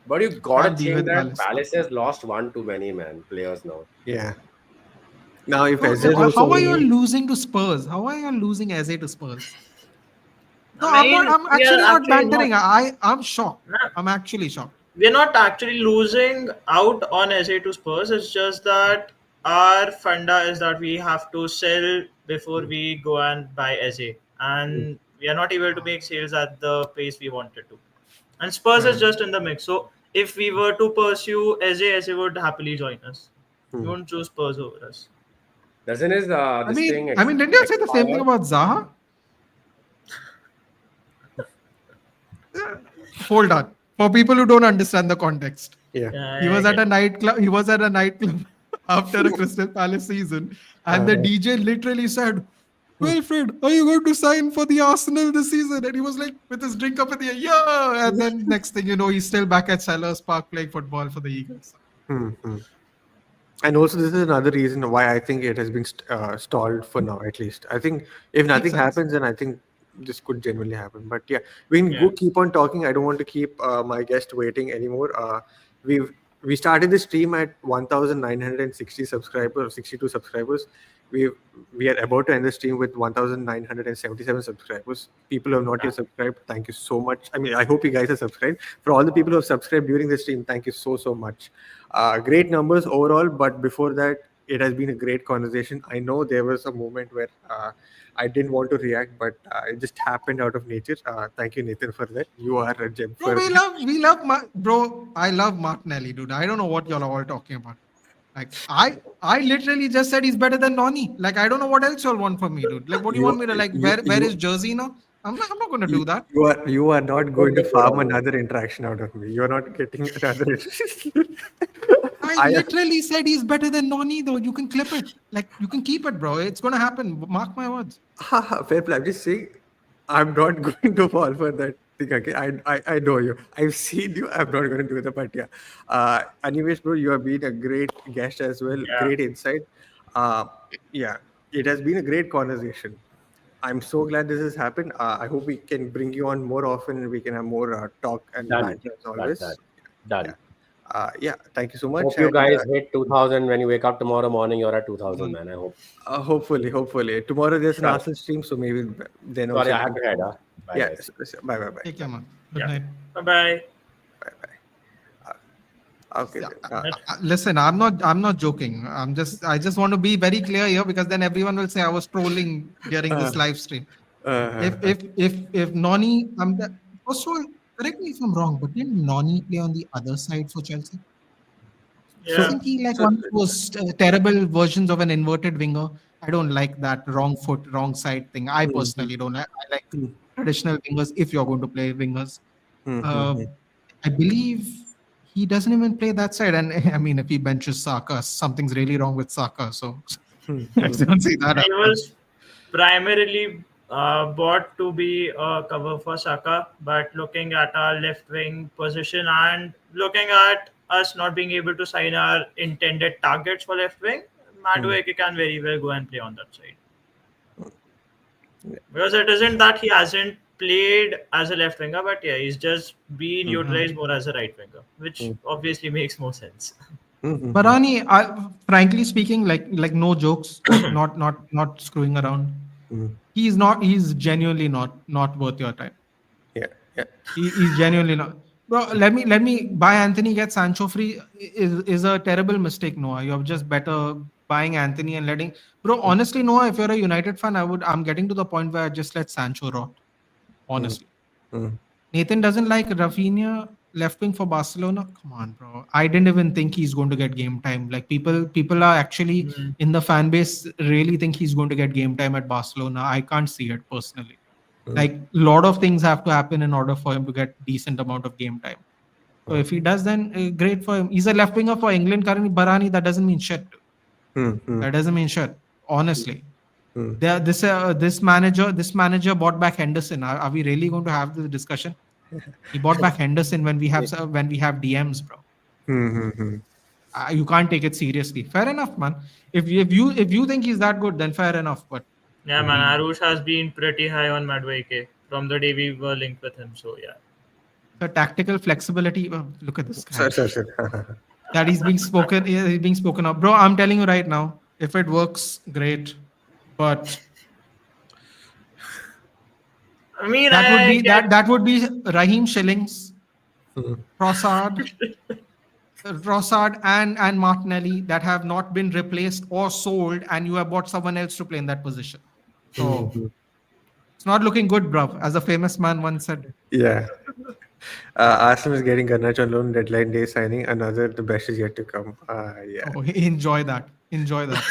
But you gotta can't deal think with that Palace. Palace has lost one too many man players now. Yeah. Now, if Bro, Eze is also how are you winning, losing to Spurs? How are you losing Eze to Spurs? I No, I'm not. mean, I'm we are actually not actually not. bantering. I'm shocked. Nah, I'm actually shocked. we're not actually losing out on SA to Spurs. It's just that our funda is that we have to sell before we go and buy SA, and we are not able to make sales at the pace we wanted to. And Spurs is Fair. just in the mix. So if we were to pursue SA would happily join us. We hmm, won't choose Spurs over us. Doesn't his I this thing mean, I mean, didn't you say the same thing expire? about Zaha? Hold on. For people who don't understand the context, Yeah. he Yeah, was I at get a it. nightclub. He was at a nightclub after a Crystal Palace season, and the Uh, DJ literally said, "Wilfred, are you going to sign for the Arsenal this season?" And he was like, with his drink up in the air, yeah. And then next thing you know, he's still back at Sellers Park playing football for the Eagles. hmm. And also, this is another reason why I think it has been stalled for now, at least. I think if Makes nothing sense. happens, then I think this could genuinely happen. But yeah, we can Yeah. keep on talking. I don't want to keep my guest waiting anymore. We've we started the stream at 1,960 subscribers, 62 subscribers. We we are about to end the stream with 1,977 subscribers. People who have not yet subscribed, thank you so much. I mean, I hope you guys are subscribed. For all the people who have subscribed during the stream, thank you so much. Great numbers overall, but before that, it has been a great conversation. I know there was a moment where I didn't want to react, but it just happened out of nature. Thank you, Nathan, for that. You are a gem Bro, for that. bro. I love Martinelli, dude. I don't know what y'all are all talking about. Like, I literally just said he's better than Noni. Like, I don't know what else y'all want from me, dude. Like, what do you want You, me to like? you, Where is you, Jersey now? I'm not gonna do that. you are not Don't going to get me farm wrong. another interaction out of me. You're not getting another. I I literally said he's better than Noni, though. You can clip it. Like, you can keep it, bro. It's gonna happen. Mark my words. Fair play. I'm just saying, I'm not going to fall for that thing again. I know you. I've seen you. I'm not going to do that. But yeah. Anyways, bro, you have been a great guest as well. Yeah. Great insight. Uh, yeah, it has been a great conversation. I'm so glad this has happened. I hope we can bring you on more often and we can have more talk and Done. banter as That's that. always. Yeah. Done. Yeah. Thank you so much. Hope you And guys hit 2000 when you wake up tomorrow morning. You're at 2000, man. I hope. hopefully. Tomorrow there's an Sure. Arsenal stream, so maybe then Sorry, also. I have to head. Huh? Bye, Yeah. guys. Bye. Take care, man. Good Yeah. night. Bye bye. Okay. Yeah, Then. listen, I'm not joking. I just want to be very clear here because then everyone will say I was trolling during this live stream. If Noni, first of all, correct me if I'm wrong, but didn't Noni play on the other side for Chelsea? So, Yeah. Isn't he like so one of those terrible versions of an inverted winger? I don't like that wrong foot, wrong side thing. I Mhm, personally don't. I like mhm, traditional wingers if you're going to play wingers. Uh, mhm, I believe he doesn't even play that side. And I mean, if he benches Saka, something's really wrong with Saka. So mhm, I don't see that He happening. was primarily bought to be a cover for Saka, but looking at our left wing position and looking at us not being able to sign our intended targets for left wing, mhm. Madueke can very well go and play on that side. Because it isn't that he hasn't played as a left winger, but yeah, he's just been utilized more as a right winger, which obviously makes more sense. Barani, frankly speaking, like no jokes, like not screwing around. He's not. He's genuinely not worth your time. Yeah, yeah. He's genuinely not. Bro, let me buy Anthony, get Sancho free is a terrible mistake, Noah. You're just better buying Anthony and letting bro. Honestly, Noah, if you're a United fan, I'm getting to the point where I just let Sancho rot. Mm, Honestly. mm, Nathan doesn't like Rafinha left wing for Barcelona. Come on, bro. I didn't even think he's going to get game time. Like people are actually Mm. in the fan base really think he's going to get game time at Barcelona. I can't see it personally. mm, Like a lot of things have to happen in order for him to get decent amount of game time. So if he does, then great for him. He's a left winger for England currently. Barani, that doesn't mean shit. mm, mm, That doesn't mean shit. Honestly, mm. this manager bought back Henderson. Are we really going to have this discussion? He bought back Henderson when we have DMs, bro. Mm. You can't take it seriously. Fair enough, man. If you think he's that good, then fair enough. But Yeah, man, Aarush has been pretty high on Madueke from the day we were linked with him. So yeah. the tactical flexibility. Look at this guy. Sorry. That he's being spoken of, bro. I'm telling you right now, if it works, great. But I mean, that would I be get. that would be Raheem Shillings, Trossard and Martinelli that have not been replaced or sold, and you have bought someone else to play in that position. So it's not looking good, bro. As a famous man once said. Yeah. Arsenal is getting Garnacho on loan deadline day signing. Another, the best is yet to come. Yeah. Oh, enjoy that. Enjoy that.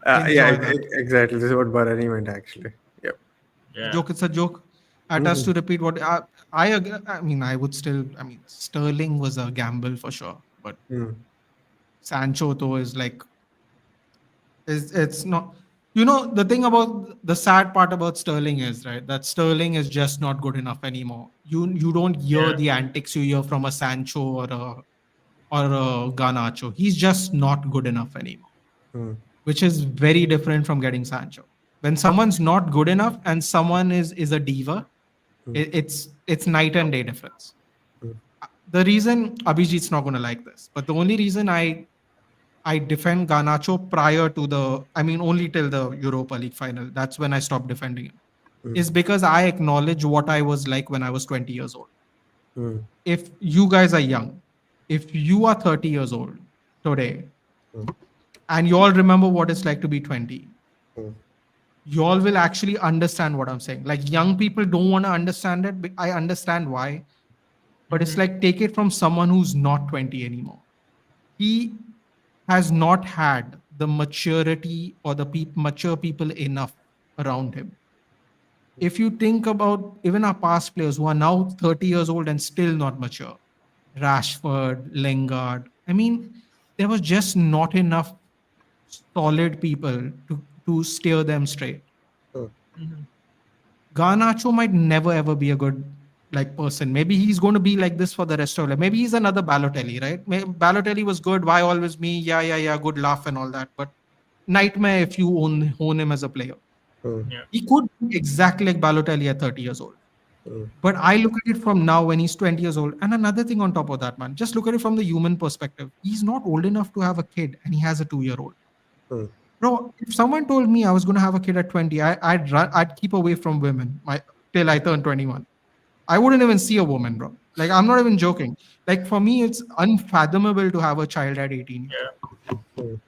Yeah, Enjoy that. exactly. This is what Barani meant actually. Yep. Yeah. Joke. It's a joke. At us to repeat what I agree. I mean, I would still. I mean, Sterling was a gamble for sure, but Mm. Sancho though is like is it's not. You know, the thing about the sad part about Sterling is right that Sterling is just not good enough anymore. You don't hear Yeah. the antics you hear from a Sancho or a Garnacho. He's just not good enough anymore, Mm. which is very different from getting Sancho. When someone's not good enough and someone is a diva, it's night and day difference. Mm. The reason Abhijit's not going to like this, but the only reason I defend Garnacho prior to I mean, only till the Europa League final. That's when I stopped defending him. Mm. Is because I acknowledge what I was like when I was 20 years old. Mm. If you guys are young, if you are 30 years old today, Mm. and you all remember what it's like to be 20, Mm. you all will actually understand what I'm saying. Like young people don't want to understand it. But I understand why, but it's like take it from someone who's not 20 anymore. He has not had the maturity or the mature people enough around him. If you think about even our past players who are now 30 years old and still not mature, Rashford, Lingard, I mean, there was just not enough solid people to steer them straight. Mm. Garnacho might never ever be a good like person. Maybe he's going to be like this for the rest of life. Maybe he's another Balotelli, right? Balotelli was good. Why always me? Yeah, yeah, yeah. Good laugh and all that. But nightmare if you own him as a player. Mm. Yeah. He could be exactly like Balotelli at 30 years old. Mm. But I look at it from now when he's 20 years old. And another thing on top of that, man, just look at it from the human perspective. He's not old enough to have a kid and he has a 2-year old. Mm. Bro, if someone told me I was going to have a kid at 20, I'd keep away from women till I turn 21. I wouldn't even see a woman, bro. Like, I'm not even joking. Like, for me, it's unfathomable to have a child at 18 years. Yeah. Mm.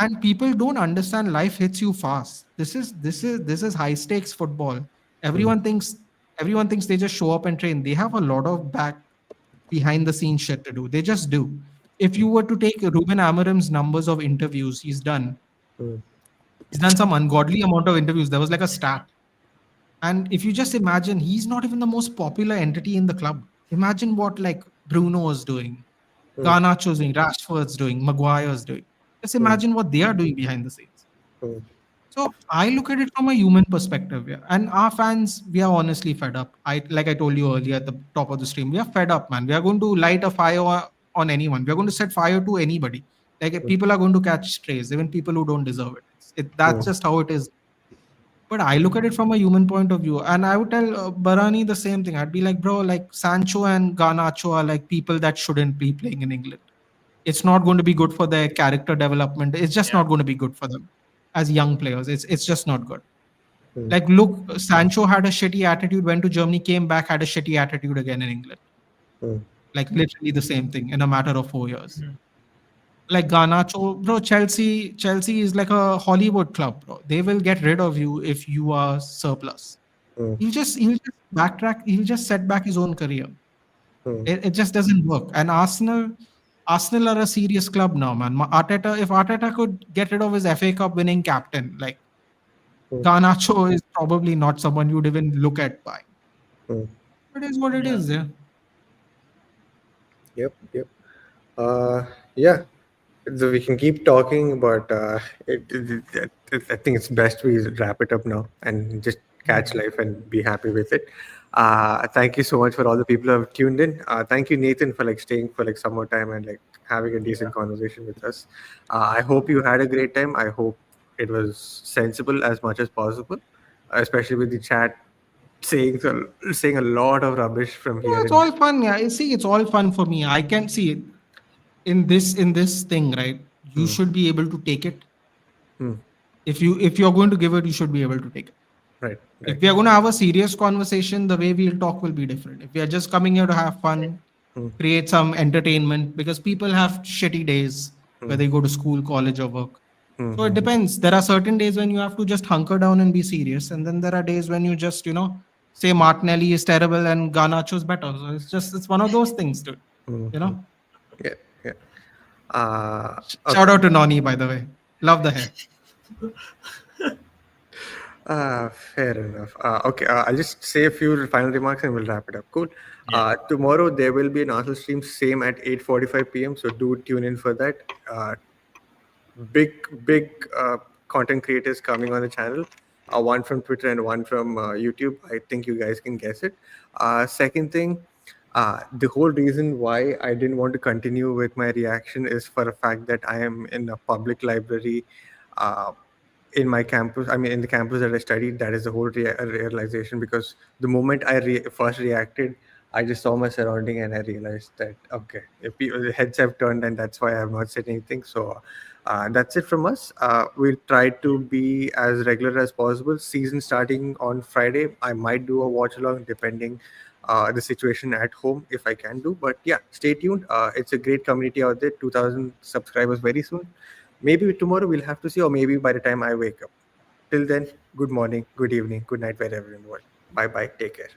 And people don't understand life hits you fast. This is high stakes football. Mm. Everyone thinks they just show up and train. They have a lot of back behind the scenes shit to do. They just do. If you were to take Ruben Amorim's numbers of interviews Mm. he's done some ungodly amount of interviews. There was like a stat. And if you just imagine, he's not even the most popular entity in the club. Imagine what like Bruno is doing, Mm. Garnacho's doing, Rashford's doing, Maguire's doing. Just Mm. imagine what they are doing behind the scenes. Mm. So I look at it from a human perspective, yeah. And our fans, we are honestly fed up. Like I told you earlier at the top of the stream, we are fed up, man. We are going to light a fire on anyone. We are going to set fire to anybody. Like people are going to catch strays, even people who don't deserve it. That's Mm. just how it is. But I look at it from a human point of view, and I would tell Barani the same thing. I'd be like, bro, like Sancho and Garnacho are like people that shouldn't be playing in England. It's not going to be good for their character development. It's just Yeah. not going to be good for them as young players. It's just not good. Mm. Like, look, Sancho had a shitty attitude, went to Germany, came back, had a shitty attitude again in England. Mm. Like literally the same thing in a matter of 4 years. Mhm. Like Garnacho, bro, Chelsea is like a Hollywood club, bro. They will get rid of you if you are surplus. Mm. He'll just backtrack. He'll just set back his own career. Mm. It just doesn't work. And Arsenal are a serious club now, man. If Arteta could get rid of his FA Cup winning captain, like Mm. Garnacho is probably not someone you'd even look at buying. Mm. It is what it Yeah. is, yeah. Yep. Yep. Yeah. So we can keep talking, but I think it's best we wrap it up now and just catch life and be happy with it. Thank you so much for all the people who have tuned in. Thank you, Nathan, for like staying for like some more time and like having a decent conversation with us. I hope you had a great time. I hope it was sensible as much as possible, especially with the chat saying a lot of rubbish from Yeah, here. it's all fun. Yeah, you see, it's all fun for me. I can see it in this thing, right? You should be able to take it. Hmm. If you're going to give it, you should be able to take it. Right. If we are going to have a serious conversation, the way we'll talk will be different. If we are just coming here to have fun, create some entertainment, because people have shitty days where they go to school, college, or work. So it depends. There are certain days when you have to just hunker down and be serious, and then there are days when you just say Martinelli is terrible and Garnacho is better. So it's one of those things, dude. Yeah. Yeah. Okay. Shout out to Noni, by the way. Love the hair. Fair enough. Okay, I'll just say a few final remarks and we'll wrap it up. Cool. Yeah. Tomorrow there will be an Arsenal stream, same at 8:45 p.m. So do tune in for that. Big content creators coming on the channel. One from Twitter and one from YouTube. I think you guys can guess it. Second thing, the whole reason why I didn't want to continue with my reaction is for the fact that I am in a public library. Uh, in my campus, I mean in the campus that I studied, that is the whole realization, because the moment I first reacted, I just saw my surrounding and I realized that okay, if the heads have turned, and that's why I have not said anything. So that's it from us. We'll try to be as regular as possible. Season starting on Friday, I might do a watch along depending the situation at home, if I can do. But yeah, stay tuned. It's a great community out there. 2,000 subscribers very soon. Maybe tomorrow we'll have to see, or maybe by the time I wake up. Till then, good morning, good evening, good night, wherever in the world. Bye bye. Take care.